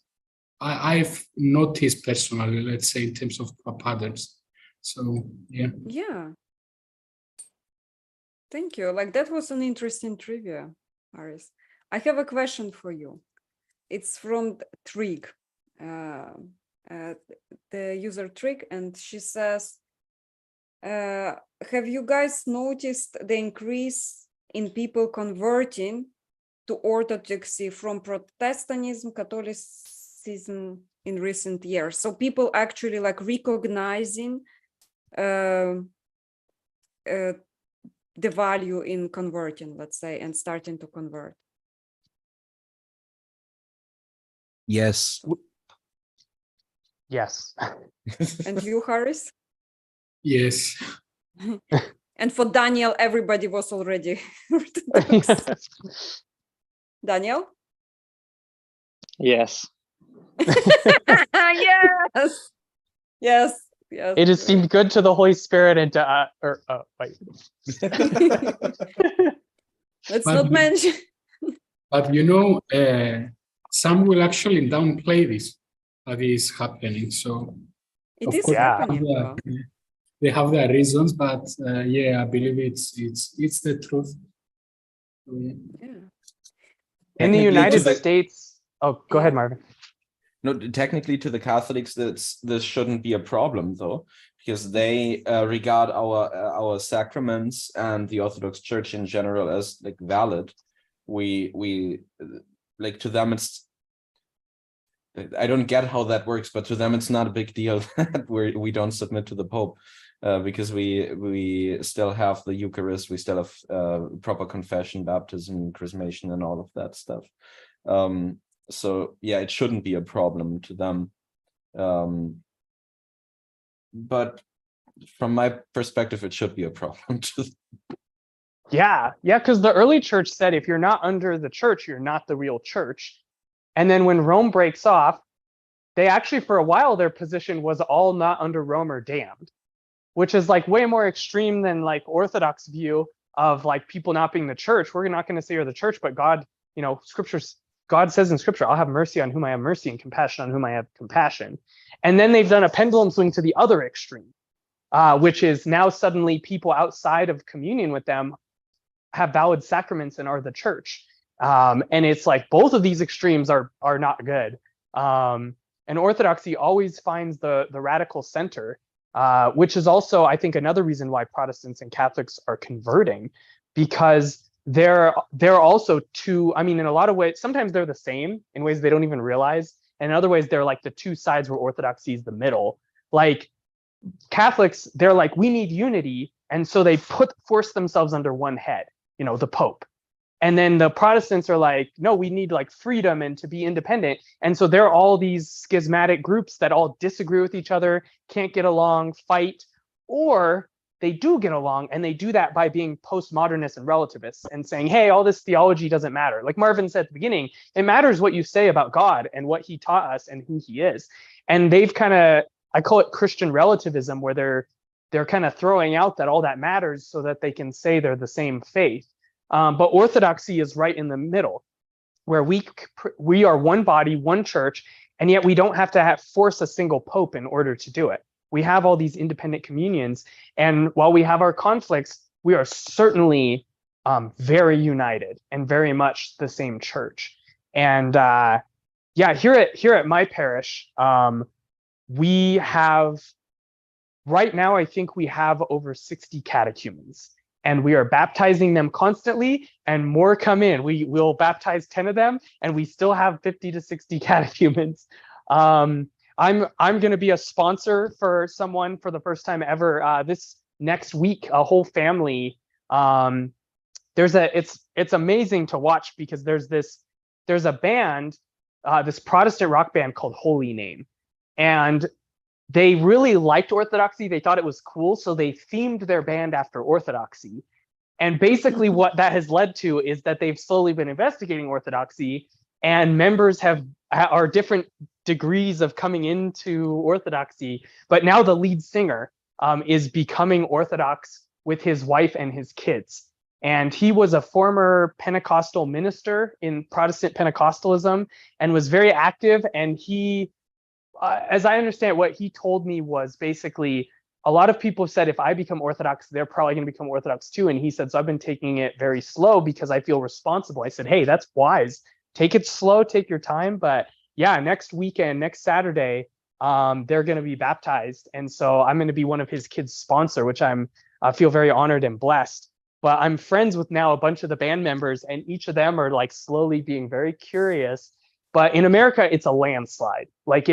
I've noticed personally, let's say, in terms of patterns. So, yeah.
Yeah. Thank you. Like that was an interesting trivia, Aris. I have a question for you. It's from Trig, the user Trig, and she says, have you guys noticed the increase in people converting to Orthodoxy from Protestantism, Catholicism in recent years? So people actually like recognizing the value in converting, let's say, and starting to convert.
Yes.
Yes.
And you, Harris?
Yes.
And for Daniel, everybody was already Orthodox. Daniel?
Yes.
Yes. Yes. Yes.
It has seemed good to the Holy Spirit and to wait.
Let's not mention.
But you know, some will actually downplay this that is happening. So
It is happening.
They have their reasons, but yeah, I believe it's the truth. So, yeah.
Yeah.
In the United States, oh, go ahead, Marvin.
No, technically to the Catholics, this shouldn't be a problem though, because they regard our sacraments and the Orthodox Church in general as like valid. We like, to them it's, I don't get how that works, but to them it's not a big deal that we don't submit to the Pope, because we still have the Eucharist, we still have proper confession, baptism, chrismation, and all of that stuff. So yeah, it shouldn't be a problem to them. But from my perspective, it should be a problem to them.
Yeah, because the early church said if you're not under the church, you're not the real church. And then when Rome breaks off, they actually, for a while, their position was all not under Rome are damned, which is like way more extreme than like Orthodox view of like people not being the church. We're not going to say you're the church, but God, God says in scripture, I'll have mercy on whom I have mercy and compassion on whom I have compassion. And then they've done a pendulum swing to the other extreme, which is now suddenly people outside of communion with them have valid sacraments and are the church. And it's like both of these extremes are not good. And Orthodoxy always finds the radical center, which is also, I think, another reason why Protestants and Catholics are converting, because they're also two, I mean, in a lot of ways, sometimes they're the same in ways they don't even realize. And in other ways, they're like the two sides where Orthodoxy is the middle. Like Catholics, they're like, we need unity. And so they force themselves under one head, the Pope. And then the Protestants are like, no, we need like freedom and to be independent. And so there are all these schismatic groups that all disagree with each other, can't get along, fight, or they do get along, and they do that by being postmodernists and relativists and saying, hey, all this theology doesn't matter. Like Marvin said at the beginning, it matters what you say about God and what he taught us and who he is. And they've kind of, I call it Christian relativism, where they're kind of throwing out that all that matters so that they can say they're the same faith. But Orthodoxy is right in the middle, where we are one body, one church, and yet we don't have to force a single pope in order to do it. We have all these independent communions, and while we have our conflicts, we are certainly very united and very much the same church. And here at my parish, we have, right now, I think we have over 60 catechumens, and we are baptizing them constantly, and more come in. We will baptize 10 of them, and we still have 50 to 60 catechumens. I'm going to be a sponsor for someone for the first time ever this next week. A whole family. It's amazing to watch, because there's a band, this Protestant rock band called Holy Name, and they really liked Orthodoxy. They thought it was cool, so they themed their band after Orthodoxy. And basically what that has led to is that they've slowly been investigating Orthodoxy, and members are different degrees of coming into Orthodoxy. But now the lead singer is becoming Orthodox with his wife and his kids. And he was a former Pentecostal minister in Protestant Pentecostalism and was very active. And he, as I understand, what he told me was basically, a lot of people said, if I become Orthodox, they're probably going to become Orthodox too. And he said, so I've been taking it very slow because I feel responsible. I said, hey, that's wise. Take it slow, take your time. But yeah, next weekend, next Saturday, they're going to be baptized. And so I'm going to be one of his kids' sponsor, which I feel very honored and blessed. But I'm friends with now a bunch of the band members, and each of them are like slowly being very curious. But in America, it's a landslide. Like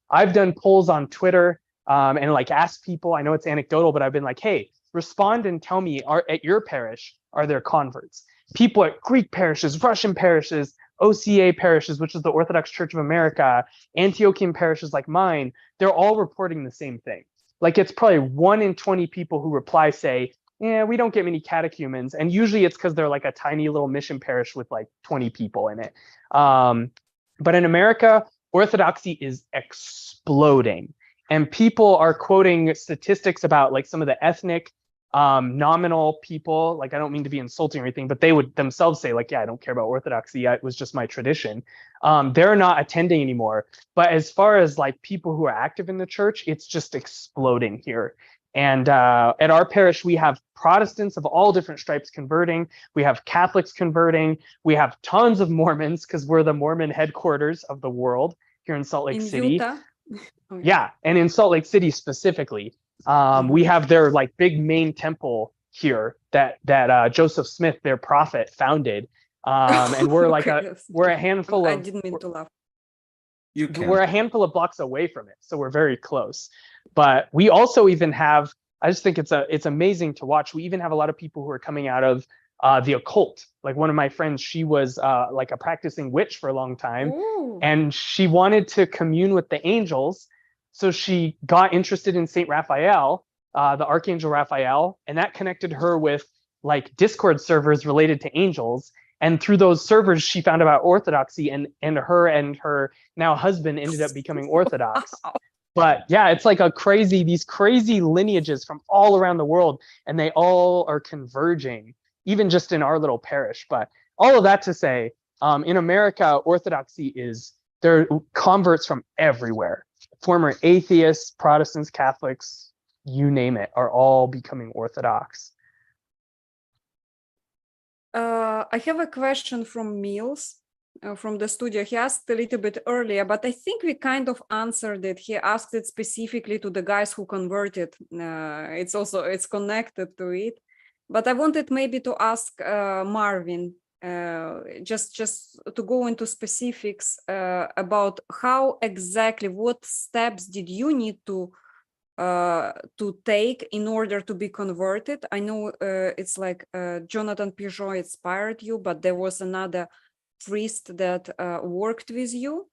I've done polls on Twitter and like asked people, I know it's anecdotal, but I've been like, hey, respond and tell me, at your parish, are there converts? People at Greek parishes, Russian parishes, OCA parishes, which is the Orthodox Church of America, Antiochian parishes like mine, they're all reporting the same thing. Like it's probably 1 in 20 people who reply say, yeah, we don't get many catechumens. And usually it's because they're like a tiny little mission parish with like 20 people in it. But in America, Orthodoxy is exploding. And people are quoting statistics about like some of the ethnic nominal people. Like, I don't mean to be insulting or anything, but they would themselves say like, yeah, I don't care about Orthodoxy. It was just my tradition. They're not attending anymore. But as far as like people who are active in the church, it's just exploding here. And at our parish, we have Protestants of all different stripes converting. We have Catholics converting. We have tons of Mormons because we're the Mormon headquarters of the world here in Salt Lake
In
City.
Utah? Oh,
Yeah, and in Salt Lake City specifically, we have their like big main temple here that Joseph Smith, their prophet, founded. And we're like
Okay, yes.
we're a handful
I
of
didn't mean to laugh.
we're a handful of blocks away from it, so we're very close. But we also even have, I just think it's amazing to watch. We even have a lot of people who are coming out of the occult. Like one of my friends, she was like a practicing witch for a long time,
Ooh.
and she wanted to commune with the angels. So she got interested in Saint Raphael, the Archangel Raphael, and that connected her with like Discord servers related to angels. And through those servers, she found about Orthodoxy, and her now husband ended up becoming Orthodox. But yeah, it's like these crazy lineages from all around the world, and they all are converging, even just in our little parish. But all of that to say, in America, Orthodoxy there are converts from everywhere. Former atheists, Protestants, Catholics, you name it, are all becoming Orthodox.
I have a question from Mills from the studio. He asked a little bit earlier, but I think we kind of answered it. He asked it specifically to the guys who converted. It's connected to it. But I wanted maybe to ask Marvin, just to go into specifics about how exactly, what steps did you need to take in order to be converted. I know it's like Jonathan Pigeot inspired you, but there was another priest that worked with you,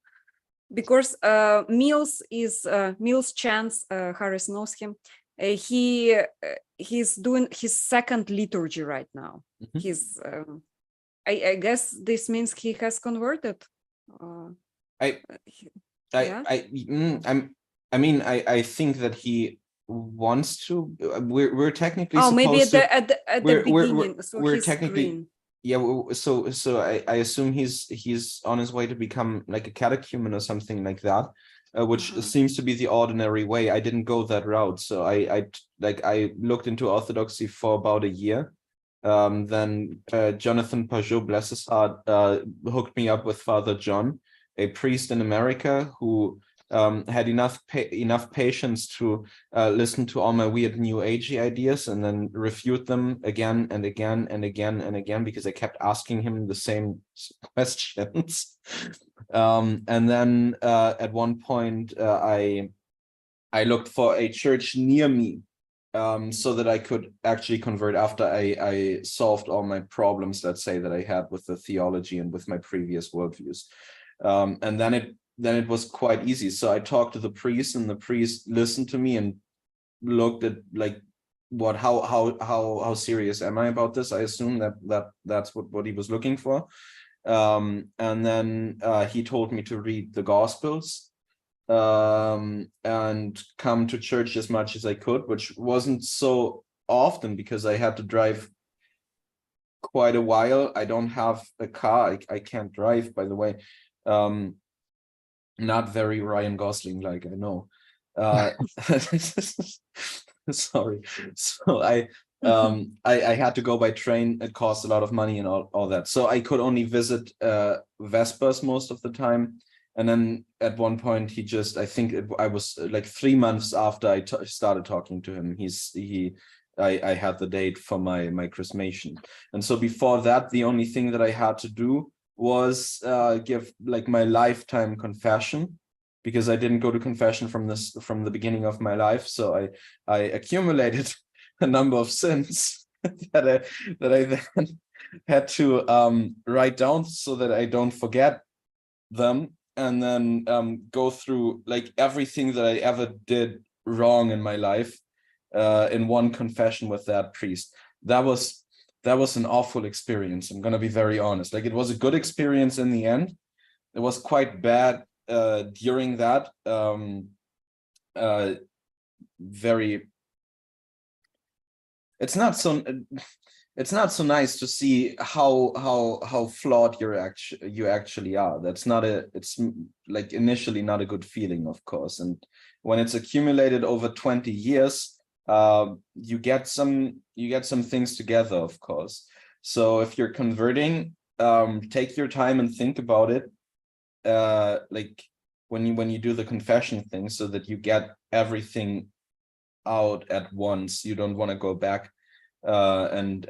because Mills Chance, Harris knows him. He's doing his second liturgy right now. He's I guess this means he has converted.
I think that he wants to. We're technically
supposed maybe at the beginning.
We're technically green. So I assume he's on his way to become like a catechumen or something like that, which seems to be the ordinary way. I didn't go that route, so I looked into Orthodoxy for about a year. Then Jonathan Pajot, bless his heart, hooked me up with Father John, a priest in America who had enough patience to listen to all my weird new agey ideas and then refute them again and again and again and again, because I kept asking him the same questions. And then at one point I looked for a church near me, so that I could actually convert after I solved all my problems, let's say, that I had with the theology and with my previous worldviews. And then it was quite easy. So I talked to the priest, and the priest listened to me and looked at like, how serious am I about this? I assume that's what he was looking for. And then he told me to read the Gospels and come to church as much as I could, which wasn't so often because I had to drive quite a while. I don't have a car. I can't drive, by the way. Not very Ryan Gosling like, I know. Sorry. So I had to go by train. It cost a lot of money and all that. So I could only visit Vespers most of the time. And then at one point I was like 3 months after I started talking to him, I had the date for my chrismation. And so before that, the only thing that I had to do was give like my lifetime confession, because I didn't go to confession from the beginning of my life. So I accumulated a number of sins that I then had to write down so that I don't forget them, and then go through like everything that I ever did wrong in my life in one confession with that priest. That was an awful experience. I'm going to be very honest. Like, it was a good experience in the end. It was quite bad during that. It's not so nice to see how flawed you actually are. It's like initially not a good feeling, of course. And when it's accumulated over 20 years, you get some things together, of course. So if you're converting, take your time and think about it. Like, when you do the confession thing, so that you get everything out at once. You don't want to go back and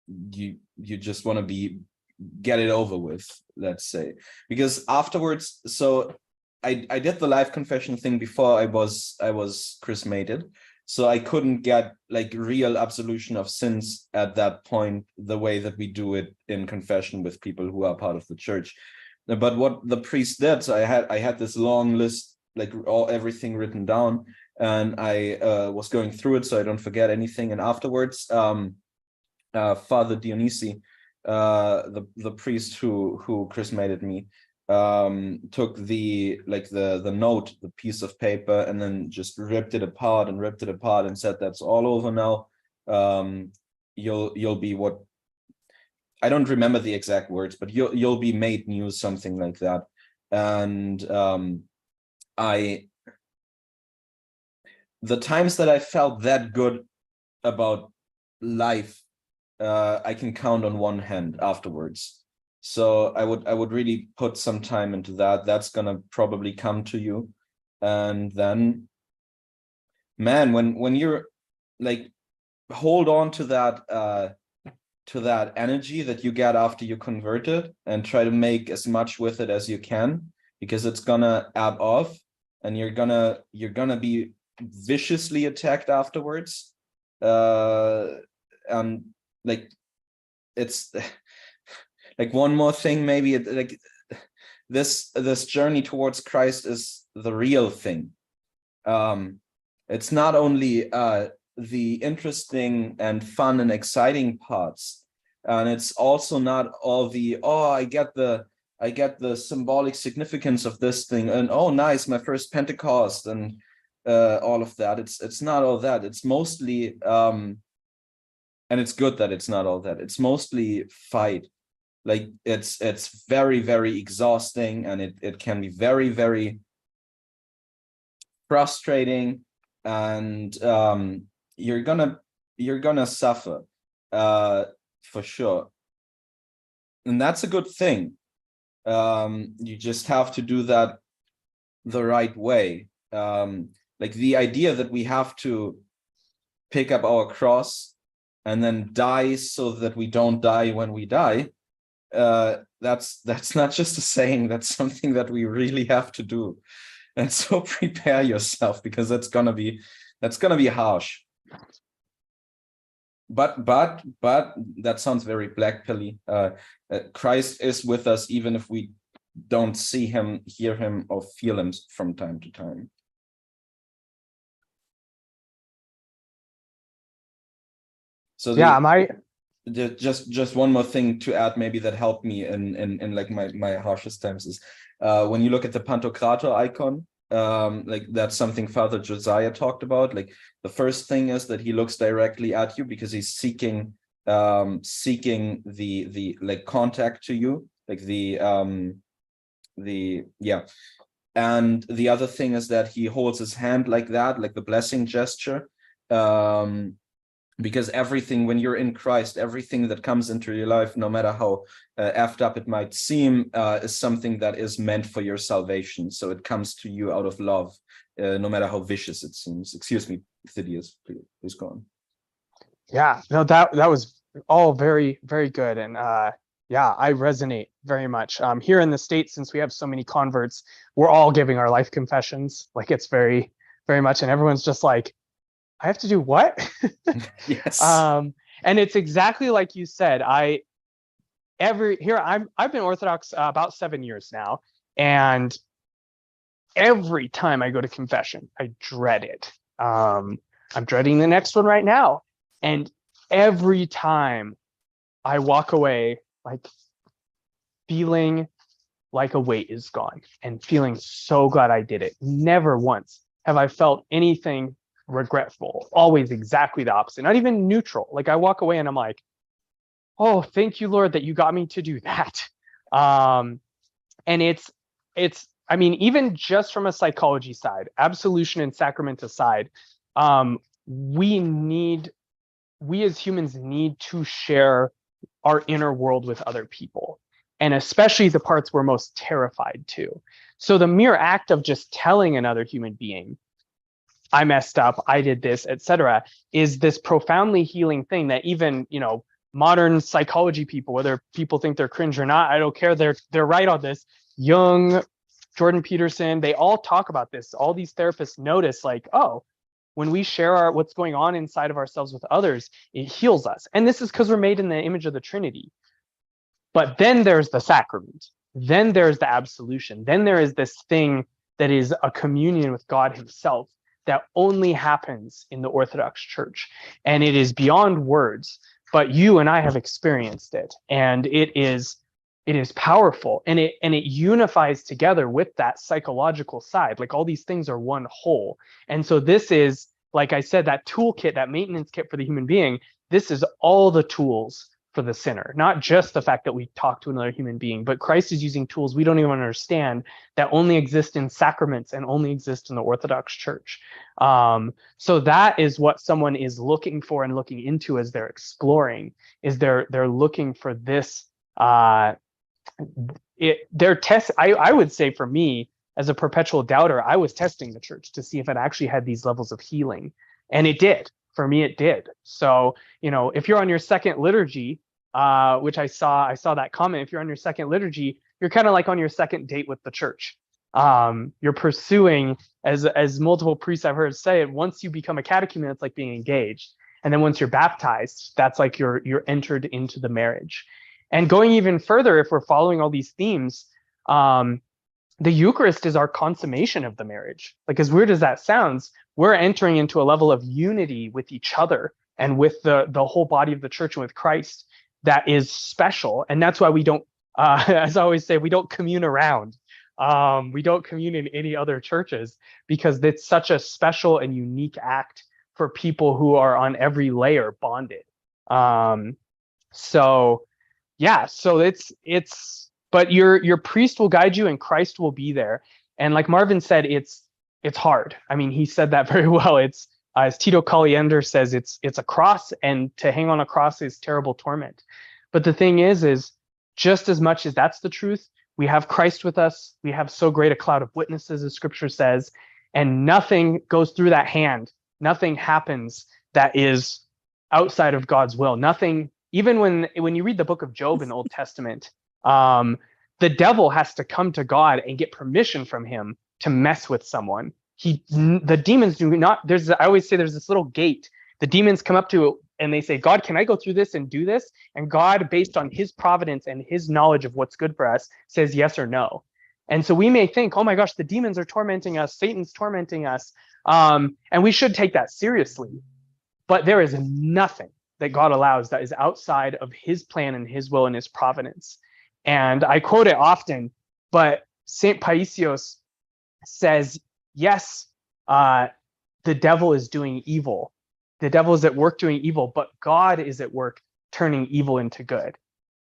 you just want to get it over with, let's say, because afterwards, so I did the live confession thing before I was chrismated, so I couldn't get like real absolution of sins at that point, the way that we do it in confession with people who are part of the church. But what the priest did, so I had this long list, like everything written down, and I was going through it so I don't forget anything. And afterwards, Father Dionysi, the priest who chrismated me, took the note, the piece of paper, and then just ripped it apart and said, "That's all over now. You'll be what." I don't remember the exact words, but you'll be made new, something like that. And the times that I felt that good about life, I can count on one hand afterwards. So I would really put some time into that. That's gonna probably come to you. And then, man, when you're like, hold on to that energy that you get after you converted, and try to make as much with it as you can, because it's gonna ebb off, and you're gonna be viciously attacked afterwards. And like, it's like, one more thing, maybe, like, this journey towards Christ is the real thing. It's not only the interesting and fun and exciting parts, and it's also not all the, oh, I get the symbolic significance of this thing, and oh, nice, my first Pentecost, and all of that. It's not all that. It's mostly and it's good that it's not all that. It's mostly fight. Like, it's very, very exhausting, and it can be very, very frustrating, and you're gonna suffer for sure, and that's a good thing. You just have to do that the right way. Like, the idea that we have to pick up our cross and then die so that we don't die when we die, that's not just a saying, that's something that we really have to do. And so prepare yourself, because that's gonna be harsh. But that sounds very black pilly. Christ is with us even if we don't see him, hear him, or feel him from time to time. So just one more thing to add, maybe, that helped me in like my harshest times, is when you look at the Pantocrator icon, like, that's something Father Josiah talked about. Like, the first thing is that he looks directly at you, because he's seeking the like contact to you, like and the other thing is that he holds his hand like that, like the blessing gesture, because everything, when you're in Christ, everything that comes into your life, no matter how effed up it might seem, is something that is meant for your salvation. So it comes to you out of love, no matter how vicious it seems. Excuse me, Phidias, please go on.
Yeah, no, that was all very, very good. And yeah, I resonate very much. Here in the States, since we have so many converts, we're all giving our life confessions. Like, it's very, very much, and everyone's just like, I have to do what?
Yes.
And it's exactly like you said. I've been Orthodox about 7 years now, and every time I go to confession, I dread it. I'm dreading the next one right now, and every time I walk away, like, feeling like a weight is gone and feeling so glad I did it. Never once have I felt anything regretful. Always exactly the opposite. Not even neutral. Like, I walk away and I'm like, oh, thank you, Lord, that you got me to do that. And it's I mean, even just from a psychology side, absolution and sacrament aside, we as humans need to share our inner world with other people. and especially the parts we're most terrified to. So the mere act of just telling another human being, I messed up, I did this, etc., is this profoundly healing thing that even, modern psychology people, whether people think they're cringe or not, I don't care, they're right on this. Jung, Jordan Peterson, they all talk about this. All these therapists notice, like, oh, when we share what's going on inside of ourselves with others, it heals us. And this is because we're made in the image of the Trinity. But then there's the sacrament. Then there's the absolution. Then there is this thing that is a communion with God himself that only happens in the Orthodox Church. And it is beyond words, but you and I have experienced it. And it is powerful, and it unifies together with that psychological side. Like, all these things are one whole. And so this is, like I said, that toolkit, that maintenance kit for the human being. This is all the tools for the sinner, not just the fact that we talk to another human being, but Christ is using tools we don't even understand that only exist in sacraments and only exist in the Orthodox Church. So that is what someone is looking for and looking into as they're exploring, is they're looking for this. I would say, for me, as a perpetual doubter, I was testing the church to see if it actually had these levels of healing, and it did. For me, it did. So, if you're on your second liturgy, which I saw that comment, if you're on your second liturgy, you're kind of like on your second date with the church. You're pursuing, as multiple priests I've heard say it, once you become a catechumen, it's like being engaged. And then once you're baptized, that's like you're entered into the marriage. And going even further, if we're following all these themes, the Eucharist is our consummation of the marriage. Like, as weird as that sounds, we're entering into a level of unity with each other and with the whole body of the church and with Christ that is special. And that's why we don't, as I always say, we don't commune around. We don't commune in any other churches, because it's such a special and unique act for people who are on every layer bonded. So but your priest will guide you and Christ will be there. And like Marvin said, it's hard. I mean, he said that very well. It's, as Tito Colliender says, it's a cross, and to hang on a cross is terrible torment. But the thing is just as much as that's the truth, we have Christ with us. We have so great a cloud of witnesses, as scripture says, and nothing goes through that hand. Nothing happens that is outside of God's will. Nothing, even when you read the book of Job in the Old Testament, the devil has to come to God and get permission from him to mess with someone. The demons do not, I always say there's this little gate. The demons come up to it and they say, God, can I go through this and do this? And God, based on his providence and his knowledge of what's good for us, says yes or no. And so we may think, oh my gosh, the demons are tormenting us, Satan's tormenting us. And we should take that seriously. But there is nothing that God allows that is outside of his plan and his will and his providence. And I quote it often, but St. Paisios says, yes, the devil is doing evil. The devil is at work doing evil, but God is at work turning evil into good.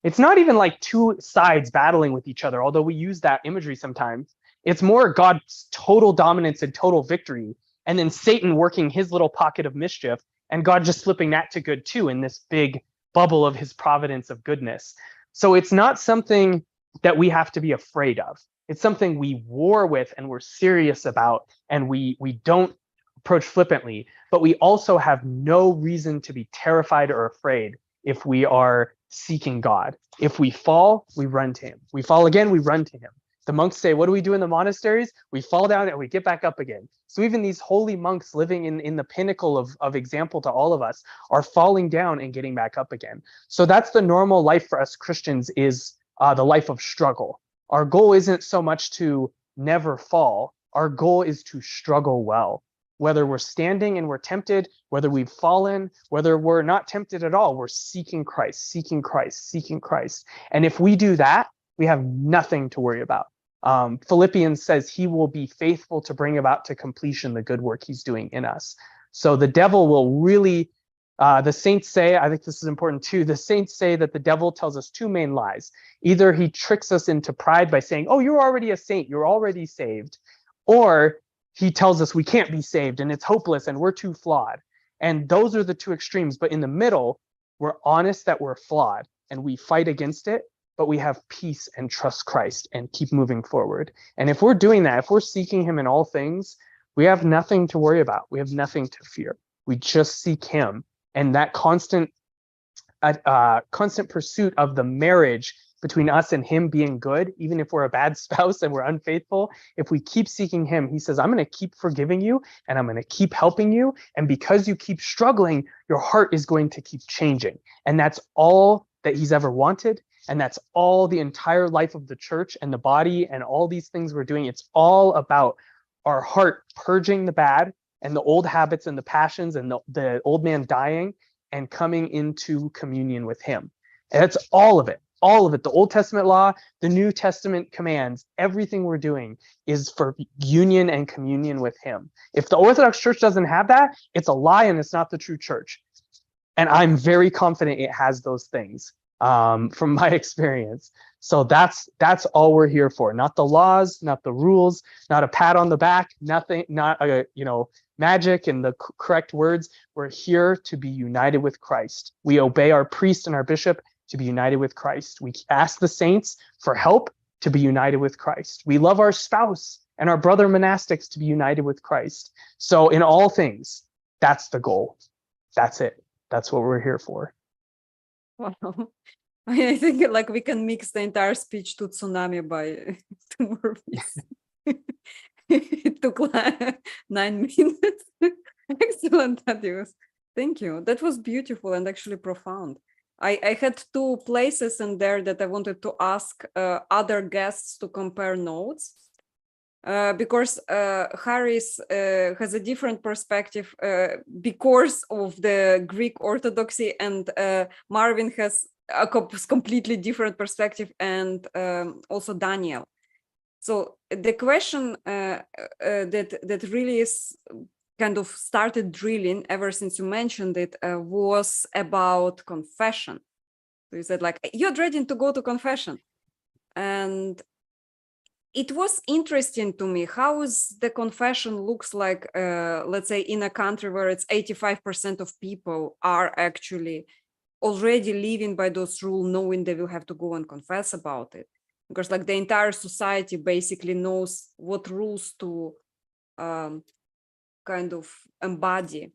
It's not even like two sides battling with each other, although we use that imagery sometimes. It's more God's total dominance and total victory, and then Satan working his little pocket of mischief, and God just flipping that to good too in this big bubble of his providence of goodness. So it's not something that we have to be afraid of. It's something we war with and we're serious about, and we don't approach flippantly, but we also have no reason to be terrified or afraid if we are seeking God. If we fall, we run to him. We fall again, we run to him. The monks say, what do we do in the monasteries? We fall down and we get back up again. So even these holy monks living in the pinnacle of example to all of us are falling down and getting back up again. So that's the normal life for us Christians, is the life of struggle. Our goal isn't so much to never fall. Our goal is to struggle well. Whether we're standing and we're tempted, whether we've fallen, whether we're not tempted at all, we're seeking Christ, seeking Christ, seeking Christ. And if we do that, we have nothing to worry about. Philippians says he will be faithful to bring about to completion the good work he's doing in us. So the devil will really, the saints say, I think this is important too, the saints say that the devil tells us two main lies. Either he tricks us into pride by saying, oh, you're already a saint, you're already saved. Or he tells us we can't be saved and it's hopeless and we're too flawed. And those are the two extremes. But in the middle, we're honest that we're flawed and we fight against it, but we have peace and trust Christ and keep moving forward. And if we're doing that, if we're seeking him in all things, we have nothing to worry about. We have nothing to fear. We just seek him. And that constant pursuit of the marriage between us and him being good, even if we're a bad spouse and we're unfaithful, if we keep seeking him, he says, I'm going to keep forgiving you and I'm going to keep helping you. And because you keep struggling, your heart is going to keep changing. And that's all that he's ever wanted. And that's all the entire life of the church and the body and all these things we're doing. It's all about our heart purging the bad and the old habits and the passions and the old man dying and coming into communion with him. And that's all of it. All of it. The Old Testament law, the New Testament commands, everything we're doing is for union and communion with him. If the Orthodox Church doesn't have that, it's a lie and it's not the true church. And I'm very confident it has those things from my experience. So that's all we're here for. Not the laws, not the rules, not a pat on the back, nothing, not a, magic and the correct words. We're here to be united with Christ. We obey our priest and our bishop to be united with Christ. We ask the saints for help to be united with Christ. We love our spouse and our brother monastics to be united with Christ. So in all things, that's the goal. That's it. That's what we're here for.
Wow. I think like we can mix the entire speech to tsunami by 2 more weeks. It took like 9 minutes. Excellent, Thaddeus. Thank you. That was beautiful and actually profound. I had 2 places in there that I wanted to ask other guests to compare notes. Because Haris has a different perspective because of the Greek Orthodoxy, and Marvin has a completely different perspective, and also Daniel. So the question that really is kind of started drilling ever since you mentioned it was about confession. So you said like, you're dreading to go to confession. And it was interesting to me how is the confession looks like, let's say in a country where it's 85% of people are actually already living by those rules, knowing they will have to go and confess about it. Because like the entire society basically knows what rules to kind of embody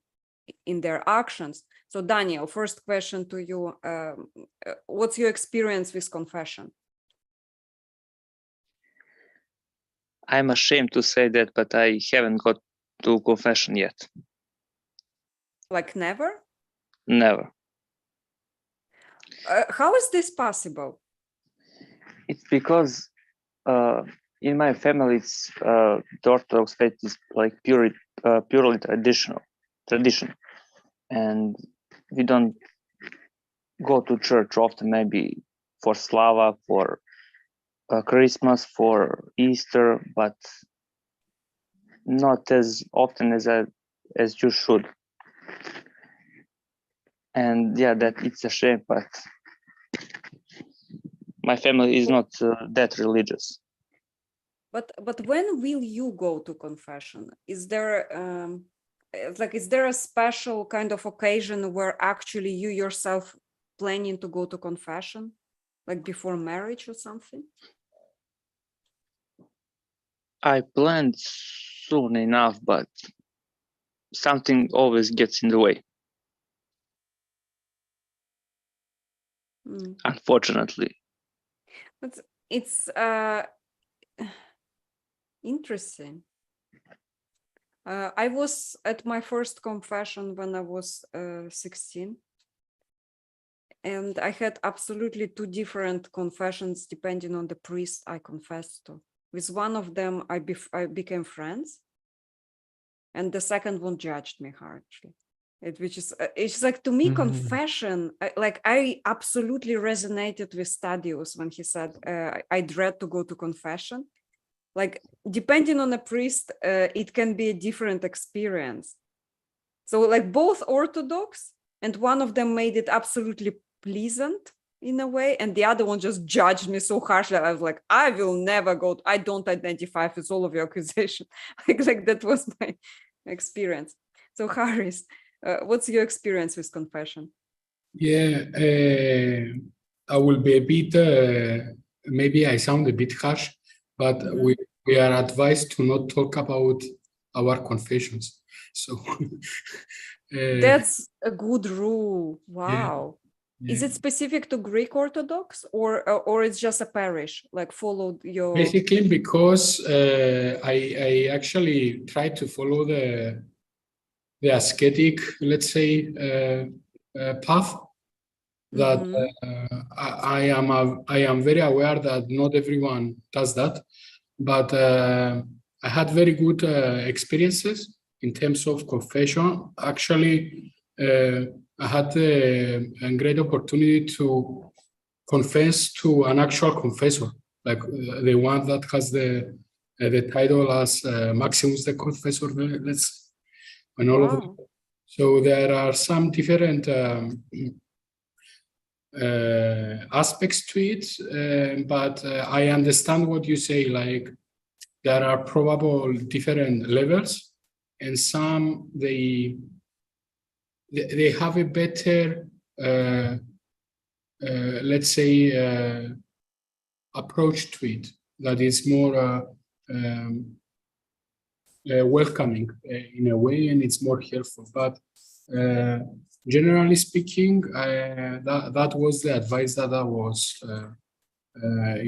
in their actions. So Daniel, first question to you, what's your experience with confession?
I'm ashamed to say that, but I haven't got to confession yet.
Like never?
Never.
How is this possible?
It's because in my family, it's the Orthodox faith is like purely tradition, and we don't go to church often. Maybe for Slava, for Christmas, for Easter, but not as often as you should. And yeah, that it's a shame, but my family is not that religious.
But when will you go to confession? Is there is there a special kind of occasion where actually you yourself planning to go to confession, like before marriage or something?
I planned soon enough, but something always gets in the way. Unfortunately.
But it's interesting. I was at my first confession when I was 16. And I had absolutely 2 different confessions depending on the priest I confessed to. With one of them, I became friends. And the second one judged me harshly. It's like, to me, confession, I absolutely resonated with Thaddeus when he said, I dread to go to confession. Like, depending on the priest, it can be a different experience. So like both Orthodox, and one of them made it absolutely pleasant in a way, and the other one just judged me so harshly. I was like, I will never go. I don't identify with all of your accusations. like that was my experience. So Haris, what's your experience with confession?
Yeah, I will be a bit, maybe I sound a bit harsh, but we are advised to not talk about our confessions. So
That's a good rule.
yeah,
Wow. Is
yeah.
it specific to Greek Orthodox or it's just a parish, like followed your
Basically, because I actually try to follow the ascetic, let's say, path that
Mhm.
I am very aware that not everyone does that, but I had very good experiences in terms of confession. Actually, I had a great opportunity to confess to an actual confessor, like the one that has the title as Maximus the Confessor, let's and all of that.
Wow.
So there are some different aspects to it, but I understand what you say. Like there are probable different levels, and some they have a better, let's say, approach to it that is more welcoming in a way, and it's more helpful. But generally speaking, that was the advice that I was.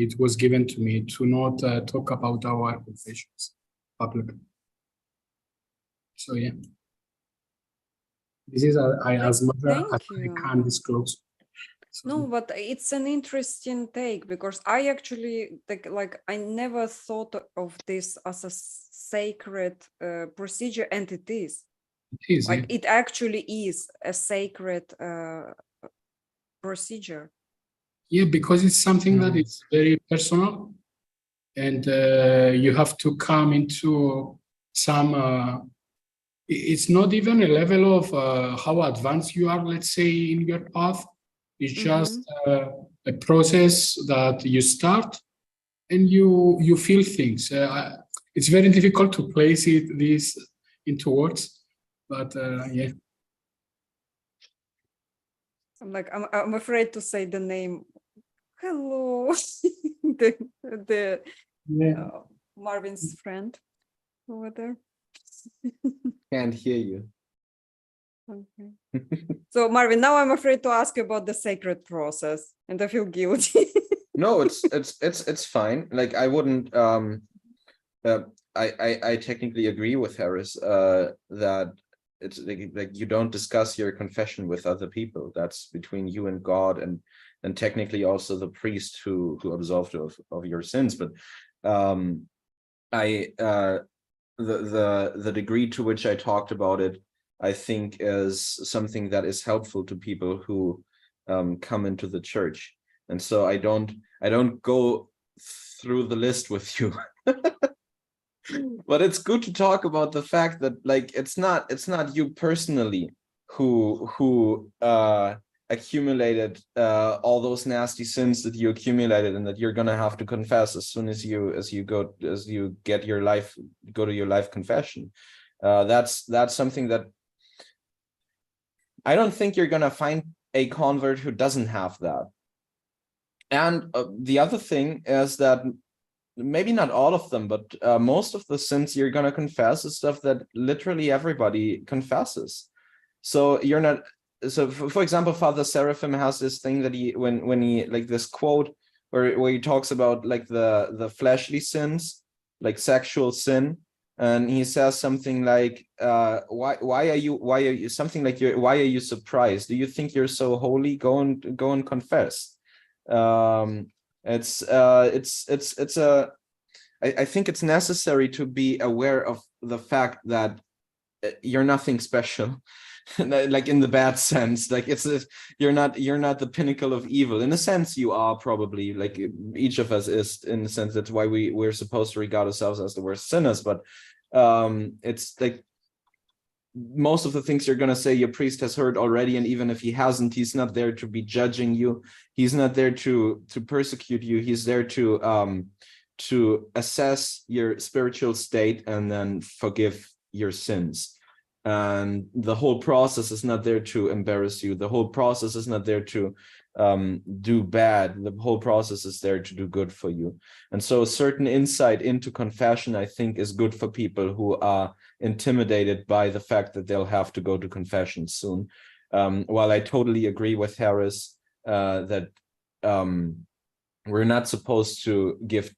It was given to me to not talk about our confessions publicly. So yeah, this is as much as
Thank
I
you.
can disclose. So,
No, but it's an interesting take because I actually like I never thought of this as a sacred procedure, and it is.
it is,
Like
yeah.
it actually is a sacred procedure.
Yeah, because it's something that is very personal, and you have to come into some. It's not even a level of how advanced you are, let's say, in your path. It's just a process that you start and you feel things. It's very difficult to place this into words, but yeah.
I'm afraid to say the name. Hello, the
Yeah.
Marvin's friend over there.
Can't hear you.
Okay. So Marvin, now I'm afraid to ask you about the sacred process, and I feel guilty.
No, it's fine. Like I wouldn't I technically agree with Harris that it's like you don't discuss your confession with other people. That's between you and God, and technically also the priest who absolved you of your sins. But I the degree to which I talked about it, I think is something that is helpful to people who come into the church. And so I don't go through the list with you. But it's good to talk about the fact that like it's not you personally who accumulated all those nasty sins that you accumulated and that you're gonna have to confess as soon as you go to your life confession. That's something that I don't think you're gonna find a convert who doesn't have that. And the other thing is that maybe not all of them, but most of the sins you're going to confess is stuff that literally everybody confesses. So you're not, so for example, Father Seraphim has this thing that when he like this quote where he talks about like the fleshly sins, like sexual sin. And he says something like, why are you something like why are you surprised? Do you think you're so holy? Go and confess. I think it's necessary to be aware of the fact that you're nothing special, like in the bad sense. Like you're not the pinnacle of evil. In a sense, you are probably, like each of us is, in a sense. That's why we're supposed to regard ourselves as the worst sinners. But it's like most of the things you're going to say your priest has heard already, and even if he hasn't, he's not there to be judging you. He's not there to persecute you. He's there to assess your spiritual state and then forgive your sins. And the whole process is not there to embarrass you. The whole process is not there to do bad. The whole process is there to do good for you. And so a certain insight into confession, I think, is good for people who are intimidated by the fact that they'll have to go to confession soon. While I totally agree with Harris that we're not supposed to give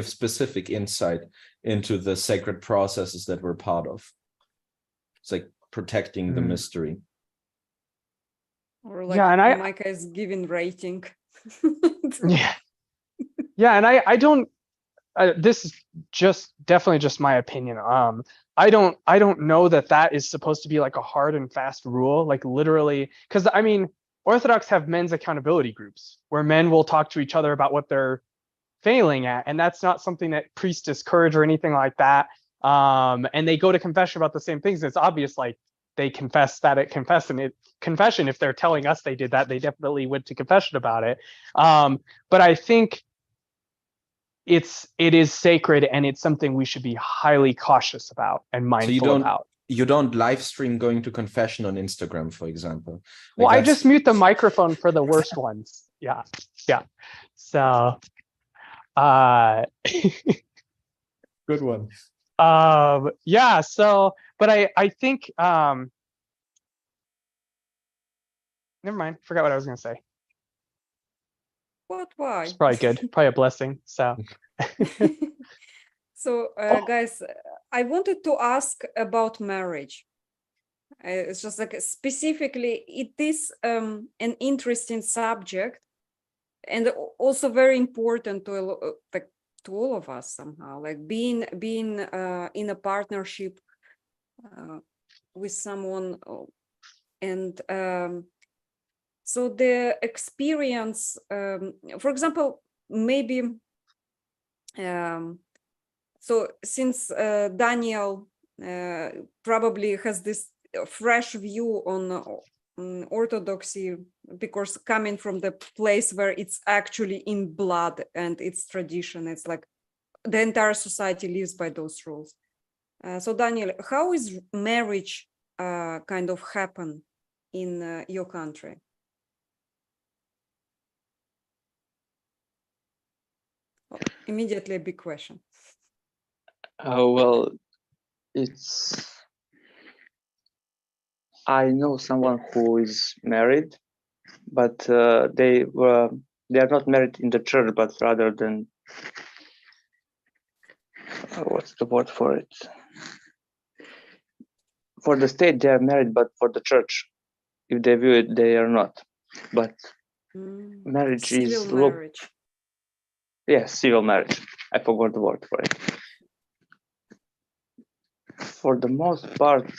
specific insight into the sacred processes that we're part of. It's like protecting the mystery.
Or like
and
Micah is giving rating.
yeah, and I don't. This is just definitely just my opinion. I don't know that is supposed to be like a hard and fast rule, like literally, because I mean, Orthodox have men's accountability groups where men will talk to each other about what they're failing at, and that's not something that priests discourage or anything like that. And they go to confession about the same things. It's obvious, like they confess that at confession. If they're telling us they did that, they definitely went to confession about it. But I think it is sacred, and it's something we should be highly cautious about and mindful about.
You don't live stream going to confession on Instagram, for example.
Well, I just mute the microphone for the worst ones. Yeah. So,
good one.
Yeah. So, but I think, never mind. Forgot what I was going to say.
What? Why?
It's probably good. Probably a blessing. So.
So, guys, I wanted to ask about marriage. It's just like specifically, it is an interesting subject, and also very important to all of us somehow. Like being in a partnership with someone, and so the experience. For example, maybe. So since Daniel probably has this fresh view on Orthodoxy, because coming from the place where it's actually in blood and it's tradition, it's like the entire society lives by those rules. So Daniel, how is marriage kind of happen in your country? Oh, immediately a big question.
Well, I know someone who is married, but they are not married in the church, but rather than what's the word for it? For the state, they are married, but for the church, if they view it, they are not. But marriage is
marriage.
Yes, civil marriage. I forgot the word for it. For the most part,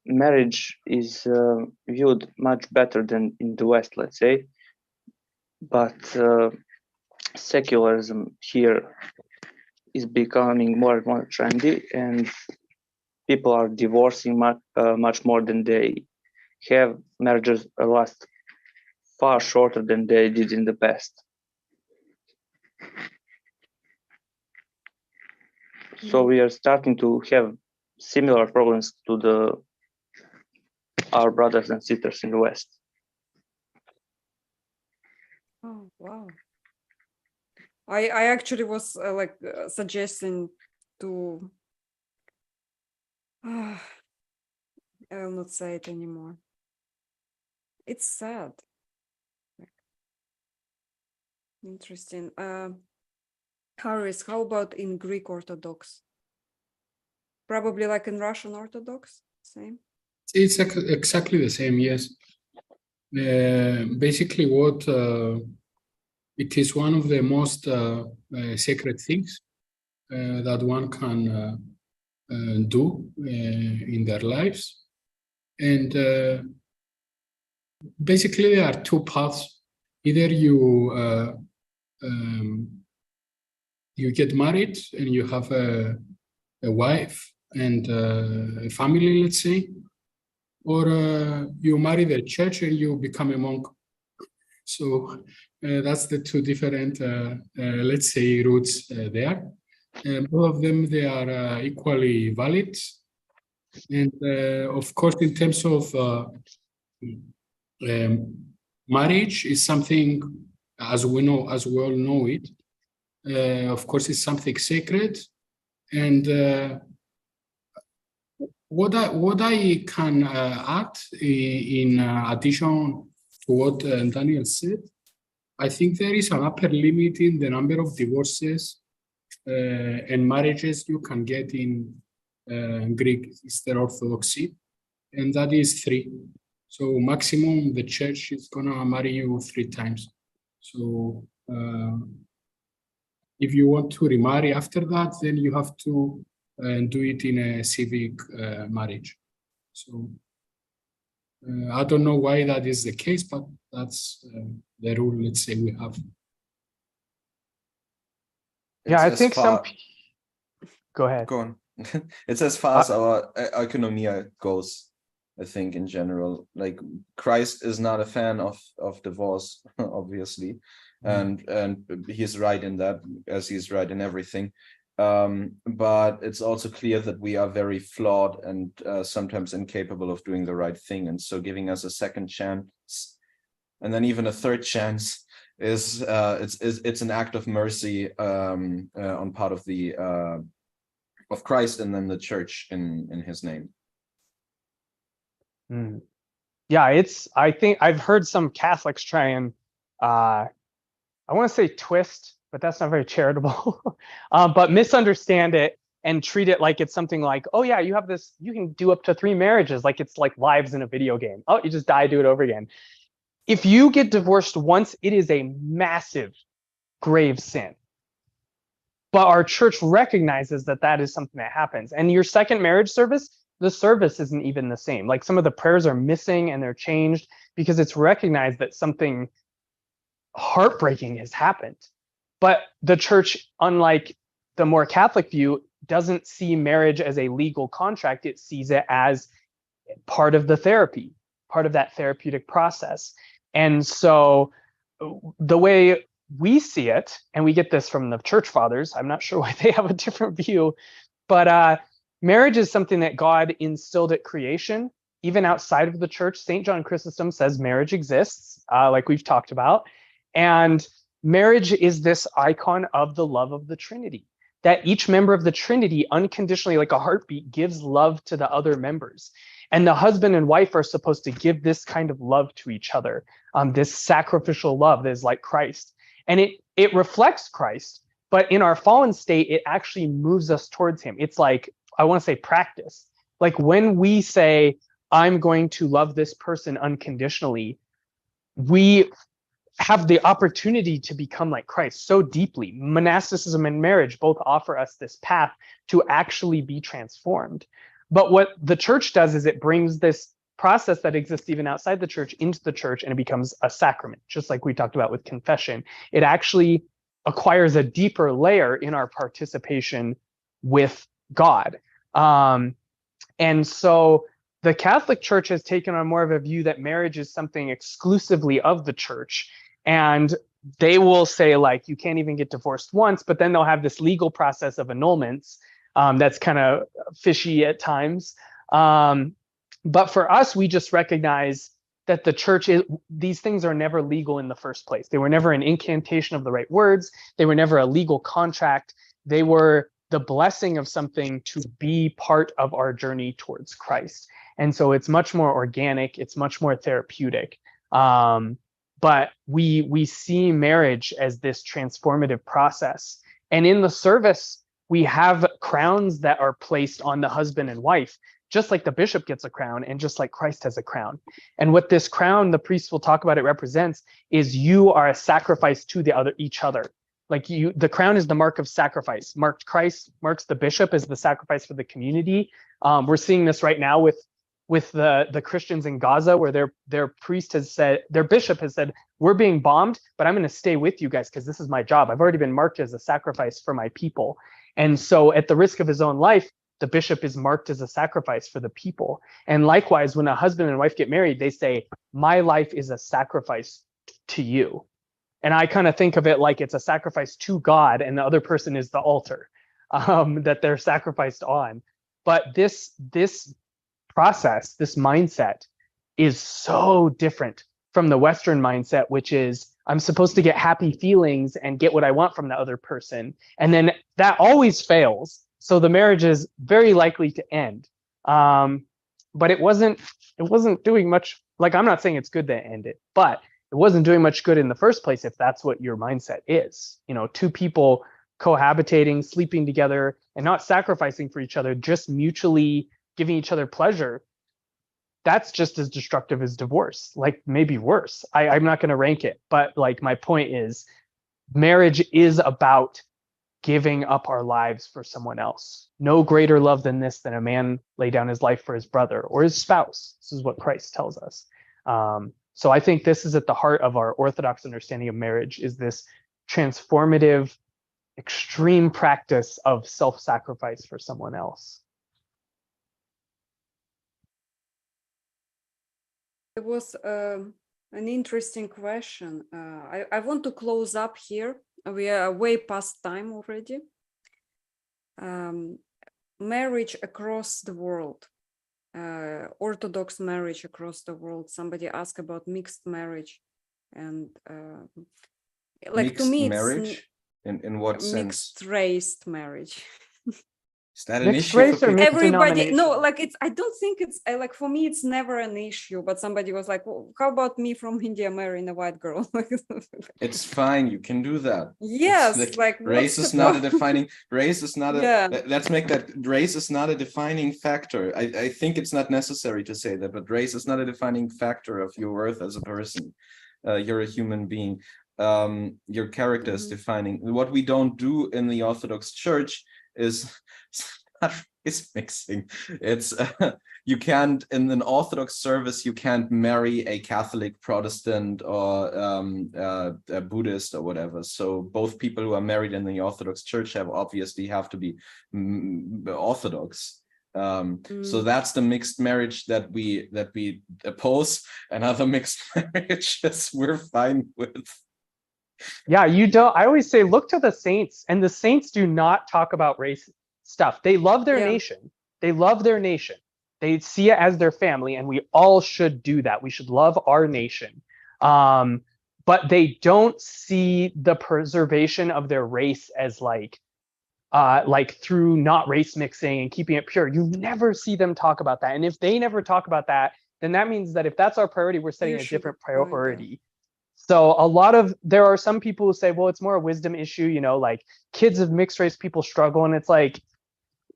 marriage is viewed much better than in the West, let's say. But secularism here is becoming more and more trendy, and people are divorcing much more than they have. Marriages last far shorter than they did in the past. So we are starting to have similar problems to our brothers and sisters in the West.
Oh, wow. I actually was suggesting to, I will not say it anymore. It's sad. Interesting. Harris, how about in Greek Orthodox? Probably like in Russian Orthodox, same?
It's exactly the same, yes. Basically, what it is one of the most sacred things that one can do in their lives. And basically, there are two paths. Either you get married and you have a wife and a family, let's say, or you marry the church and you become a monk. So that's the two different, let's say, routes there. Both of them, they are equally valid. And of course, in terms of marriage is something, as we all know it, of course, it's something sacred. And what I can add in addition to what Daniel said, I think there is an upper limit in the number of divorces and marriages you can get in Greek Eastern Orthodoxy, and that is 3. So maximum the church is gonna marry you 3 times. So if you want to remarry after that, then you have to do it in a civic marriage. So I don't know why that is the case, but that's the rule, let's say, we have.
Yeah, I
It's as
think some.
far-
Go ahead.
Go on. It's as far as our economia goes, I think, in general. Like, Christ is not a fan of divorce, obviously, and he's right in that, as he's right in everything. But it's also clear that we are very flawed and sometimes incapable of doing the right thing, and so giving us a second chance, and then even a third chance, is it's an act of mercy on part of the of Christ and then the church in his name.
Yeah, I think I've heard some Catholics try and I want to say twist, but that's not very charitable, but misunderstand it and treat it like it's something like, oh yeah, you have this, you can do up to 3 marriages, like it's like lives in a video game. Oh, you just die, do it over again. If you get divorced once, it is a massive, grave sin. But our church recognizes that that is something that happens. And your second marriage service, the service isn't even the same. Like, some of the prayers are missing and they're changed because it's recognized that something heartbreaking has happened. But the church, unlike the more Catholic view, doesn't see marriage as a legal contract. It sees it as part of the therapy, part of that therapeutic process. And so the way we see it, and we get this from the church fathers, I'm not sure why they have a different view, but marriage is something that God instilled at creation, even outside of the church. St. John Chrysostom says marriage exists, like we've talked about. And marriage is this icon of the love of the Trinity, that each member of the Trinity unconditionally, like a heartbeat, gives love to the other members. And the husband and wife are supposed to give this kind of love to each other, this sacrificial love that is like Christ. And it reflects Christ, but in our fallen state, it actually moves us towards him. It's like, I want to say practice. Like, when we say, I'm going to love this person unconditionally, we have the opportunity to become like Christ so deeply. Monasticism and marriage both offer us this path to actually be transformed. But what the church does is it brings this process that exists even outside the church into the church, and it becomes a sacrament, just like we talked about with confession. It actually acquires a deeper layer in our participation with God. And so the Catholic Church has taken on more of a view that marriage is something exclusively of the church. And they will say, like, you can't even get divorced once, but then they'll have this legal process of annulments that's kind of fishy at times. But for us, we just recognize that the church is, these things are never legal in the first place. They were never an incantation of the right words. They were never a legal contract. They were the blessing of something to be part of our journey towards Christ. And so it's much more organic. It's much more therapeutic. But we see marriage as this transformative process. And in the service, we have crowns that are placed on the husband and wife, just like the bishop gets a crown and just like Christ has a crown. And what this crown, the priest will talk about, it represents is you are a sacrifice to each other. Like, the crown is the mark of sacrifice. Marked Christ, marks the bishop as the sacrifice for the community. We're seeing this right now with the Christians in Gaza, where their priest has said, their bishop has said, we're being bombed, but I'm going to stay with you guys because this is my job. I've already been marked as a sacrifice for my people. And so at the risk of his own life, the bishop is marked as a sacrifice for the people. And likewise, when a husband and wife get married, they say, my life is a sacrifice to you. And I kind of think of it like it's a sacrifice to God, and the other person is the altar that they're sacrificed on. But this process, this mindset, is so different from the Western mindset, which is I'm supposed to get happy feelings and get what I want from the other person. And then that always fails. So the marriage is very likely to end. But it wasn't doing much. Like, I'm not saying it's good that it ended, but it wasn't doing much good in the first place if that's what your mindset is. You know, two people cohabitating, sleeping together, and not sacrificing for each other, just mutually giving each other pleasure. That's just as destructive as divorce, like maybe worse. I'm not going to rank it, but like my point is, marriage is about giving up our lives for someone else. No greater love than this, than a man lay down his life for his brother or his spouse. This is what Christ tells us. So I think this is at the heart of our Orthodox understanding of marriage, is this transformative, extreme practice of self-sacrifice for someone else.
It was an interesting question. I want to close up here. We are way past time already. Marriage across the world, Orthodox marriage across the world. Somebody asked about mixed marriage, and like
Mixed
to me,
marriage? In what sense?
mixed race marriage.
Is that an
Mixed
issue
race
for
or
people?
mixed
Everybody, no,
denomination?
like it's, I don't think it's like, for me it's never an issue, but somebody was like, well, how about me from India marrying a white girl?
It's fine. You can do that.
Yes,
It's
like
race
what's
is
the
not a
problem?
defining. Race is not a.
Yeah.
Let's make that race is not a defining factor. I think it's not necessary to say that, but race is not a defining factor of your worth as a person. You're a human being. Your character is defining. What we don't do in the Orthodox Church is is mixing. It's you can't, in an Orthodox service, you can't marry a Catholic, Protestant, or a Buddhist or whatever. So both people who are married in the Orthodox Church have to be Orthodox. So that's the mixed marriage that we oppose, and other mixed marriages we're fine with.
Yeah, you don't. I always say, look to the saints, and the saints do not talk about race stuff. They love their
Yeah.
nation. They love their nation. They see it as their family, and we all should do that. We should love our nation. But they don't see the preservation of their race as like through not race mixing and keeping it pure. You never see them talk about that. And if they never talk about that, then that means that if that's our priority, we're setting a different priority. So there are some people who say, well, it's more a wisdom issue, you know, like kids of mixed race people struggle, and it's like,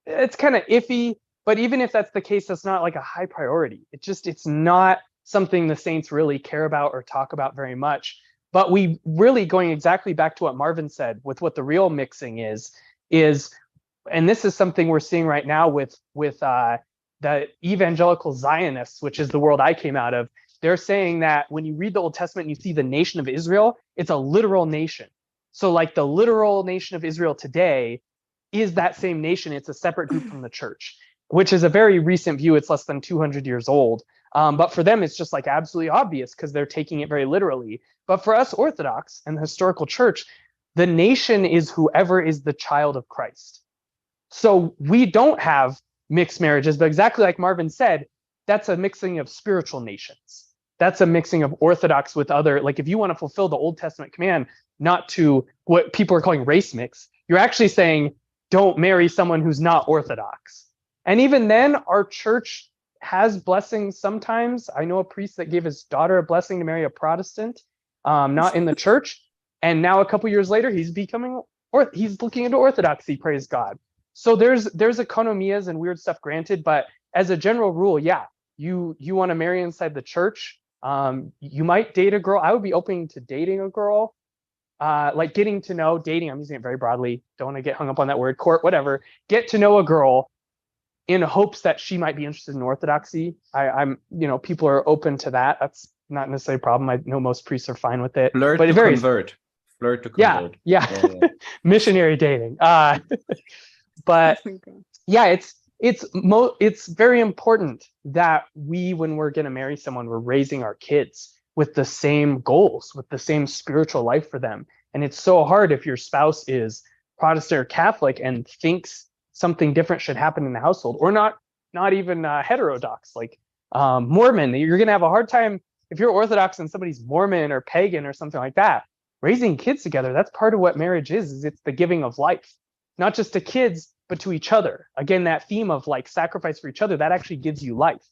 it's kind of iffy. But even if that's the case, that's not like a high priority. It's not something the saints really care about or talk about very much. But we really, going exactly back to what Marvin said, with what the real mixing is, and this is something we're seeing right now with the evangelical Zionists, which is the world I came out of. They're saying that when you read the Old Testament and you see the nation of Israel, it's a literal nation. So like the literal nation of Israel today is that same nation. It's a separate group from the church, which is a very recent view. It's less than 200 years old. But for them, it's just like absolutely obvious because they're taking it very literally. But for us Orthodox and the historical church, the nation is whoever is the child of Christ. So we don't have mixed marriages, but exactly like Marvin said, that's a mixing of spiritual nations. That's a mixing of Orthodox with other, like if you want to fulfill the Old Testament command, not to what people are calling race mix, you're actually saying, don't marry someone who's not Orthodox. And even then, our church has blessings sometimes. I know a priest that gave his daughter a blessing to marry a Protestant, not in the church. And now a couple years later, he's looking into Orthodoxy, praise God. So there's economias and weird stuff granted, but as a general rule, yeah, you want to marry inside the church. You might date a girl. I would be open to dating a girl, like getting to know, dating. I'm using it very broadly. Don't want to get hung up on that word, court, whatever. Get to know a girl in hopes that she might be interested in Orthodoxy. I'm, people are open to that. That's not necessarily a problem. I know most priests are fine with it.
Flirt
but
to
it varies.
convert. Flirt to
Yeah,
convert.
yeah. Missionary dating. But yeah, it's very important that when we're going to marry someone, we're raising our kids with the same goals, with the same spiritual life for them. And it's so hard if your spouse is Protestant or Catholic and thinks something different should happen in the household, or not not even heterodox, like Mormon. You're going to have a hard time if you're Orthodox and somebody's Mormon or pagan or something like that. Raising kids together, that's part of what marriage is it's the giving of life, not just to kids, but to each other. Again, that theme of like sacrifice for each other, that actually gives you life.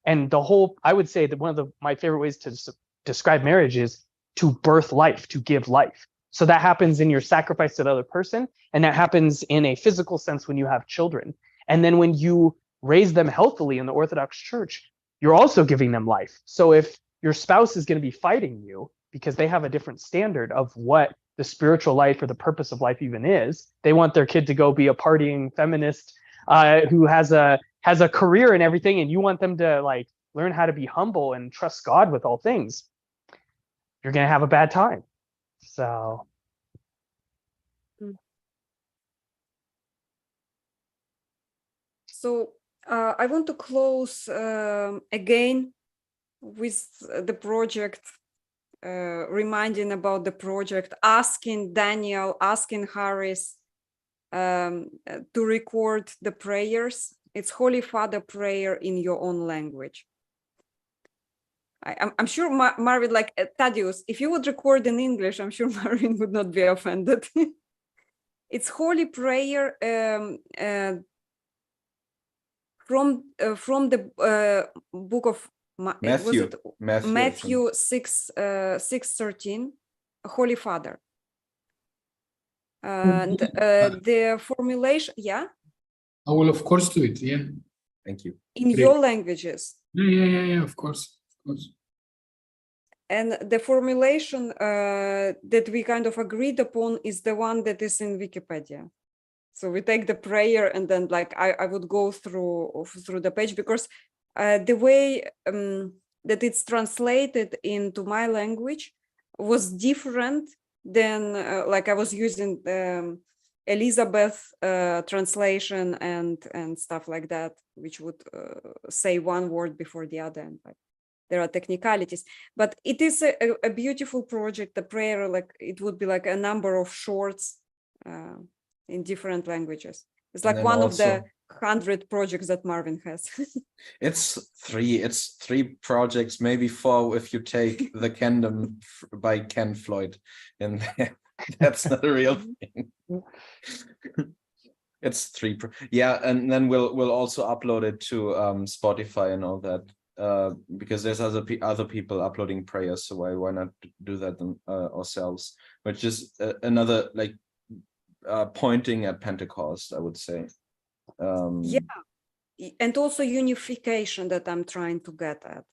And the whole, I would say that one of my favorite ways to describe marriage is to birth life, to give life. So that happens in your sacrifice to the other person, and that happens in a physical sense when you have children. And then when you raise them healthily in the Orthodox Church, you're also giving them life. So if your spouse is going to be fighting you because they have a different standard of what the spiritual life or the purpose of life even is, they want their kid to go be a partying feminist who has a career and everything, and you want them to like learn how to be humble and trust God with all things, you're going to have a bad time. So
I want to close again with the project, reminding about the project, asking Daniel, asking Harris to record the prayers. It's Holy Father prayer in your own language. I'm sure Marvin, like Thaddeus, if you would record in English, I'm sure Marvin would not be offended. It's holy prayer from the book of Matthew 6:13, Holy Father. And the formulation, yeah?
I will of course do it, yeah.
Thank you.
In your languages.
Yeah, of course.
And the formulation that we kind of agreed upon is the one that is in Wikipedia. So we take the prayer and then like I would go through the page, because the way that it's translated into my language was different than like I was using Elizabeth translation and stuff like that, which would say one word before the other, and like there are technicalities, but it is a beautiful project. The prayer, like it would be like a number of shorts in different languages. It's like one of the 100 projects that Marvin has.
It's three projects, maybe 4 if you take The Kingdom by Ken Floyd in there. That's not a real thing. It's 3. Yeah, and then we'll also upload it to Spotify and all that. Because there's other people uploading prayers, so why not do that ourselves? Which is another like pointing at Pentecost, I would say.
Yeah, and also unification that I'm trying to get at.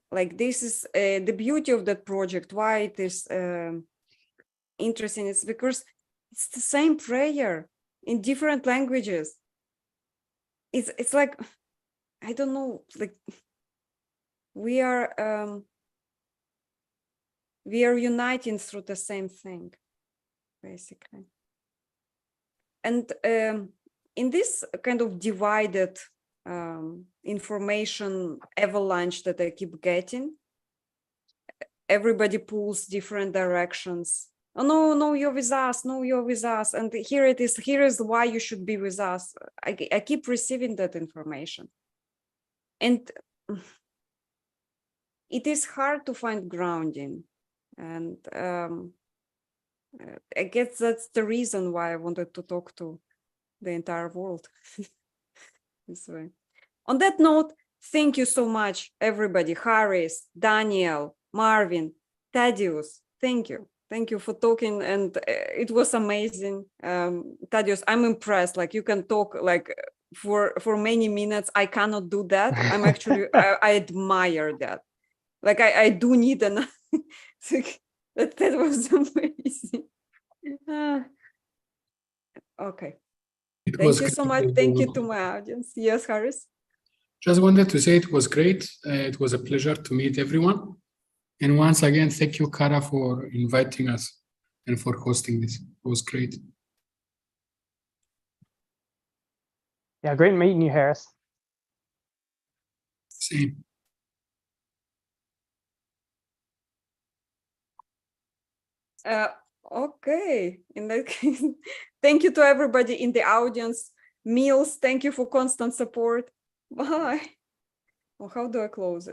Like this is the beauty of that project. Why it is interesting? It's because it's the same prayer in different languages. It's like, I don't know, like. We are uniting through the same thing, basically. And in this kind of divided information avalanche that I keep getting, everybody pulls different directions. Oh, no, you're with us. No, you're with us. And here it is. Here is why you should be with us. I keep receiving that information. And it is hard to find grounding, and I guess that's the reason why I wanted to talk to the entire world this way. On that note, thank you so much, everybody. Harris, Daniel, Marvin, Thaddeus, thank you. Thank you for talking, and it was amazing. Thaddeus, I'm impressed. Like you can talk like for many minutes. I cannot do that. I'm actually, I admire that. Like I do need an that was amazing. Okay. Thank you so much. Thank you to my audience. Yes, Harris.
Just wanted to say it was great. It was a pleasure to meet everyone. And once again, thank you, Kara, for inviting us and for hosting this. It was great.
yeah, great meeting you, Harris.
Same.
Okay. In that case, thank you to everybody in the audience. Meals, thank you for constant support. Bye. Well, how do I close it?